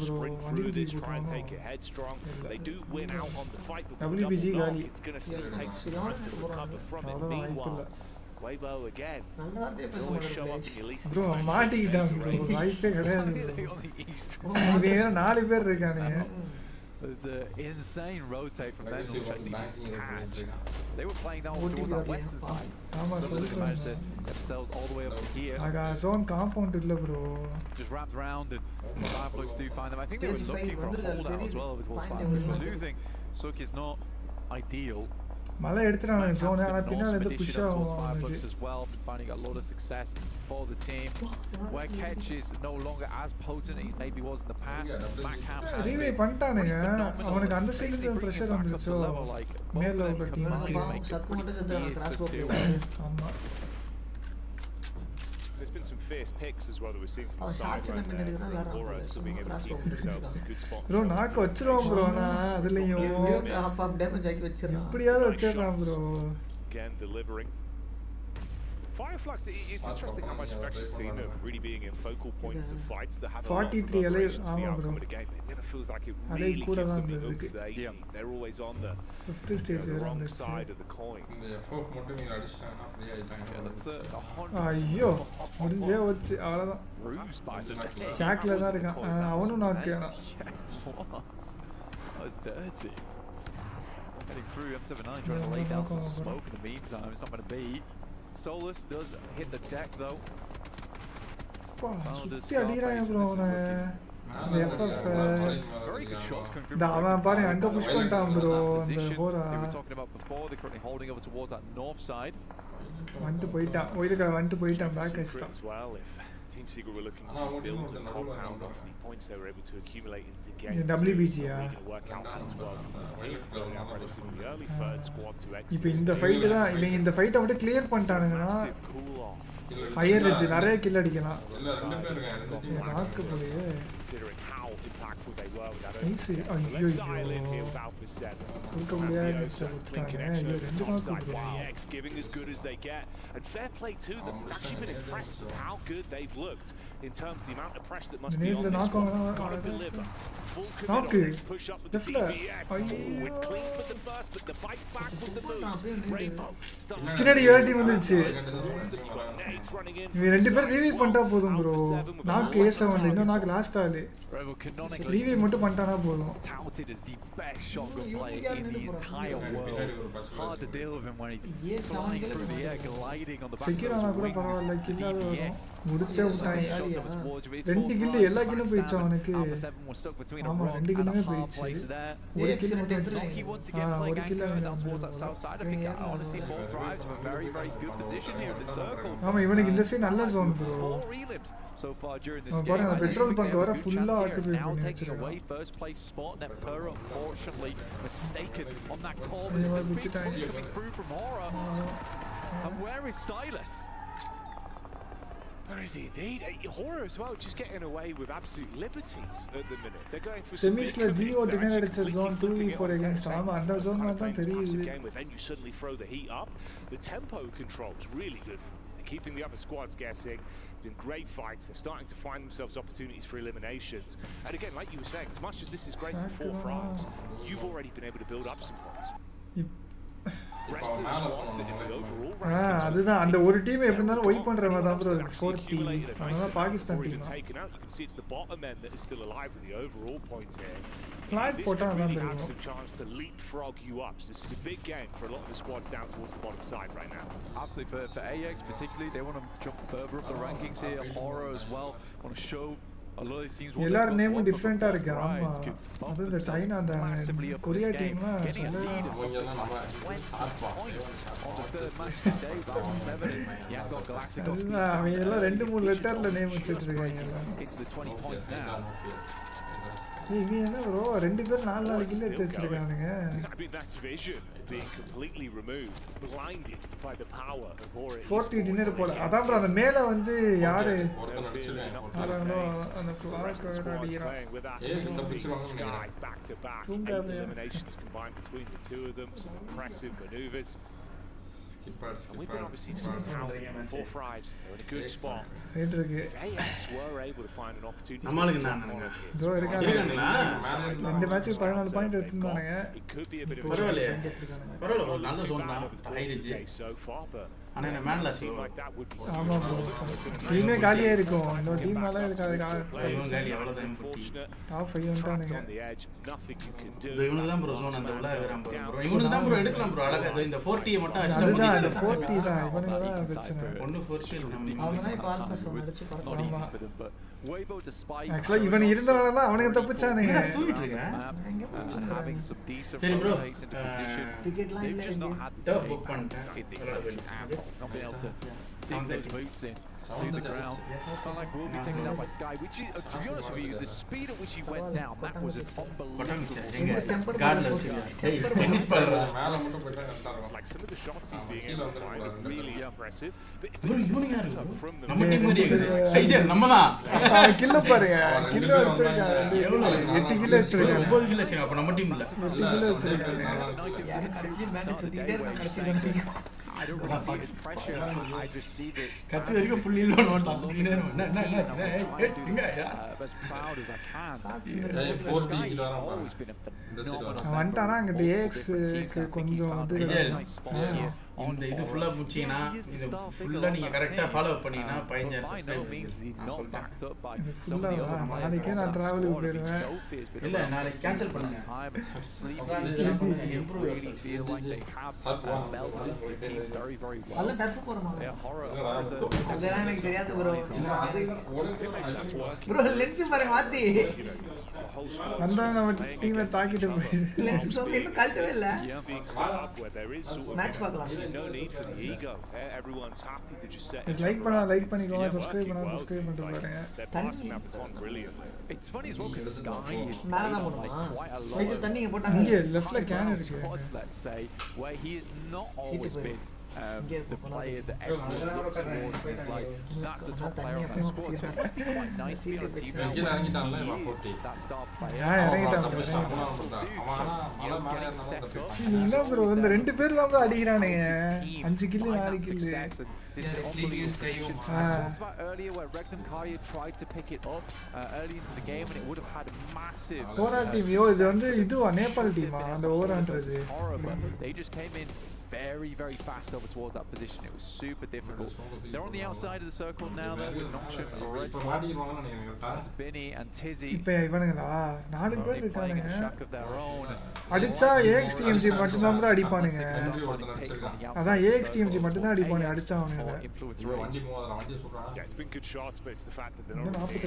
Sprint through this, try and take it headstrong. They do win out on the fight, but with double knock, it's going to still take some time to recover from it. Meanwhile, Weibo again. Always show up in your least bro, மாட்டிக்கிட்டான் bro. லைஃபே கிடையாது bro. இவங்க 4 பேர் இருக்கானே. There's an insane rotate from them which I didn't catch. They were playing down towards that western side. Suddenly they managed to get themselves all the way up to here. I got zone compound illa bro. Just wrapped around and Fireflux do find them. I think they were looking for a holdout as well with Fireflux, but losing Sook is not ideal. மலை எடுத்துறானே zone ஆனா பின்னால இருந்து push ஆகும் Fireflux as well, finding a lot of success for the team. Where Ketch is no longer as potent as maybe was in the past. Backcamp has ரீவே பண்ணிட்டானுங்க அவனுக்கு அந்த சைடுல இருந்து pressure வந்துருச்சோ மேல உள்ள டீமுக்கு ஆமா. There's been some fierce picks as well that we've seen from the side right there. Laura still being able to keep themselves in good spots. Bro, நாக்கு வச்சிரோம் bro நான் அதுலயும் half damage ஆக்கி வச்சிரலாம். இப்படியாவது வச்சிரலாம் bro. Again delivering. Fireflux, it's interesting how much we've actually seen them really being in focal points of fights that have 43 LA outcome of the game. It never feels like it really gives them the look they need. They're always on the wrong side of the coin. ஐயோ முடிஞ்சே வச்சு அவ்வளவுதான் ஷாக்ல தான் இருக்கான் அவனும் நாக்கு was dirty. Heading through M79 trying to lay down some smoke in the meantime. It's not going to be. Solus does hit the deck though. சுத்தி அடிக்கிறான் bro அவனை very good shots coming through. அவன் பாரு அங்க push பண்ணிட்டான் bro அந்த Hora they were talking about before. They're currently holding over towards that north side. வந்துட்டு போயிட்டான் வந்துட்டு போயிட்டான் பேக் அடிச்சான். Team Secret were looking to build a compound off the points they were able to accumulate into games. WBG work out as well. Relatively early third squad to exit. இப்போ இந்த fight தான் இந்த ஃபைட்டை வந்து clear பண்ணிட்டானுங்கனா higher range நிறைய kill அடிக்கலாம். நாக்கு போலயே considering how impactful they were with that. ஐயோ giving as good as they get, and fair play to them. It's actually been impressive how good they've looked in terms of the amount of pressure that must be on this squad. Got to deliver. Full commitment. Push up with the DBS. Oh, it's clean for the first, but the bite back with the moves. Rainbow starting. பின்னாடி வேற team வந்துச்சு. இவன் ரெண்டு பேர் revive பண்ணிட்டா போதும் bro. நான் கேஸ்7 இன்னும் நான் லாஸ்ட் ஆளு. ரிவைவ் மட்டும் பண்ணிட்டானா போதும். Touted as the best shotgun player in the entire world. Hard to deal with him when he's flying through the air, gliding on the back of the wings. முடிச்சே விட்டாங்க. ரெண்டு கில் எல்லா கில்லும் போயிடுச்சு அவனுக்கு. ஆமா ரெண்டு கில்லுமே போயிடுச்சு. ஒரு கில் மட்டும் எடுத்துட்டாங்க. ஒரு kill towards that south side. I think honestly both drives are in a very, very good position here in the circle. ஆமா இவனுக்கு இந்த சைடு நல்ல zone bro. 4 relims so far during this game. பாருங்க petrol bunk வர ஃபுல்லா occupy now பண்ணி taking away first place spot. Nepper unfortunately mistaken on that call. This is a big push coming through from Aura. And where is Silas? Where is he indeed? Horror as well, just getting away with absolute liberties at the minute. They're going for semisla Geo dinner at zone 2v4 against Ama and the zone mata theriyudhu. Then you suddenly throw the heat up. The tempo control is really good for them. They're keeping the other squads guessing. Been great fights. They're starting to find themselves opportunities for eliminations. And again, like you were saying, as much as this is great for 4 thrives, you've already been able to build up some points. Rest of the squads that in the overall rankings அதுதான் அந்த ஒரு team எப்படினாலும் vibe பண்ற மாதிரி தான் bro 4th team அதான் Pakistan team taken out. You can see it's the bottom end that is still alive with the overall points here. Flag போட்டா really தான் have some chance to leapfrog you up. So this is a big game for a lot of the squads down towards the bottom side right now. Absolutely, for AX particularly, they want to jump further up the rankings here. Horror as well want to show a lot of these teams. எல்லார நேமும் டிஃபரண்டா இருக்கு. ஆமா அது இந்த China அந்த Korea டீம்னா getting a lead of something like 20 points on the third match today. Round 7. Yeah, got Galactic off. அவங்க எல்லாம் 2-3 லெட்டர்ல name வச்சிட்டு இருக்காங்க. Into the 20 points now. இவங்க என்ன bro ரெண்டு பேர் 4 கில் எடுத்து வச்சிருக்கானுங்க. I mean that's vision being completely removed, blinded by the power of Horror. 40 dinner போல அதான் bro அந்த மேல வந்து யாரு ஆறானோ அந்த flash அடிக்குறான். Back to back eliminations combined between the two of them. Some impressive maneuvers. And we've been obviously discussing how 4 thrives. They're in a good spot. AX were able to find an opportunity. இதோ இருக்காங்க. ரெண்டு match 14 point எடுத்துட்டாங்க. It could be a bit of பரவாயில்லை நல்ல zone தான் ஹைஜி so far, but ஆனா என்ன மேன்ல ஆமா bro டீமே காலியா இருக்கும். இந்த டீமால இருக்காது இவங்க காலி அவ்வளவுதான் போட்டி டாப் 5 வந்துட்டானுங்க. இவனுக்கு தான் ப்ரோ ஜோன் அந்த உள்ள ஏறான் ப்ரோ இவனுக்கு தான் ப்ரோ எடுக்கலாம் ப்ரோ அழகா இந்த 40 மட்டும் அதுதான் அந்த 40 தான் இவனுக்கு தான் பிரச்சனை. ஒன்னு 40 அவனே பால் பாஸ் அடிச்சு ஆமா Weibo despite actually இவன் இருந்தனால தான் அவனுக்கு தப்பிச்சானுங்க. தூக்கிட்டு இருக்கேன் having some decent சரி bro takes into position. ticket line They've just not had the டப் புக் பண்ணிட்டேன் not been able to dig those boots in to the ground. Felt like we'll be taken down by Sky, which is, to be honest with you, the speed at which he went down, that was an unbelievable. Cordless tennis பால்ல like some of the shots he's being able to find are really impressive. நம்ம team மாதிரி idea நம்மதான் கில்ல பாருங்க கில்ல வச்சிருக்காங்க. எவ்வளவு 8 கில்ல வச்சிருக்காங்க. 9 கில்ல வச்சிருக்காங்க. அப்ப நம்ம டீம்ல 8 கில்ல வச்சிருக்காங்க. கடைசி மேட்ச் சுத்திட்டே இருக்கான் கடைசி I don't really see this pressure. I just see that கட்சி வரைக்கும் ஃபுல்லி லோ நோட் ஆகுது. as proud as I can. Sky has always been a phenomenal. வந்துட்டானா அங்க DX கொஞ்சம் வந்து இந்த இது ஃபுல்லா முடிச்சீனா இது ஃபுல்லா நீங்க கரெக்ட்டா ஃபாலோ பண்ணீனா 15 நாளைக்கே நான் டிராவலுக்கு போயிடுவேன். இல்ல நாளைக்கு கேன்சல் பண்ணுங்க. அல்ல டஃப் போறமா அதெல்லாம் எனக்கு தெரியாது ப்ரோ. ப்ரோ லென்ஸ் பாருங்க மாத்தி வந்தா நம்ம டீமை தாக்கிட்டு போயிடு. லென்ஸ் சோ இன்னும் கழட்டவே இல்ல. மேட்ச் பார்க்கலாம். No need for the ego. Everyone's happy to just set. Like பண்ணிக்கோங்க சப்ஸ்கிரைப் பண்ணிட்டு பாருங்க. It's on brilliant. It's funny as well because Sky is மேலதான் போடுமா கொஞ்சம் தண்ணிங்க போட்டாங்க. இங்க லெஃப்ட்ல கேன் இருக்கு. let's say where he has not always been the player that everyone looks towards and is like, that's the top player on that squad. So it must be quite nice to be on a team now where he is that star player. Getting set up. bro, இந்த ரெண்டு பேர் தான் bro அடிக்குறானுங்க 5 kill 4 kill. This is unbelievable position. I talked about earlier where Regnum Kaya tried to pick it up early into the game and it would have had a massive overall team இது வந்து இதுவா நேபாள் டீமா அந்த ஓவரால்ன்றது. They just came in very fast over towards that position. It was super difficult. They're on the outside of the circle now then with Nongshin, Red Fox, Binny and Tizzy. இப்போ இவனுங்களா நாலு பேர் இருக்கானுங்க. Shack of their own. அடிச்சா AXTMG மட்டும் தான் bro அடிப்பானுங்க. அதான் AXTMG மட்டும் தான் அடிப்பானுங்க அடிச்சா அவனுங்க. Yeah, it's been good shots, but it's the fact that they're not off the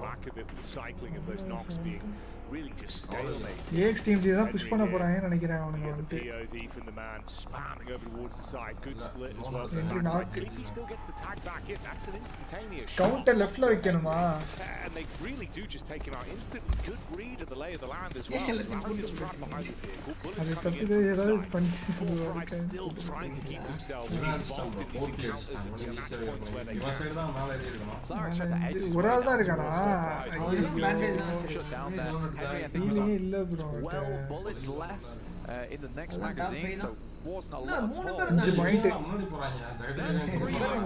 back of it with the cycling of those knocks being really just stalemated. AXTMG தான் push பண்ண போறாங்கன்னு நினைக்கிறேன் அவனுங்க வந்து. POV from the man spamming over towards the side. Good split as well from the backside. Sleepy still gets the tag back in. That's an instantaneous shot. Counter leftல வைக்கணுமா? And they really do just take him out instantly. Good read of the lay of the land as well. Arwin gets trapped behind the vehicle. Bullets coming in. 4-5 still trying to keep themselves involved in these encounters and match points where they can. Sarah tried to edge ஒரு ஆள் தான் இருக்கானா? shut down there. Henry, I think, was on 12 bullets left in the next magazine, so wasn't a lot at all.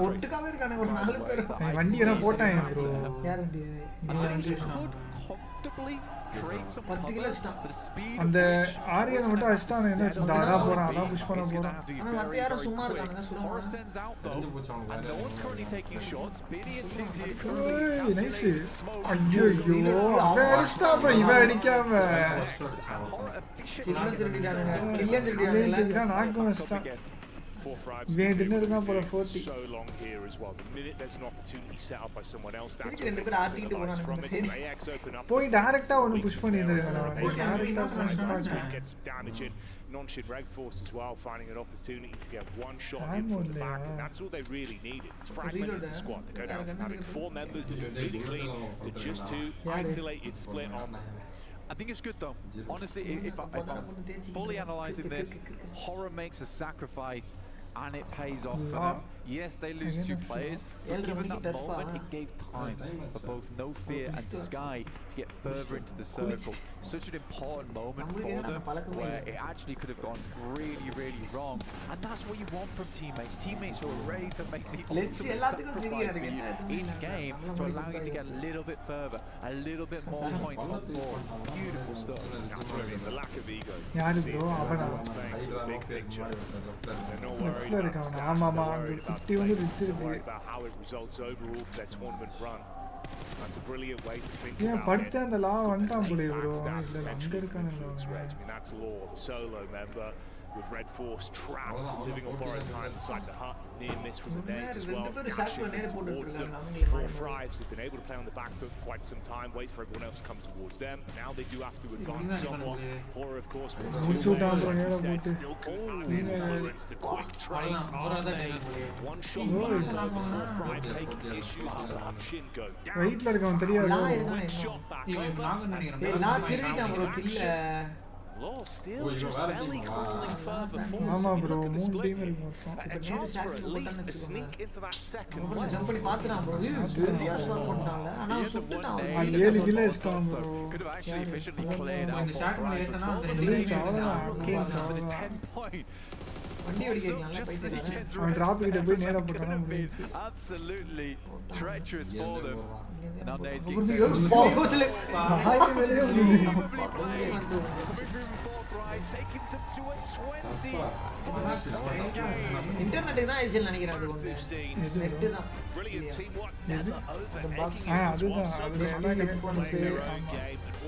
ஒட்டுக்காவே இருக்கானே ஒரு நாலு பேர். வண்டி எல்லாம் போட்டாங்க bro. யார் வண்டி? Comfortably create some cover for the speed அந்த ஆரியன் மட்டும் அடிச்சானே என்ன தாரா போறான் அதான் புஷ் பண்ண போறான். ஆனா மத்த யாரும் சும்மா இருக்கானுங்க சும்மா. Sends out though, and no one's currently taking shots. Binny and Tizzy are currently nice. ஐயோ அவன் அடிச்சா bro இவன் அடிக்காம. கில்ல திருடிட்டானுங்க. நாக்கும் வச்சிட்டான். இவன் தின்னதுதான் போற 40. So long here as well. The minute there's an opportunity set up by someone else, that's ரெண்டு பேர் ஆட்டிட்டு போறானுங்க. AX open up. போய் டைரக்ட்டா ஒன்னு புஷ் பண்ணிடுறாங்க. டைரக்ட்டா get some damage in. Nonshin Reg Force as well, finding an opportunity to get one shot in from the back, and that's all they really needed. It's fragmented the squad. They go down from having 4 members looking really clean to just 2 isolated split on. I think it's good though. Honestly, if I'm fully analysing this, Horror makes a sacrifice and it pays off for them. Yes, they lose 2 players, but given that moment, it gave time for both No Fear and Sky to get further into the circle. Such an important moment for them, where it actually could have gone really wrong. And that's what you want from teammates. Teammates who are ready to make the ultimate sacrifice for you in game to allow you to get a little bit further, a little bit more points on board. Beautiful stuff. That's what I mean, the lack of ego. யாரு bro அவனா? Big picture. They're not worried about how it results overall for their tournament run. That's a brilliant way to think about it. படிச்ச அந்த லா வந்தான் போல bro. இல்ல அங்க இருக்கானே. I mean, that's Law, the solo member with Red Force trapped, living on borrowed time inside the hut. Near miss from the nades as well. Dashing towards them. 4 Thrives have been able to play on the back foot for quite some time, wait for everyone else to come towards them. Now they do have to advance somewhat. Horror, of course, still could influence the quick trades are made. One shot back over 4 Thrives taking issues with the Shin go down. வெயிட்ல இருக்கவன் தெரியாது. Quick shot back over. நான் திருடிட்டேன் bro கில்ல. Law still just barely crawling further forward. ஆமா You bro look at the 3 split team here. இருக்கு. A chance for at least a sneak into that second place. Jump பண்ணி பாத்துறான் bro. வித்தியாசமா போட்டாங்க. ஆனா சுட்டுட்டான். 7 kill அடிச்சான் bro. Could have actually efficiently cleared out. இந்த shot பண்ணி ஏத்தனா அந்த with a 10 point. வண்டி ஓடிக்கலாம்ல பைத்தியம். அவன் டிராப் கிட்ட போய் நேரா போட்டானா முடிஞ்சு. Absolutely treacherous for them. Now Nade's போகல. ஹாய் வெளிய முடிஞ்சு. Taking to 220. இன்டர்நெட் தான் ஆயிடுச்சு நினைக்கிறேன் அது வந்து. நெட் தான். Brilliant teamwork, never overheading. அதுதான்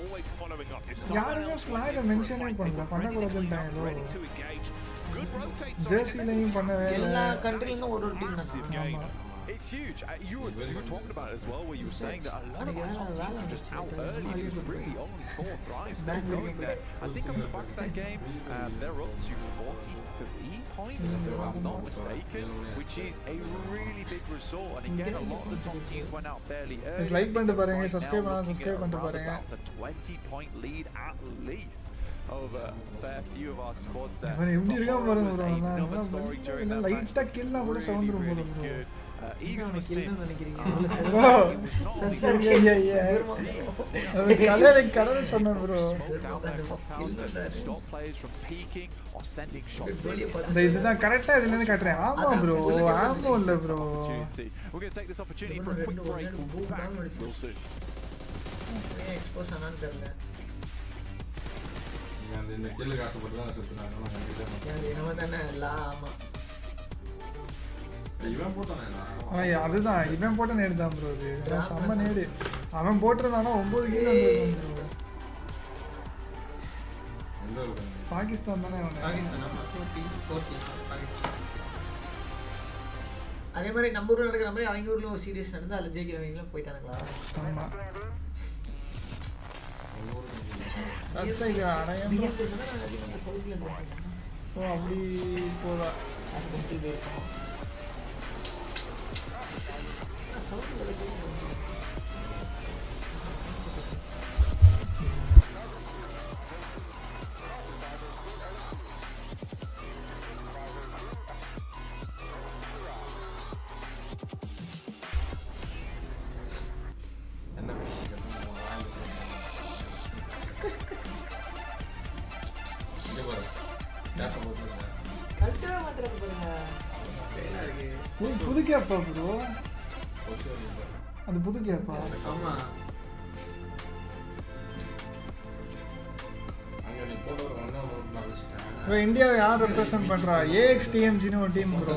Always following up. யாருமே ஃபிளாக மென்ஷனே பண்ணல பண்ணக்கூடாதுன்றாங்களோ. Good rotates. ஜெர்சிலையும் பண்ணவே எல்லா கண்ட்ரிலயும் ஒரு டீம் தான். It's huge. You were talking about it as well, where you were saying that a lot of our top teams are just out early. It was really only 4 Thrives still going there. I think on the back of that game, they're up to 43 points, if I'm not mistaken, which is a really big result. And again, a lot of the top teams went out fairly early. Like பண்ணிட்டு பாருங்க, subscribe பண்ணிட்டு பாருங்க. That's a 20-point lead at least over a fair few of our squads there. Was another story during that match. Really good. Eagle was in. Stop players from peeking or sending shots. இதுதான் கரெக்ட்டா இதுல இருந்து காட்றேன். ஆமா bro. ஆமா இல்ல bro. We're going to take this opportunity for a quick break. Back real soon. Expose ஆனான்னு தெரியல. இந்த கில் காட்டப்பட்டு தான் செத்துறாங்க. நான் கண்டிப்பா நம்ம தானே ஆமா. இவன் போட்டானேடா. அதுதான் இவன் போட்ட நேடு தான் bro இது. செம்ம நேடு. அவன் போட்றதானா 9 கில் வந்திருக்கும் bro. எந்த ஊரு? பாகிஸ்தான் தானே அவன். பாகிஸ்தான் ஆமா. 40 பாகிஸ்தான். அதே மாதிரி நம்ம ஊர்ல நடக்கிற மாதிரி அவங்க ஊர்ல ஒரு சீரியஸ் நடந்து அதுல ஜெயிக்கிறவங்க போயிட்டாங்களா? ஆமா. சையா அடையம். ஓ அப்படி போதா. அது கம்ப்ளீட் ஆயிடும். புது கேப்பா ப்ரோ அது புது கேப்பா ஆமா அங்க நீ போட ஒரு ஒண்ணா வந்துட்டேன் ப்ரோ இந்தியாவை யார் ரெப்ரசன்ட் பண்றா AXTMG னு ஒரு டீம் ப்ரோ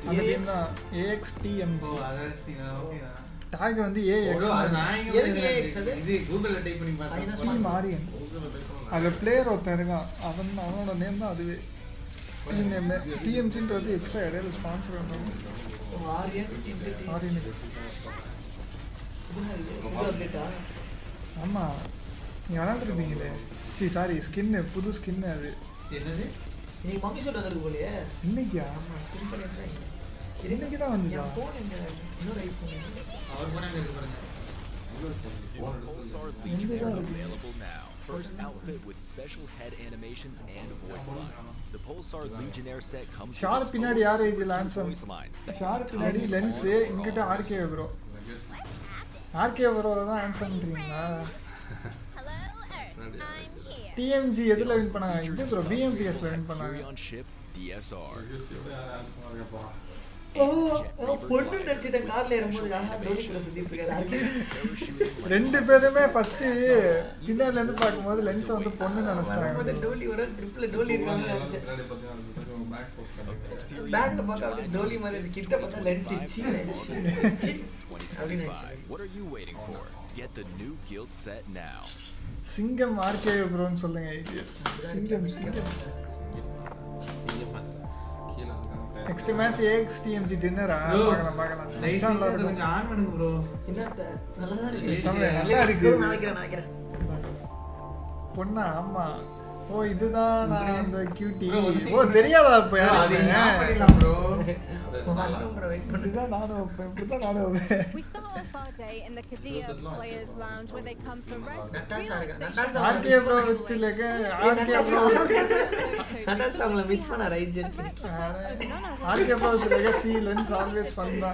அந்த டீம் தான் AXTMG ஓகேடா டாக் வந்து AX இது கூகுள்ல டைப் பண்ணி பார்த்தா டீம் ஆரியன் அது பிளேயர் ஒருத்தன் இருக்கான் அவனோட நேம் தான் அதுவே TMGன்றது எக்ஸ்ட்ரா இடையில ஸ்பான்சர் பண்ணாங்க ஆரியன் ஆமா நீ விளையாண்டுருப்பீங்களே சாரி ஸ்கின்னு புது ஸ்கின்னு அது என்னது இன்னைக்கு மம்மி ஷூட் வந்திருக்கு போலயே இன்னைக்கா ஆமா ஸ்கின் பண்ணிட்டாங்க இன்னைக்கு தான் வந்துச்சா ஃபோன் எங்க இன்னொரு ஐபோன் அவர் போன் எங்க இருக்கு பாருங்க Pulsar Legionnaire available now. First outfit with special head animations and voice lines. The Pulsar Legionnaire set comes with sharp பின்னாடி யார் age lance voice lines. Sharp பின்னாடி லென்ஸ் இங்கிட்ட ஆர்கே ப்ரோ தான் ஆன்சர் பண்றீங்களா TMG எதுல வின் பண்ணாங்க இது bro BMPS ல வின் பண்ணாங்க on ship DSR. பொண்ணு நடிச்சிட்ட கார்ல ஏறும்போது டோலிக்குள்ள சுத்திட்டு இருக்காரு ரெண்டு பேருமே ஃபர்ஸ்ட் பின்னாடில இருந்து பாக்கும்போது லென்ஸ் வந்து பொண்ணு நினைச்சாங்க டோலி வர ட்ரிப்ல டோலி இருக்காங்க பேக்ல பார்க்க டோலி மாதிரி கிட்ட பார்த்தா lens இச்சி What are you waiting for? Get the new guild set now. சிங்கம் ஆர்கே ப்ரோன்னு சொல்லுங்க சிங்கம் நெக்ஸ்ட் மேட்ச் AXTMG டின்னரா பார்க்கலாம் நைஸா கொஞ்சம் ஆன் பண்ணுங்க ப்ரோ என்னத்த நல்லா இருக்கு நான் வைக்கிறேன் பொண்ணா ஆமா ஓ இதுதான் நான் அந்த கியூட்டி ஓ தெரியாதா இப்ப அது நான் பண்ணலாம் bro We start off our day in the Kadia Players Lounge where they come for rest, RK bro வித்துலங்க RK bro நடாஸ் அவங்கள மிஸ் பண்ண ரைட் RK bro வித்துலங்க சி லென்ஸ் ஆல்வேஸ் பண்ணா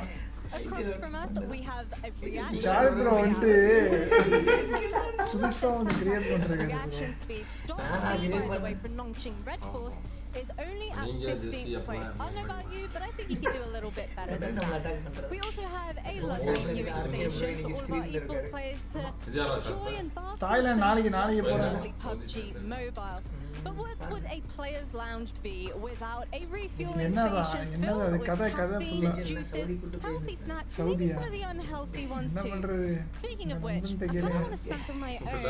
across from us we have a reaction. Shall bro வந்து புதுசா வந்து கிரியேட் பண்றீங்க reaction speed away from Nongqing Red Force is only at 15th place. I don't know about you, but I think you could do a little bit better than that. We also have a lot of viewing station for all of our esports players to enjoy and bask Thailand நாளைக்கு போறாங்க lovely PUBG Mobile. But what would a player's lounge be without a refueling station filled with caffeine, juices, healthy snacks, and maybe some of the unhealthy ones too? Speaking of which, I kind of want to snap on my own.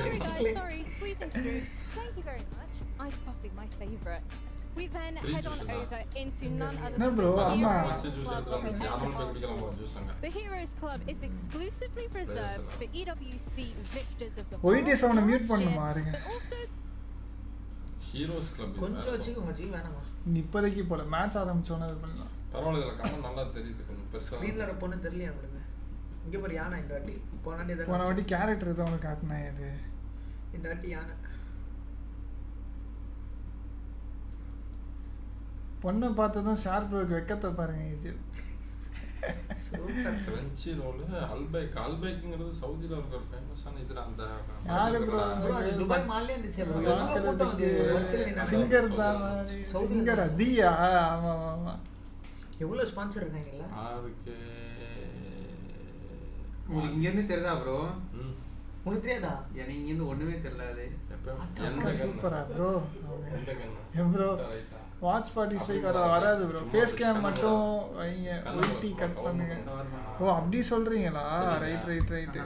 Sorry guys, sorry, squeezing through. Thank you very much. Iced coffee, my favourite. We then head on over into none other No, than bro, the amma. Heroes Club. The Heroes Club is exclusively reserved for EWC victors of the OIT sound mute last பண்ணுமா year, இருங்க. but also heroes club கொஞ்சம் வச்சுக்கோங்க G வேணாமா இப்போதைக்கு போல match ஆரம்பிச்சோன்னா இது பண்ணலாம். பரவாயில்ல இதுல கமெண்ட் நல்லா தெரியுது கொஞ்சம் பெருசா. ஸ்கிரீன்ல பொண்ணு தெரியலையா உங்களுக்கு? இங்க பாரு யானை இந்த வாட்டி. போன வாட்டி கேரக்டர் தான் உனக்கு காட்டினா இது. இந்த வாட்டி யானை. பொண்ணை பார்த்ததும் ஷார்ப்ரோக்கு வெக்கத்தை பாருங்க ஈஸி. சூப்பர் ஃப்ரெஞ்சி ரோல் அல்பைக்ங்கிறது சவுதில இருக்க ஒரு ஃபேமஸான இதுல அந்த யாரு ப்ரோ துபாய் மால்லே இருந்துச்சு ப்ரோ. சிங்கர் தான் சிங்கர் அதியா ஆமா ஆமா. எவ்வளவு ஸ்பான்சர் இருக்காங்கல்ல? ஆருக்கு உங்களுக்கு இங்க இருந்து தெரியுதா ப்ரோ? உங்களுக்கு தெரியாதா? எனக்கு இங்க இருந்து ஒண்ணுமே தெரியல அது. சூப்பரா bro. Bro watch party strike வராது ப்ரோ. ஃபேஸ் கேம் மட்டும் வைங்க. ஒயிட்டி கட் பண்ணுங்க. ஓ அப்படி சொல்றீங்களா? Right right right.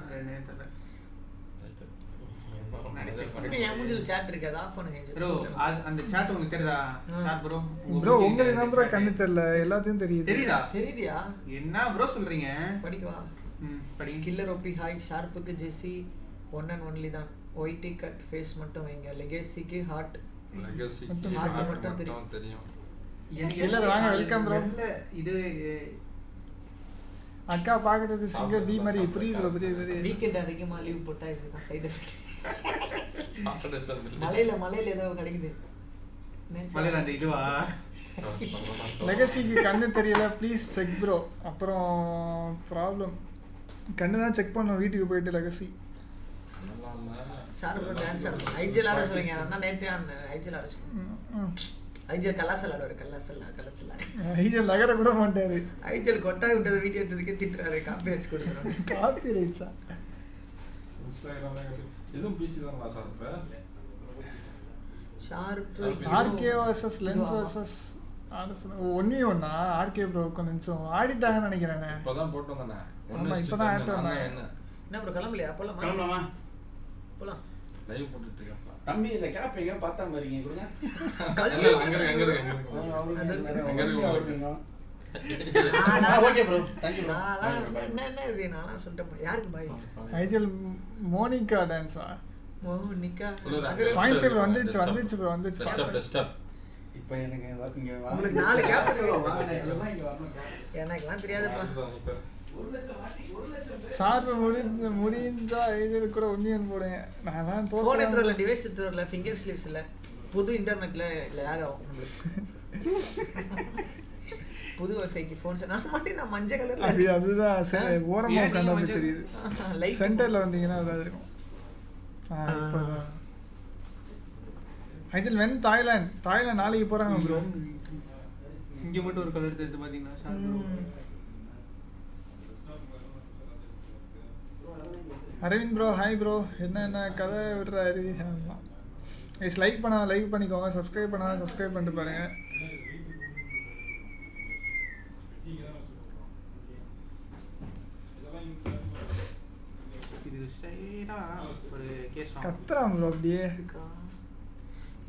என் மூஞ்சில chat இருக்கு அது ஆஃப் பண்ணுங்க ப்ரோ. அந்த chat உங்களுக்கு தெரியுதா? Sir bro. ப்ரோ உங்களுக்கு தான் ப்ரோ கண்ணு தெரியல. எல்லாத்தையும் தெரியுது. தெரியுதா? என்ன ப்ரோ சொல்றீங்க? படிக்கவா? படி. கில்லர் ஓபி ஹாய் ஷார்ப்புக்கு ஜெசி ஒன் அண்ட் ஒன்லி தான். ஒயிட்டி கட் ஃபேஸ் மட்டும் வைங்க. லெகசிக்கு ஹார்ட் மட்டும் தெரியும். எல்லாரும் வாங்க வெல்கம் ப்ரோ. இது அக்கா பாக்குறது சிங்க தி மாதிரி புரியுது ப்ரோ. புரியுது. வீக்கெண்ட் அதிகமா லீவ் போட்டா இதுதான் சைடு எஃபெக்ட். மலையில ஏதோ கிடைக்குது. மலையில அந்த இதுவா? லெகசிக்கு கண்ணு தெரியல ப்ளீஸ் செக் ப்ரோ. அப்புறம் ப்ராப்ளம் கண்ணு தான் செக் பண்ணோம் வீட்டுக்கு போயிட்டு legacy. Sir bro dancer IGL ஆட சொல்லுங்க. நான் நேத்தே ஐஜிஎல் ஆட சொன்னேன். ஐஜிஎல் கலாசல் ஆடுவாரு. கலாசல் ஐஜிஎல் நகர கூட மாட்டாரு. ஐஜிஎல் கொட்டா விட்டது வீடியோ எடுத்ததுக்கே திட்டுறாரு. காப்பி ரைட்ஸ் கொடுக்குறாரு. காப்பி ரைட்ஸா? இதுவும் பிசி தான்டா sir. Sharp RK vs lens vs RS 1v1 RK bro கொஞ்சம் ஆடிட்டாங்கன்னு நினைக்கிறேன். இப்போதான் போட்டு வந்தானே. ஆமா இப்போதான் ஆட் பண்ணாங்க. என்ன ப்ரோ கிளம்பலையா? கிளம்பலாமா? போலாம். லைவ் போட்டுட்டு இருக்கேன். தம்பி இந்த கேப் எங்க பார்த்தா மாதிரிங்க கொடுங்க. அங்க இருக்கு. Okay bro. Thank you bro. என்ன இது நானா சொல்லிட்டேன். யாருக்கு பாய்? ஐஜிஎல் மோனிகா டான்ஸா? மோனிகா பாயிண்ட்ஸ் வந்துச்சு ப்ரோ. Best up. இப்போ எனக்கு இங்க உங்களுக்கு 4 கேப் இருக்கு. எனக்குலாம் தெரியாதுப்பா. சார் முடிஞ்சா ஐஜிஎல் கூட ஒன்னியன் போடுங்க. நான் ஃபோன் எடுத்துறல டிவைஸ் எடுத்துறல ஃபிங்கர் ஸ்லிப்ஸ் இல்ல. புது இன்டர்நெட்ல லாக் ஆகும் உங்களுக்கு. புது வைஃபைக்கு ஃபோன் நான் மட்டும் நான் மஞ்சள் கலர்ல அதுதான் ஓரமா உட்கார்ந்தா தெரியுது. சென்டர்ல வந்தீங்கன்னா அது இருக்கும். இப்போதான் ஐஜிஎல் வென் தாய்லாந்து நாளைக்கு போறாங்க ப்ரோ. இங்க மட்டும் ஒரு கலர் எடுத்து பாத்தீங்கன்னா அரவிந்த் ப்ரோ ஹாய் ப்ரோ. என்ன கதை விடுறாரு. கைஸ் லைக் பண்ணிக்கோங்க. சப்ஸ்கிரைப் பண்ணால் சப்ஸ்கிரைப் பண்ணிட்டு பாருங்க. இது ஸ்ட்ரைட்டா ஒரு கேஸ் கத்துறான் ப்ரோ அப்படியே.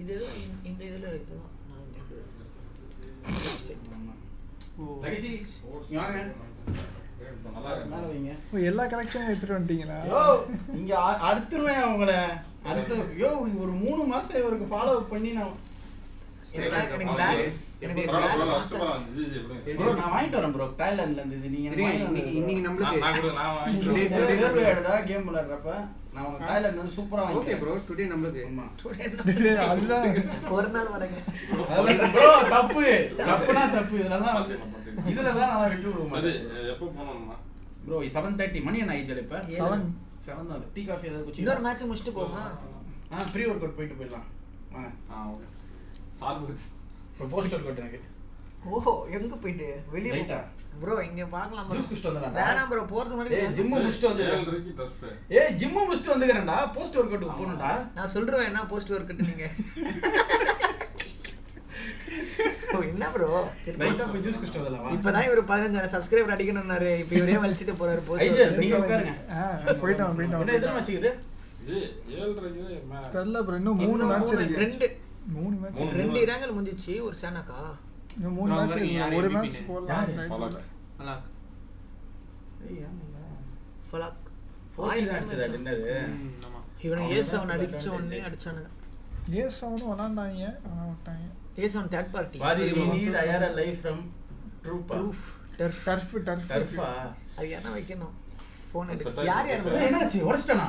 இது இந்த இதுல இருக்குதான். நான் இது லெகசி வாங்க. எல்லா கலெக்ஷனும் எடுத்துட்டு வந்துட்டீங்களா? இங்க அடுத்துருவேன் உங்களை. அடுத்து ஒரு 3 மாசம் இவருக்கு ஃபாலோ அப் பண்ணி நான் ப்ரோ நான் வாங்கிட்டு வரேன் ப்ரோ. தாய்லாந்துல இருந்து நீங்க இன்னைக்கு நம்மளுக்கு கேம் விளையாடுறப்ப நான் உங்க தாய்லாந்து வந்து சூப்பரா வாங்கி. ஓகே ப்ரோ டுடே நம்மளுக்கு அதுதான் ஒரு நாள் வரேங்க ப்ரோ. தப்புனா தப்பு. இதெல்லாம் நான் விட்டு விடுவோம். சரி எப்போ போறோம்மா ப்ரோ? 7:30 மணி என்ன ஐஜிஎல் இப்ப 7 தான். டீ காஃபி ஏதாவது குடிச்சு இன்னொரு மேட்ச் முடிச்சிட்டு போமா? ப்ரீ ஒர்க் அவுட் போயிட்டு போயிடலாம் வாங்க. Okay sir post work out எனக்கு. ஓஹோ எங்க போயிட்டு வெளிய ரைட்டா ப்ரோ? இங்க பார்க்கலாம் ப்ரோ. ஜூஸ் குடிச்சிட்டு வந்தறேன். வேணாம் ப்ரோ போறது முன்னாடி ஜிம் முடிச்சிட்டு வந்துறேன். ஜிம் முடிச்சிட்டு வந்துறேன்டா. போஸ்ட் ஒர்க் அவுட் போணும்டா. நான் சொல்றேன் என்ன போஸ்ட் ஒர்க் அவுட் நீங்க. ஓ என்ன ப்ரோ? ரைட்டா போய் ஜூஸ் குடிச்சிட்டு வரலாம். இப்பதான் இவரு 15 சப்ஸ்கிரைபர் அடிக்கணும்னாரு. இப்போ இவரே வலிச்சிட்டு போறாரு போஸ்ட். ஐஜிஎல் நீங்க உட்காருங்க. போய்ட்டோம். என்ன எத்தனை மேட்ச் இது? ஜி 7:30 தெரியல ப்ரோ. இன்னும் 3 மேட்ச் இருக்கு. 2 3 மேட்ச் 2 இராங்கல் முடிஞ்சிச்சு ஒரு சேனாக்கா 3 மேட்ச் ஒரு மேட்ச் போடலாம் ஃபலாக் ஃபலாக் ஃபோர்ஸ் அடிச்சதா டின்னர் ஆமா இவனுக்கு A7 அடிச்ச உடனே அடிச்சானுங்க A7 விளையாண்டாங்க ஆனா விட்டாங்க A7 தேர்ட் பார்ட்டி பாதி we need IRL live from proof turf டர்ஃபா அது என்ன வைக்கணும் ஃபோன் எடுத்து யார் என்னாச்சு உடைச்சிட்டானா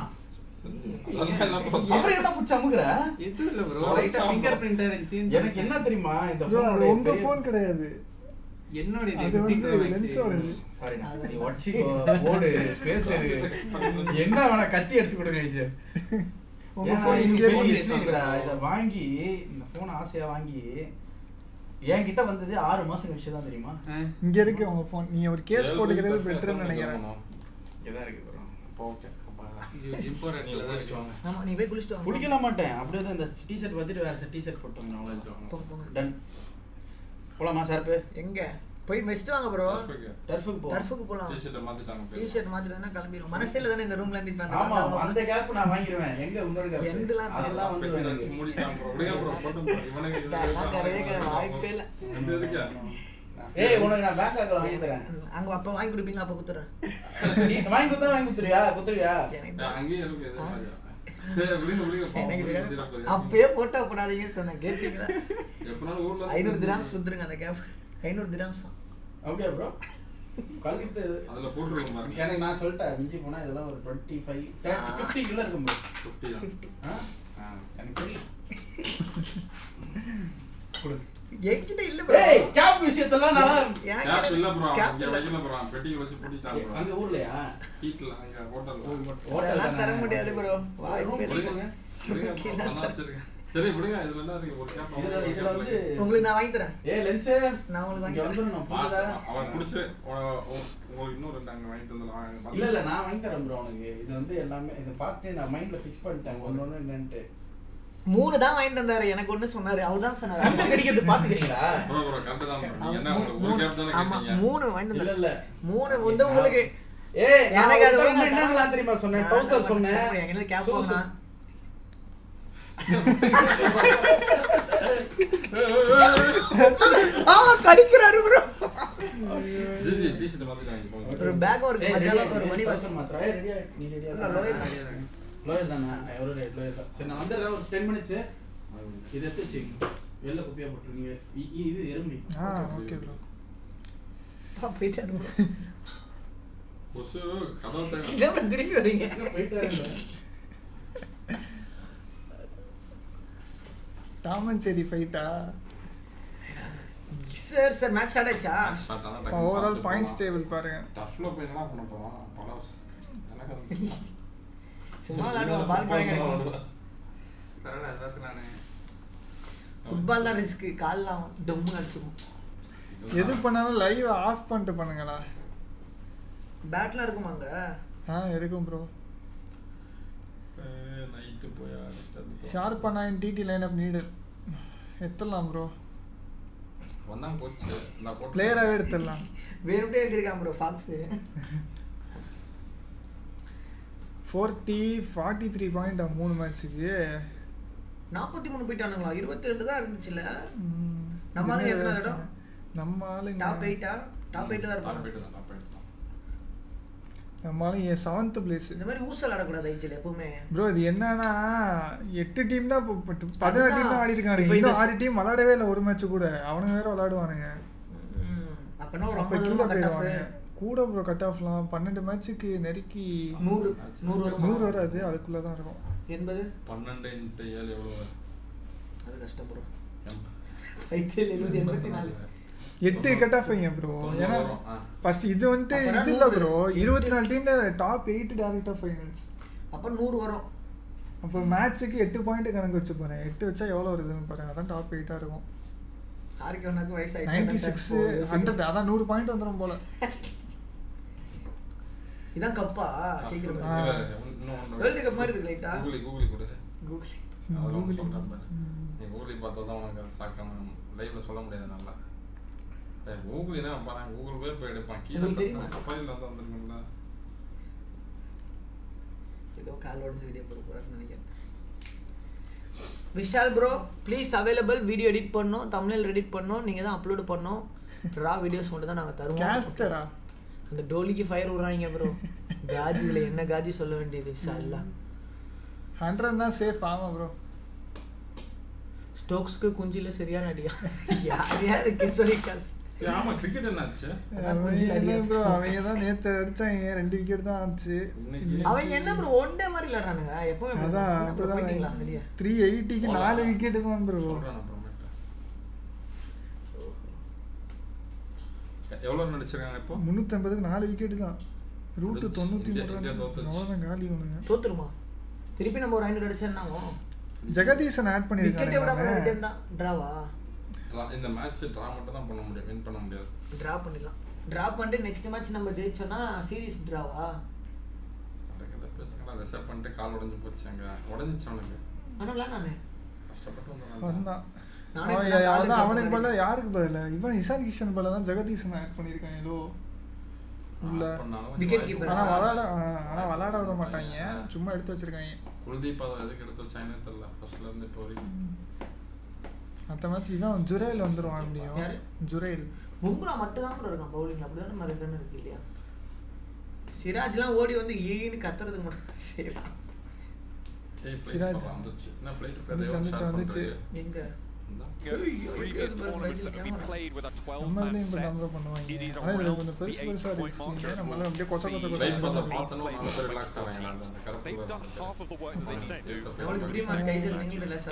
அப்புறம் என்ன புடிச்சு அமுக்குற இது இல்ல bro லைட்டா ஃபிங்கர் பிரிண்ட் இருந்துச்சு எனக்கு என்ன தெரியுமா இந்த ஃபோன் உங்க ஃபோன் கிடையாது என்னோட இது வந்து லென்ஸோட சாரி நீ வச்சிக்கோ போடு பேசுறது என்ன வேணா கத்தி எடுத்து கொடுங்க இது உங்க ஃபோன் இங்க இருக்குடா இத வாங்கி இந்த ஃபோன் ஆசையா வாங்கி என்கிட்ட வந்தது 6 மாசம் கழிச்சு தான் தெரியுமா இங்க இருக்கு உங்க ஃபோன் நீ ஒரு கேஸ் போட்டுக்கிறது பெட்டர்னு நினைக்கிறேன் இதான் இருக்கு bro ஓகே ஆமா நீ போய் குளிச்சிட்டு வா குளிக்கல மாட்டேன் அப்படியே தான் இந்த டி-ஷர்ட் பார்த்துட்டு வேற டி-ஷர்ட் போட்டுங்க அவ்வளவுதான் டன் போலாமா சார்பு எங்க போய் வெஸ்ட் வாங்க ப்ரோ டர்ஃபுக்கு போலாம் டி-ஷர்ட் மாத்திட்டாங்க டி-ஷர்ட் மாத்திட்டா கிளம்பிரும் மனசேல தானே இந்த ரூம்ல இருந்து ஆமா அந்த கேப் நான் வாங்கிடுவேன் எங்க இன்னொரு கேப் எந்தலாம் வந்து மூடிட்டான் ப்ரோ அப்படியே ப்ரோ போட்டு இவனுக்கு இதெல்லாம் வாய்ப்பே இல்ல இந்த இருக்கா ஏய் உனக்கு நான் பேங்க் அக்கவுண்ட் வாங்கி தரேன் அங்க அப்ப வாங்கி கொடுப்பீங்க அப்ப குத்துறேன் நீ வாங்கி குத்துறியா அங்கேயே இருக்கு அப்பயே போட்டோ போடாதீங்க சொன்னேன் கேட்டீங்களா எப்பனாலும் ஊர்ல 500 dirhams குத்துருங்க அந்த கேப் 500 dirhams தான் அப்படியே bro கல்கிட்டு அதுல போட்டுருங்க பாருங்க எனக்கு நான் சொல்லிட்டேன் மிஞ்சி போனா இதெல்லாம் ஒரு 25 30 50 கிலோ இருக்கும் bro 50 எனக்கு தெரியும் கொடு என்கிட்ட இல்ல bro ஏய் கேப் விஷயத்தெல்லாம் நல்லா கேப் இல்ல bro இங்க வைக்கல bro பெட்டில வச்சு பூட்டிட்டாங்க bro அங்க ஊர்லயா ஹீட்ல அங்க ஹோட்டல்ல அதெல்லாம் தர முடியாது bro வாய்ப்பே இல்ல சரி விடுங்க இதுல என்ன இருக்கு ஒரு கேப் இதுல வந்து உங்களுக்கு நான் வாங்கி தரேன் ஏய் லென்ஸ் நான் உங்களுக்கு வாங்கி வந்துறணும் புரியுதா அவன் குடிச்சு உங்களுக்கு இன்னொரு ரெண்டு அங்க வாங்கி தந்தலாம் இல்ல நான் வாங்கி தரேன் bro உனக்கு இது வந்து எல்லாமே இத பார்த்து நான் மைண்ட்ல ஃபிக்ஸ் பண்ணிட்டேன் ஒண்ணு என்னன்னு 3 தான் வாங்கிட்டு வந்தாரு எனக்கு ஒண்ணு சொன்னாரு அவர்தான் சொன்னாரு சம்பளம் கிடைக்கிறது பாத்துக்கிறீங்களா bro கரெக்ட் தான் bro நீங்க என்ன ஒரு கேப் தான ஆமா கேட்டீங்க 3 வாங்கிட்டு வந்தாரு இல்ல 3 வந்து உங்களுக்கு ஏய் எனக்கு அது என்னலாம் தெரியுமா சொன்னேன் டவுசர் சொன்னேன் எனக்கு கேப் போனா கடிக்கிறாரு bro ஜி டி-ஷர்ட் மாத்திட்டாங்க ஒரு பேக் ஒரு மஜாலா ஒரு மணி வாசம் மாத்ரா ரெடியா நீ ரெடியா லோயர் தானா எவ்வளோ ரேட் லோயர் தான் சரி நான் வந்துடுறேன் ஒரு 10 மினிட்ஸ் இதை எடுத்து வச்சு வெளில குப்பியாக போட்டுருங்க இது எறும்பி ஓகே ப்ரோ போயிட்டாரு கொசு கதவு இதான் திருப்பி வரீங்க போயிட்டாரு டாம் அண்ட் ஜெரி ஃபைட்டா சார் மேட்ச் ஸ்டார்ட் ஆயிச்சா ஓவரால் பாயிண்ட்ஸ் டேபிள் பாருங்க டஃப்ல போய் என்ன பண்ண போறோம் பலஸ் எனக்கு சும்மா விளையாடுவோம் பால் போய் கிடைக்கும் பரவாயில்ல அதான் நானே ஃபுட்பால் தான் ரிஸ்க் கால்லாம் டம்மு அடிச்சுக்கும் எது பண்ணாலும் லைவ் ஆஃப் பண்ணிட்டு பண்ணுங்களா பேட்லாம் இருக்குமாங்க இருக்கும் ப்ரோ நைட்டு போய் ஷார்ப்பா 9 டிடி லைனப் நீடட் எத்தலாம் ப்ரோ வந்தாங்க கோச் நான் போட் பிளேயராவே எடுத்துடலாம் வேறுபட்டே எழுதிருக்கான் ப்ரோ ஃபாக்ஸ் 43 பாயிண்ட் 3 மேட்ச்சுக்கு 43 போயிட்டானுங்களா 22 தான் இருந்துச்சுல நம்ம ஆளுங்க எத்தனை இடம் நம்ம ஆளுங்க டாப் 8 தான் இருப்பாங்க நம்ம ஆளுங்க 7th பிளேஸ் இந்த மாதிரி ஊசல் ஆடக்கூடாது ஐஜில எப்பவுமே ப்ரோ இது என்னன்னா 8 டீம் தான் 16 டீம் தான் ஆடி இருக்காங்க இன்னும் 6 டீம் விளையாடவே இல்லை ஒரு மேட்ச் கூட அவனுங்க வேற விளையாடுவானுங்க அப்பனா ஒரு 50 கட் ஆஃப் கூட ப்ரோ கட் ஆஃப்லாம் 12 மேட்ச்சுக்கு நெருக்கி 100 வராது அதுக்குள்ள தான் இருக்கும் 80 12 × 7 எவ்வளவு அது கஷ்டம் ப்ரோ ஐடிஎல் 84 8 கட் ஆஃப் ஐயா ப்ரோ ஏன்னா ஃபர்ஸ்ட் இது வந்து இது இல்ல ப்ரோ 24 டீம்ல டாப் 8 டைரக்ட் ஃபைனல்ஸ் அப்ப 100 வரும் அப்ப மேட்ச்சுக்கு 8 பாயிண்ட் கணக்கு வச்சு போறேன் 8 வச்சா எவ்வளவு வருதுன்னு பாருங்க அதான் டாப் 8 இருக்கும் ஹாரிகோனாக்கு வயசு ஆயிடுச்சு 96 100 அதான் 100 பாயிண்ட் வந்துரும் போல இதான் கப்பா சீக்கிரம் வேர்ல்ட் கப் மாதிரி இருக்கு லைட்டா கூகுளி கூட கூகுளி நீ கூகுளி பார்த்தா தான் உனக்கு சாக்காம லைவ்ல சொல்ல முடியாது நல்லா கூகுள் என்ன பாருங்க கூகுள் போய் எடுப்பான் கீழே சஃபாரில வந்து வந்திருக்கீங்களா ஏதோ கால் உடைஞ்சு வீடியோ போட போறான்னு நினைக்கிறேன் Vishal bro please available. Video edit பண்ணோம், தம்ப்நெயில் எடிட் பண்ணோம், நீங்கள் தான் அப்லோடு பண்ணோம். ரா வீடியோஸ் மட்டும் தான் நாங்கள் தருவோம். கேஸ்டரா அந்த டோலிக்கு ஃபயர் விடுறாங்க ப்ரோ. காஜியில் என்ன காஜி சொல்ல வேண்டியது இல்ல. 100 சேஃப். ஆமா ப்ரோ. ஸ்டோக்ஸ்க்கு குஞ்சில சரியான அடியா. யார் கிசரிகாஸ். ஆமா கிரிக்கெட் என்னாச்சு? ப்ரோ அவங்க தான் நேத்து அடிச்சாங்க, 2 விக்கெட் தான் ஆச்சு. அவங்க என்ன ப்ரோ ஒன் டே மாதிரி விளையாடுறானுங்க எப்பவுமே. அதான் அப்படிதான் 380க்கு 4 விக்கெட் தான் ப்ரோ. எவ்வளவு நடிச்சிருக்காங்க இப்போ? 350க்கு 4 விக்கெட் தான். ரூட் 93 அவ்வளவுதான் காலி பண்ணுங்க. தோத்துருமா? திருப்பி நம்ம ஒரு 500 அடிச்சேன்னாங்க. ஜெகதீசன் ஆட் பண்ணிருக்காங்க. டிராவா? இந்த மேட்ச் டிரா மட்டும் தான் பண்ண முடியும், வின் பண்ண முடியாது. டிரா பண்ணிடலாம். டிரா பண்ணிட்டு நெக்ஸ்ட் மேட்ச் நம்ம ஜெயிச்சோம்னா சீரிஸ் டிராவா? அடக்கட பேசுங்கடா. ரிசர்வ் பண்ணிட்டு கால் உடைஞ்சு போச்சாங்க. உடைஞ்சிச்சு அவனுக்கு. ஆனால நானே கஷ்டப்பட்டு வந்தான். அவனுக்கு பதிலா யாருக்கு பதிலா இவன் இசான் கிஷன் பதிலா தான் ஜெகதீசன் ஆட் பண்ணிருக்காங்க. லோ உள்ள விக்கெட் கீப்பர். ஆனா விளையாட விட மாட்டாங்க, சும்மா எடுத்து வச்சிருக்காங்க. குல்தீப் அதை எதுக்கு எடுத்து வச்சாங்கன்னு தெரியல ஃபர்ஸ்ட்ல இருந்து இப்போ வரைக்கும். அந்த மேட்ச் இவன் ஜுரேல் வந்துருவான். அப்படியும் ஜுரேல் பும்ரா மட்டும் தான் இருக்கான் பவுலிங். அப்படிதான் மாதிரி தானே இருக்கு இல்லையா? சிராஜ்லாம் ஓடி வந்து ஈன்னு கத்துறதுக்கு மட்டும் செய்யலாம். சிராஜ் வந்துச்சு. என்ன ஃளைட் வந்துச்சு. எங்க previous tournaments that have been played with a 12-man set. It is around the 8-point marker. They've done half of the work that they need to do.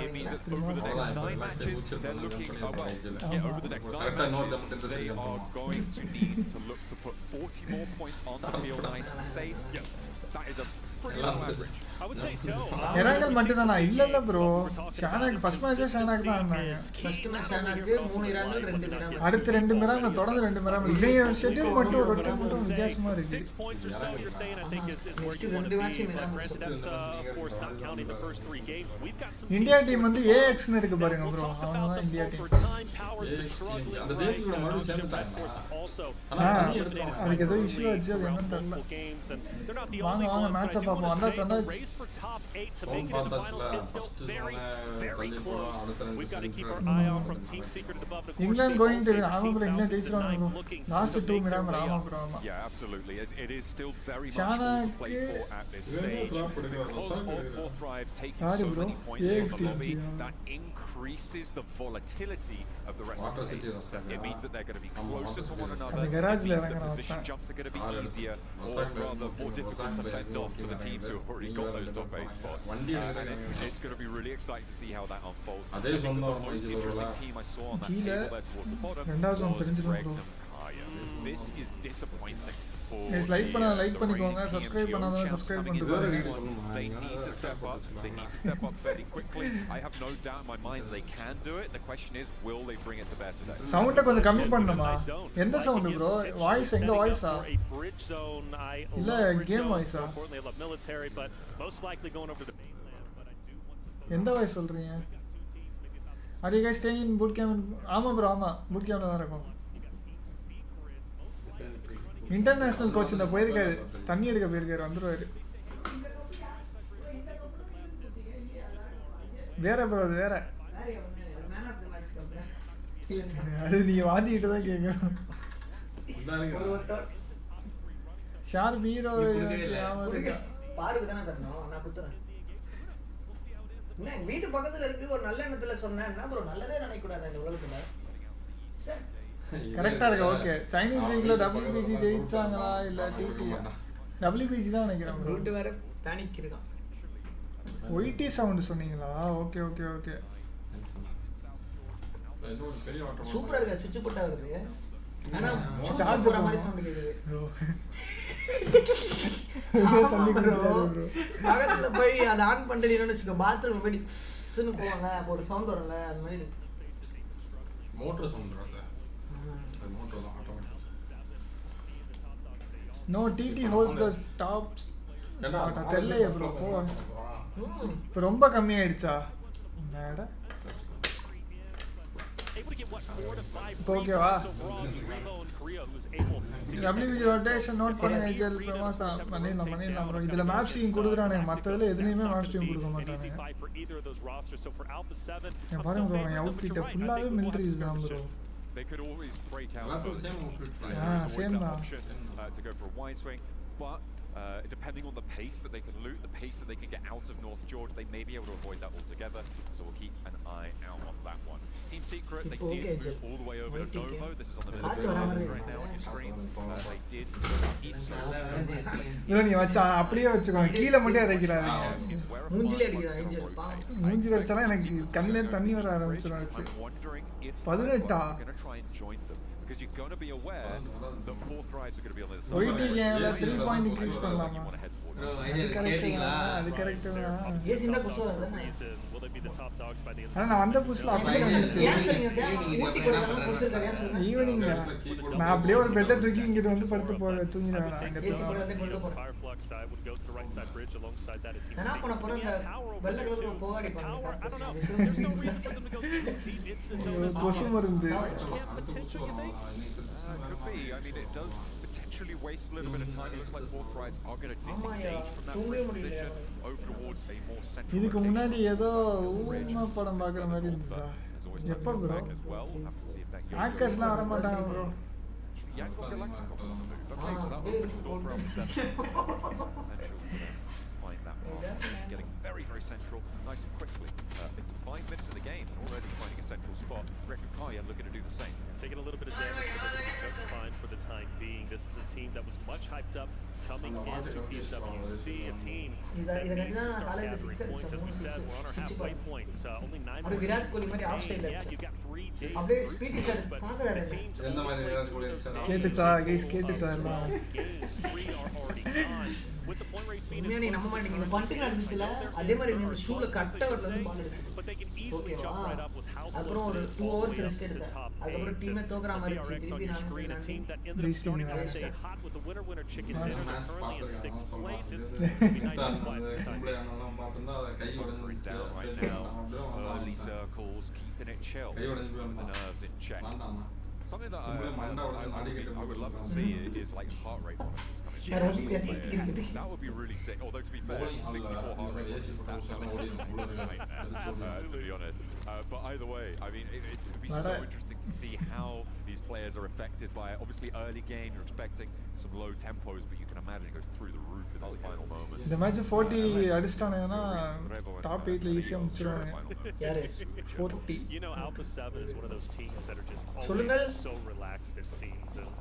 It means that over the next 9 matches, they're looking over the next 9 matches, they are going to need to look to put 40 more points on the field nice and safe. That is a pretty low average. I would say so. இராங்கல் மட்டும் தானா? இல்ல bro. Sanhok first match Sanhok தான் ஆனாங்க. First match ஷானாக்கு 3 Erangel 2 Miramar. அடுத்து 2 மிராமல் தொடர்ந்து 2 மிராமல். இதே schedule மட்டும் ரொட்டேட் மட்டும் வித்தியாசமா இருக்கு. 6 points or so you're saying I think is where you want to be. Granted that's of course not counting the first 3 games. We've got some India team வந்து AX னு இருக்கு பாருங்க ப்ரோ. அவங்கதான் India team. அந்த டேட்ல மட்டும் சேர்ந்துட்டாங்க. அதுக்கு ஏதோ இஷ்யூ ஆச்சு, அது என்னன்னு தெரியல. வாங்க மேட்சை பார்ப்போம். வந்தாச்சு. To make it into the finals is still very, very close. We've got to keep our eye out from Team Secret above. Of course, England going to England ஜெயிச்சிராங்க. Last 2 மிராமல் ஆமா. Yeah, absolutely. It is still very much to play for at this stage. Because all 4 thrives taking so many points from the lobby, that increases the volatility of the rest of the team. It means that they're going to be closer to one another. It means the position jumps are going to be easier, or rather more difficult to fend off for the teams who have already got those top 8 spots. And it's going to be really exciting to see how that unfolds. I think the most interesting team I saw on that table there towards the bottom was Regnum Kaya. This is disappointing. Like பண்ணிக்கோங்க. Subscribe பண்ணாதவங்க subscribe பண்ணிட்டு they need to step up. They need to step up fairly quickly. I have no doubt in my mind they can do it. The question is, will they bring it to bear today? சவுண்ட கொஞ்சம் கம்மி பண்ணுமா? எந்த sound bro? Voice எங்க வாய்ஸா? இல்ல game வாய்ஸா? எந்த voice சொல்றீங்க? Are you guys staying in boot camp? ஆமா ப்ரோ, ஆமா boot campல தான் இருக்கோம். இன்டர்நேஷனல் கோச் இந்த போயிருக்காரு, தண்ணி எடுக்க போயிருக்காரு, வந்துருவாரு. வேற ப்ரோ, அது வேற. அது நீங்க வாதிக்கிட்டு தான் கேட்கணும். ஷார்ப் ஹீரோ பாருக்கு தானே தரணும், நான் குத்துறேன். என்ன வீட்டு பக்கத்துல இருக்கு, ஒரு நல்ல எண்ணத்துல சொன்னேன். என்ன ப்ரோ நல்லதே நினைக்க கூடாது இந்த உலகத்துல. கரெக்டா இருக்கு. ஓகே, சைனீஸ் லீக்ல WBC ஜெயிச்சாங்களா இல்ல டிடி? WBC தான் நினைக்கிறேன். ரூட் வேற பானிக் இருக்கான். ஒயிட்டி சவுண்ட் சொன்னீங்களா? Okay okay okay. சூப்பரா இருக்கு, சுச்சு போட்டா வருது. ஆனா சார்ஜ் போற மாதிரி சவுண்ட் கேக்குது. தண்ணி குடிக்கிறாரு ப்ரோ. பக்கத்துல போய் அத ஆன் பண்ணிட்டீங்கன்னு வெச்சுக்க, பாத்ரூம் போய் ன்னு போவாங்க, ஒரு சவுண்ட் வரும்ல, அந்த மாதிரி மோட்டர் சவுண்ட் வருது. அது மோட்டர் தான் automatic. No, TT holds the top. தெரியல ப்ரோ. இப்போ ரொம்ப கம்மி ஆயிடுச்சா? என்னடா hoping to get, what, 4 to 5 Okay, wow. rebounds overall. It was Rebo and Korea who was able to get WBG rotation note பண்ணுங்க ஐஜல் பிரமாசா பண்ணிடலாம் bro இதுல மேப் சீன் கொடுக்குறானே மத்ததுல எதுலயுமே மேப் சீன் கொடுக்க மாட்டாங்க for either of those rosters. So for Alpha 7, பாருங்க bro என் outfit ஃபுல்லாவே military தான் bro. They could always break out. Same to go for a wide swing, but depending on the pace that they can loot, the pace that they can get out of North George, they may be able to avoid that altogether. So we'll keep an eye out on that one. Team Secret, they did move all the way over to Novo. This is on the middle right now on your screens. They did bro நீ வச்சா அப்படியே வச்சுக்கோ கீழ மட்டும் அரைக்குறாங்க மூஞ்சில அடிக்குறாங்க ஐஜல் மூஞ்சில அடிச்சா எனக்கு கண்ணில தண்ணி வர ஆரம்பிச்சிரும் 18 because you're going to be aware that 4 thrives are going to be on the other side. OIT game 3 point increase பண்ணலாமா அது கரெக்ட் தான் ஏஸ் இந்த புஷ் வரல will they be the top dogs by the end நான் அந்த புஷ்ல அப்படியே வந்துச்சு ஊட்டி போறதுல புஷ் இருக்கறியா சொல்லுங்க ஈவினிங் நான் அப்படியே ஒரு பெட்ட தூக்கி இங்க வந்து படுத்து போற தூங்கிடுவேன் அங்க Fireflux side would go to the right side bridge alongside that team. நான் போன போறேன் வெள்ள கலர்ல போகாடி power. I don't know. There's no reason for them to go too deep into the zone. கொசு மருந்து Potential, you think? Could be. I mean, it does potentially waste a little bit of time. It looks like 4 thrives are going to disengage from that bridge position over towards a more central இதுக்கு முன்னாடி ஏதோ ஊமா படம் பார்க்குற மாதிரி இருந்துச்சா எப்போ bro ஆக்கர்ஸ்லாம் வர மாட்டாங்க bro Okay, so that opens the door for Alpha 7. Find that mark. Getting very, very central, nice and quickly. Into 5 minutes of the game and already finding a central spot. Kaya looking to do the same. Taking a little bit of damage, but they're doing just fine for the time being. This is a team that was much hyped up coming into PMWC, a team that needs to start gathering points. As we said, we're on our halfway point. Only 9 more games. Yeah, you got 3 days of group stage, but the teams கேட்டுச்சா guys கேட்டுச்சா games 3 are already gone. With the point race being as close close as the பண்டிகை நடந்துச்சுல அதே மாதிரி இந்த ஷூல கட்ட வரல வந்து பால் அடிச்சு but they can easily jump right up with how அப்புறம் ஒரு 2 hours ரெஸ்ட் எடுத்தேன் அதுக்கப்புறம் டீமே தோக்குற மாதிரி screen a team that ended up starting out the day hot with the winner chicken dinner. They're currently in 6th place. It's be nice and quiet for the time being. Down right now. Early circles, keeping it chill. The nerves in check. Something that I would love to see is like heart rate monitors coming. That would be really sick. Although to be fair, 64 heart rate monitors, that sounds to be honest. But either way, I mean, it would be so interesting to see how these players are affected by it. Obviously, early game, you're expecting some low tempos, but you can imagine it goes through the roof in those final moments. இந்த match 40 அடிச்சிட்டானேனா top 8ல ஈஸியா முடிச்சிடுவாங்க யாரு 40 You know, Alpha 7 is one of those teams that are just always so relaxed, it seems, and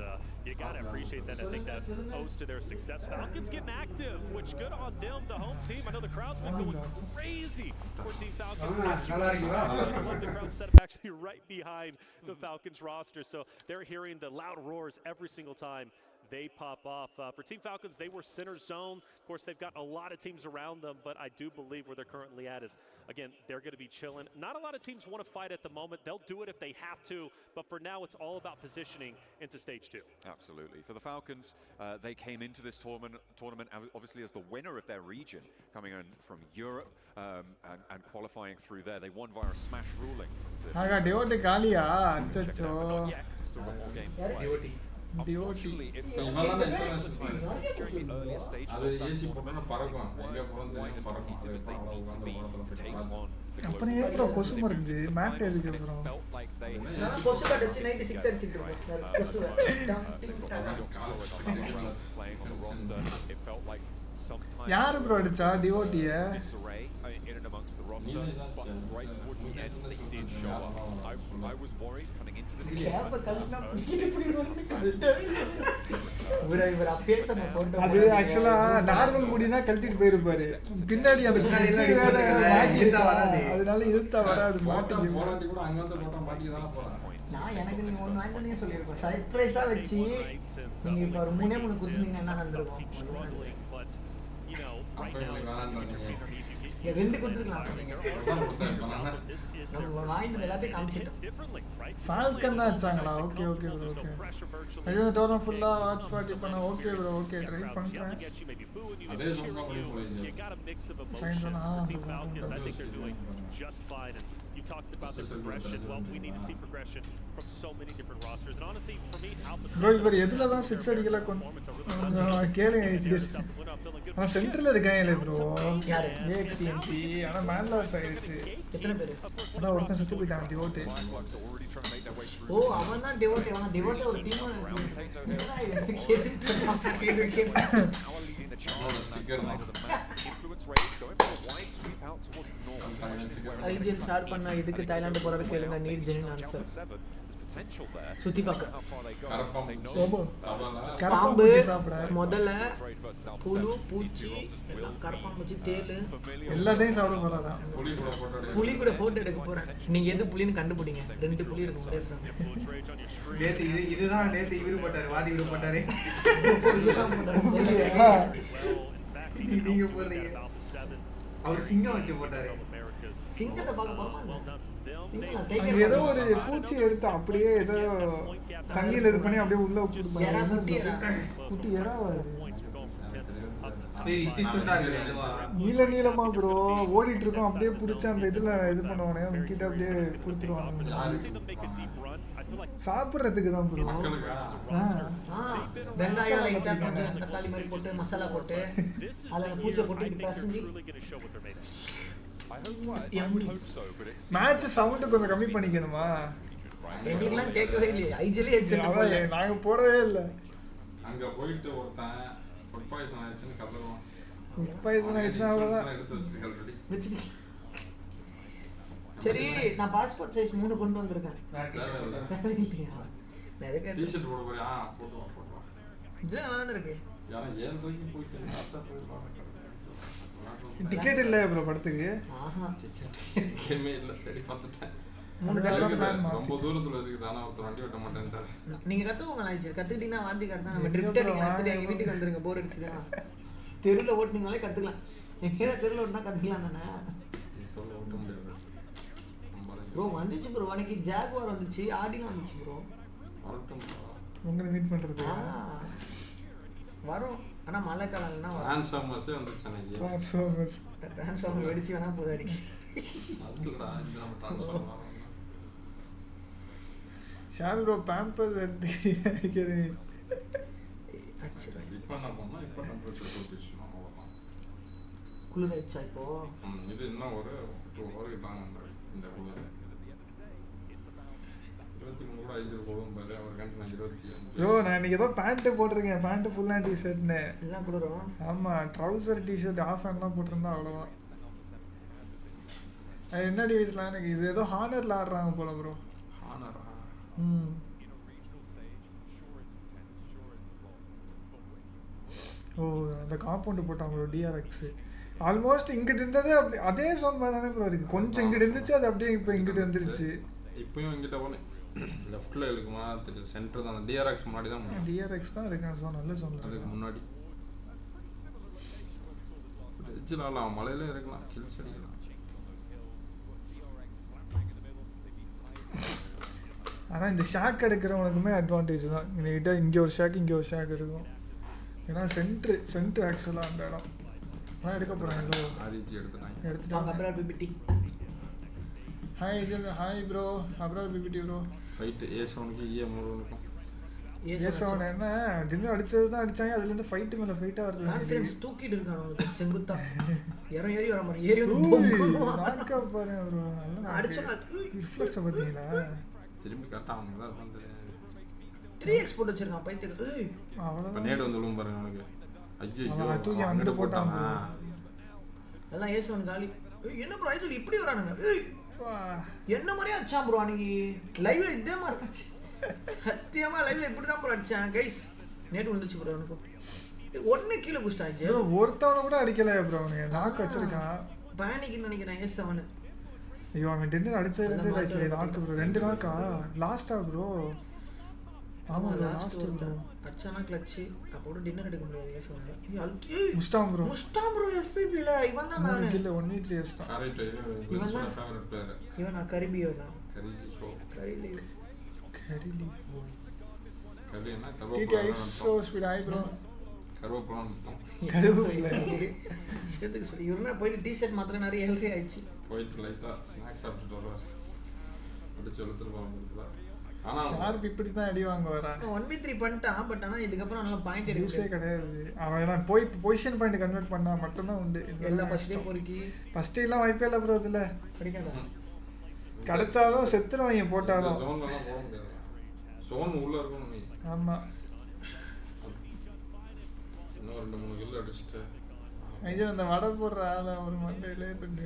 you gotta appreciate that. I think that owes to their success. Falcons getting active, which good on them, the home team. I know the crowd's been going crazy for Team Falcons. The crowd set up actually right behind the Falcons roster, so they're hearing the loud roars every single time they pop off. For Team Falcons, they were center zone. Of course, they've got a lot of teams around them, but I do believe where they're currently at is, again, they're going to be chilling. Not a lot of teams want to fight at the moment. They'll do it if they have to, but for now, it's all about positioning into stage 2. Absolutely. For the Falcons, they came into this tournament obviously as the winner of their region, coming in from Europe and qualifying through there. They won via a smash ruling. ஆகா devotee காலியா அச்சச்சோ Still got more game to play. Unfortunately, it felt during the earlier stages of that tournament, quite as cohesive as they need to be to take on the அப்புறம் ஏப்ரோ கொசு மருந்து mat எதுக்கு அப்புறம் felt like they கொசு கடிச்சு 96 அடிச்சிட்டு இருக்கேன் கொசு playing on the roster. It felt like sometimes யாரு ப்ரோ அடிச்சா டிவோட்டிய disarray in and amongst the roster, but right towards the end they did show up. I was worried coming into this அது ஆக்சுவலா normal முடினா கழட்டிட்டு போயிருப்பாரு பின்னாடி அந்த அதனால இழுத்தா வராது மாட்டிக்கு கூட அங்க வந்து போட்டா மாட்டிக்கு தான் போறான் நான் எனக்கு நீ ஒன்னு வாங்கனே சொல்லிருப்பேன் சர்ப்ரைஸா வெச்சி நீங்க இப்ப ஒரு 3 குடுத்தீங்கன்னா என்ன நடந்துரும் You know, right now it's time to get your feet underneath you. ரெண்டு கொடுத்துக்கலாம் நம்ம வாங்கிட்டு எல்லாத்தையும் காமிச்சிட்டோம். ஃபால்கன் தான் வச்சாங்களா? Okay okay bro okay. இது இந்த டோர்னமெண்ட் ஃபுல்லா வாட்ச் பார்ட்டி பண்ண. ஓகே ப்ரோ ஓகே ட்ரை பண்றேன். அதே சொன்னா முடியும். You talked about the progression. Well, we need to see progression from so many different rosters. And honestly, for me, Alpha 7 bro இவர் எதுல தான் 6 அடிக்கல கொஞ்சம் கேளுங்க ஈஸியா. நான் சென்டர்ல இருக்கேன் ப்ரோ. யாரு? AXTMP. ஆனா மேன்லாஸ் ஆயிடுச்சு. எத்தனை பேர்? அதான் ஒருத்தன் செத்து போயிட்டான் டிவோட்டே. ஓ அவன் தான் டிவோட்டே. அவன் டிவோட்டே ஒரு டீம் IGL ஸ்டார்ட் பண்ண இதுக்கு தாய்லாந்து போறது கேளுங்க. Need genuine answer. சுத்தி பார்க்க பாம்பு முதல்ல புழு பூச்சி கரப்பாம்பூச்சி தேளு எல்லாத்தையும் சாப்பிட போறாரா? புலி கூட போட்டோ எடுக்க போறேன். நீங்க எது புலின்னு கண்டுபிடிங்க. 2 புலி இருக்கும் ஒரே ஃப்ரேம். நேத்து இதுதான் நேத்து இவரு போட்டாரு. வாதி இவரு போட்டாரு. நீங்க போறீங்க. அவர் சிங்கம் வச்சு போட்டாரு. சிங்கத்தை பார்க்க போறோமா? ஏதோ ஒரு பூச்சி எடுத்து அப்படியே ஏதோ தண்ணியில இது பண்ணி அப்படியே உள்ள குட்டி எறாவா? நீல நீளமா ப்ரோ ஓடிட்டு இருக்கோம். அப்படியே புடிச்சு அந்த இதுல இது பண்ணுவானே கிட்ட அப்படியே கொடுத்துருவாங்க. சாப்பிடுறதுக்கு தான் ப்ரோ. வெங்காயம் லைட்டா கொஞ்சம் தக்காளி மாதிரி போட்டு மசாலா போட்டு அதுல பூச்சை போட்டு பசஞ்சி மேட்ச் சவுண்ட் கொஞ்சம் கம்மி பண்ணிக்கணுமா? எல்லாம் கேட்கவே இல்லையே. ஐஜிலே ஹெட்செட் நாங்க போடவே இல்ல. அங்க போயிட்டு ஒருத்தன் ஃபுட் பாய்சன் ஆயிடுச்சுன்னு கதறுவான். ஃபுட் பாய்சன் ஆயிடுச்சுனா அவ்வளவுதான். எடுத்து வச்சிருக்க ஆல்ரெடி. சரி நான் பாஸ்போர்ட் சைஸ் 3 கொண்டு வந்திருக்கேன். நான் எதுக்கு டி-ஷர்ட் போட போறியா? போடு வா. இது நல்லா இருக்கு. யாரா 7 ரூபாய்க்கு போயிட்டு பார்த்தா போயிடுவாங்க. டிக்கெட் இல்ல ப்ரோ படத்துக்கு. ஆஹா டிக்கெட் இல்ல. சரி பார்த்துட்டேன். 3 தடவை ரொம்ப தூரத்துல இருக்குது. ஆனா ஒருத்தர் வண்டி ஓட்ட மாட்டேன்றாரு. நீங்க கத்துக்கோங்க. லைச்சர் கத்துக்கிட்டீங்கன்னா வாந்தி கரெக்ட்டா நம்ம ட்ரிஃப்ட் அடிக்கலாம். கத்துட்டு எங்க வீட்டுக்கு வந்துருங்க. போர் அடிச்சுதுனா தெருல ஓட்டுனீங்களே கத்துக்கலாம். எங்கேற தெருல ஓட்டுனா கத்துக்கலாம் தானே. தெருல ஓட்ட முடியாது ப்ரோ. வந்துச்சு ப்ரோ. அன்னைக்கு ஜாகுவார் வந்துச்சு. ஆடிலாம் வந்துச்சு ப்ரோ. உங்களை மீட் பண்றது வரும். ஆனா மழை காலம்னா ட்ரான்ஸ்ஃபார்மர்ஸ் வந்துச்சு. அன்னைக்கு ட்ரான்ஸ்ஃபார்மர் வெடிச்சு வேணா போதா அடிக்கு. அதுடா இந்த நம்ம ட்ரான்ஸ்ஃபார்மர் ஷால் ப்ரோ பேம்பர்ஸ் எடுத்து கேக்குறீங்க. இப்போ என்ன பண்ணா இப்போ டெம்பரேச்சர் போட்டுச்சுனா அவ்வளவுதான். குளிர் ஆயிடுச்சா இப்போ? இது இன்னும் ஒரு 2 ஹவருக்கு தாங்க இந்த குளிர். 23 கூட ஐஜில் போகும் பாரு. அவர் கண்டு நான் 25. ப்ரோ நான் இன்னைக்கு ஏதோ பேண்ட் போட்டிருக்கேன். பேண்ட் ஃபுல்லா டி-ஷர்ட்னு எல்லாம் குளிரும். ஆமா ட்ரவுசர் டி-ஷர்ட் ஆஃப் ஹேண்ட்லாம் போட்டிருந்தா அவ்வளோதான். என்ன டிவிஸ்லாம் எனக்கு இது ஏதோ ஹானர்ல ஆடுறாங்க போல ப்ரோ. ஹானரா? ஓ அந்த காம்பவுண்ட் போட்டாங்க ப்ரோ. DRX ஆல்மோஸ்ட் இங்கிட்டு இருந்தது அப்படி அதே சோன் மாதிரி தானே ப்ரோ இருக்கு. கொஞ்சம் இங்கிட்டு இருந்துச்சு அது அப்படியே இப்போ இங்கிட்டு வந்துருச்சு. இப்பயும் இங்கிட்ட போனே லெஃப்ட்ல இருக்குமா தெரியல. சென்டர் தான். DRX முன்னாடி தான். DRX தான் இருக்கேன். சோ நல்ல சோன். அதுக்கு முன்னாடி எஜ்ஜினால மலையில இருக்கலாம். கில்ஸ் அடிக்கலாம். ஆனால் இந்த ஷாக் எடுக்கிறவனுக்குமே அட்வான்டேஜ் தான். நீட்ட இங்கே ஒரு ஷாக் இங்கே ஒரு ஷாக் இருக்கும். ஏன்னா சென்ட்ரு ஆக்சுவலாக அந்த இடம் நான் எடுக்க போகிறேன். எடுத்துட்டாங்க. அப்ரார் பிபிடி. Hi bro. அப்ரார் பிபிடி ப்ரோ. ஃபைட் A7க்கு EM1க்கும் A7 என்ன டின்னர் அடிச்சது தான் அடிச்சாங்க. அதுலேருந்து ஃபைட்டு மேலே ஃபைட்டாக வருது. கான்ஃபிடன்ஸ் தூக்கிட்டு இருக்காங்க செங்குத்தா. ஏறி வர மாதிரி ஏறி நாக்கா பாரு ப்ரோ. நல்லா அடிச்சா ரிஃப்ளெக்ஸ் பார்த்தீங்களா? திரும்பி கரெக்டாக அவங்க தான் வந்து 3x போட்டு வச்சிருக்கான் பைத்துக்கு. அவ்வளோதான். நேடு வந்து விழும் பாருங்க அவனுக்கு. ஐயோ தூக்கி அங்கிட்டு போட்டாங்க. எல்லாம் A7 காலி. என்ன ப்ரோ ஐஜில் இப்படி வரானுங்க? என்ன மாதிரியே அடிச்சான் ப்ரோ அன்னைக்கு லைவ்ல. இதே மாதிரி இருந்துச்சு சத்தியமா. லைவ்ல இப்படி தான் ப்ரோ அடிச்சான் கைஸ். நேடு விழுந்துச்சு ப்ரோ எனக்கு. உடனே கீழே குடிச்சிட்டாச்சு. ஒருத்தவனை கூட அடிக்கல ப்ரோ. அவனுக்கு நாக்கு வச்சிருக்கான். பேனிக்னு நினைக்கிறேன் A7. ஐயோ அவன் டின்னர் அடிச்சதுலேருந்து நாக்கு ப்ரோ. 2 நாக்கா லாஸ்டா ப்ரோ? ஆமா லாஸ்ட் லாஸ்ட் அச்சானா கிளட்ச் அப்போட டின்னர் எடுக்க முடியாது சொன்னாங்க முஸ்டாம் ப்ரோ FPP ல இவன் தான் நானு கில்ல 1v3 ஏஸ்டா கரெக்ட் இவன் ஃபேவரட் பிளேயர் இவன் கரிபியோனா கரிலி என்ன TTI so speed high bro கருவேப்பிலாம் இஷ்டத்துக்கு சொல்லி இவனா போய் டி-ஷர்ட் மாத்திர நிறைய ஹெல்தி ஆயிடுச்சு போயிட்டு லைட்டா ஸ்நாக்ஸ் சாப்பிட்டு வரார் அடிச்சு எழுத்துருவாங்க ஆனா ஷார்ப் இப்படி தான் அடி வாங்க வரா 1v3 பண்ணிட்டான் பட் ஆனா இதுக்கு அப்புறம் நல்லா பாயிண்ட் எடுக்கவே கிடையாது அவன் எல்லாம் போய் பொசிஷன் பாயிண்ட் கன்வெர்ட் பண்ணா மட்டும் தான் உண்டு எல்லா ஃபர்ஸ்ட் பொறுக்கி ஃபர்ஸ்ட் எல்லாம் வாய்ப்பே இல்ல ப்ரோ இதுல படிக்காத கடச்சாலும் செத்துறவங்க போட்டாலும் ஜோன் எல்லாம் போட முடியாது ஜோன் உள்ள இருக்கணும் நீ ஆமா இன்னும் 2-3 கில் அடிச்சிட்டு ஐயா அந்த வடை போடுற ஆள ஒரு மண்டையிலே பண்ணு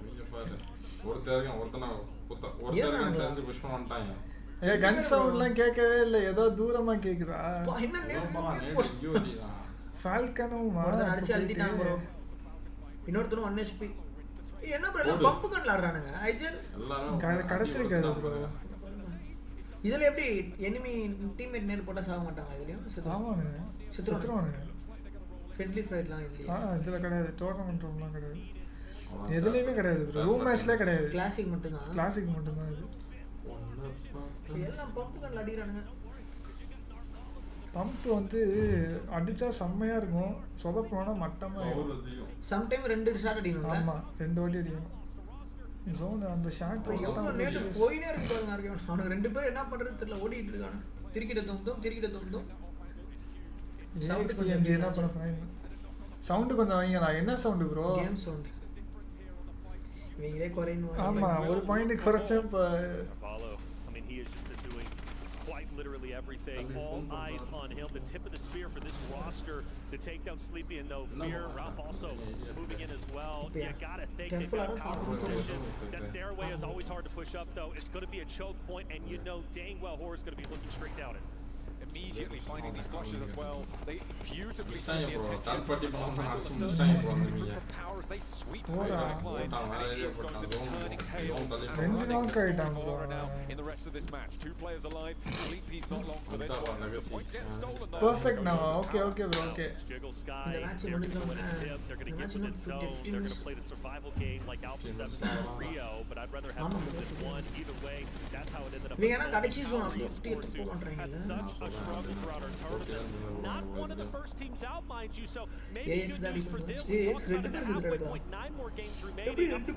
நீங்க பாரு ஒருத்தனா தெரிஞ்சு புஷ் பண்ண வந்துட்டாங்க ஏ கன் சவுண்ட்லாம் கேட்கவே இல்ல ஏதோ தூரமா கேக்குதா ஃபால்கனும் அடிச்சு அழுத்திட்டான் ப்ரோ இன்னொருத்தனும் 1 HP என்ன ப்ரோ எல்லாம் பம்ப் கன்ல ஆடுறானுங்க ஐஜல் எல்லாரும் கடச்சிருக்காது ப்ரோ இதுல எப்படி எனிமி டீம்மேட் நேர் போட்டா சாக மாட்டாங்க இதுலயும் ஆமாங்க சுத்துறானுங்க ஃப்ரெண்ட்லி ஃபைட்லாம் இல்லையா இதுல கிடையாது டோர்னமென்ட் ரூம்லாம் கிடையாது எதுலயுமே கிடையாது ப்ரோ ரூம் மேட்ச்ல கிடையாது கிளாசிக் மட்டும் தான் இது எல்லாம் பம்ப் கன்ல அடிக்குறானுங்க பம்ப் வந்து அடிச்சா செம்மையா இருக்கும் சொதப்போனா மட்டமா இருக்கும் சம் டைம் 2 ஷாட் அடிக்கணும் ஆமா 2 வாட்டி அடிக்கணும் ஜோன் அந்த ஷாட் நேத்து போயினே இருக்கு பாருங்க ஆர்கே அவனுக்கு ரெண்டு பேரும் என்ன பண்றது தெரியல ஓடிட்டு இருக்கானே திருக்கிட்ட தொந்தோம் சவுண்ட் என்ன பண்ண ஃபைன் சவுண்ட் கொஞ்சம் வைங்களா என்ன சவுண்ட் ப்ரோ கேம் சவுண்ட் இவங்களே குறையணும் ஆமா ஒரு பாயிண்ட் குறைச்சேன் இப்ப quite literally everything. All eyes on him. The tip of the spear for this roster to take down Sleepy and no fear. Ralph also moving in as well. You gotta think they've got power position. That stairway is always hard to push up though. It's going to be a choke point and you know dang well Horror's going to be looking straight down it. Immediately finding these flushes as well. They beautifully spend the attention. For powers, they sweep through the decline. And it is going to be turning tail. Now in the rest of this match. 2 players alive. Sleepy's not long for this one. The point gets stolen though. Perfect now. Okay, bro. Okay. Jiggle Sky. They're going to win a tip. They're going to get within zone. They're going to play the survival game like Alpha 7 and Rio. But I'd rather have 2 than 1. Either way, that's how it ended up. Had such a struggle throughout our tournaments. Not one of the first teams out, mind you, so maybe good news for them. We talked about the halfway point, 9 more games remaining. Up to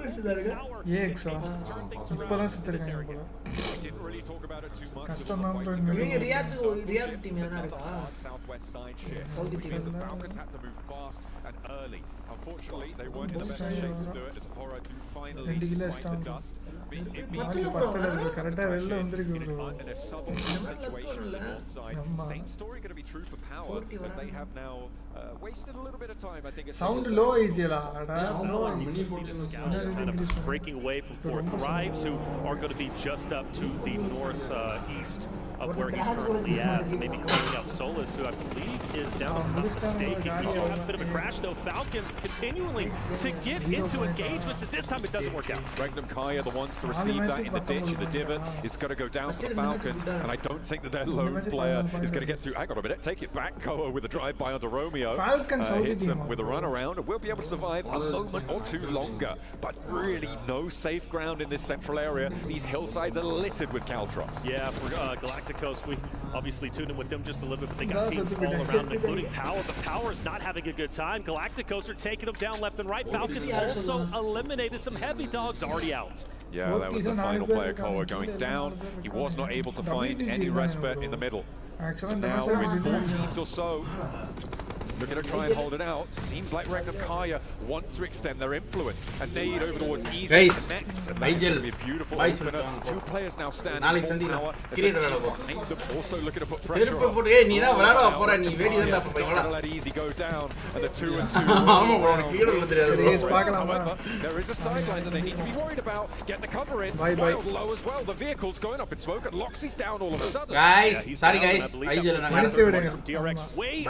power. Turn things around in this area. We didn't really talk about it too much. Riyadh team southwest side shift. Because the Falcons had to move fast and early. Unfortunately, they weren't in the best shape to do it as Horror do finally bite the dust. In a suboptimal situation on the north side. Same story going to be true for Power as they have now wasted a little bit of time. I think it's sound low ejela breaking away from 4 Thrives, who are going to be just up to the north east of where he's currently at. So maybe calling out Solus, who I believe is now mistaken. You have a bit of a crash though. Falcons continuing to get into engagements, and this time it doesn't work out. Regnum Kai are the ones to receive that in the ditch, in the divot. It's going to go down for the Falcons, and I don't think that their lone player is going to get to. Hang on a minute, take it back, Koa with a drive-by onto Romeo. Hits him with a run around, and we'll be able to survive a moment or 2 longer. But really, no safe ground in this central area. These hillsides are littered with caltrops. Yeah, for Galacticos, we obviously tuned in with them just a little bit, but they got teams all around, including Power. But Power is not having a good time. Galacticos are taking them down left and right. Falcons also eliminated some heavy dogs already out. Yeah, that was the final player, Koa, going down. He was not able to find any respite in the middle. And now with 4 teams or so, looking to try and hold it out. Seems like Regnum Kaya want to extend their influence. A nade over towards easy connects. And that's going to be a beautiful opener. 2 players now standing for Power. As their team behind them also looking to put pressure on. Don't let easy go down. And the 2 and 2 However, there is a sideline that they need to be worried about. Get the cover in. Wild low as well. The vehicle's going up in smoke and Loxy's down all of a sudden. Guys, sorry guys. DRX way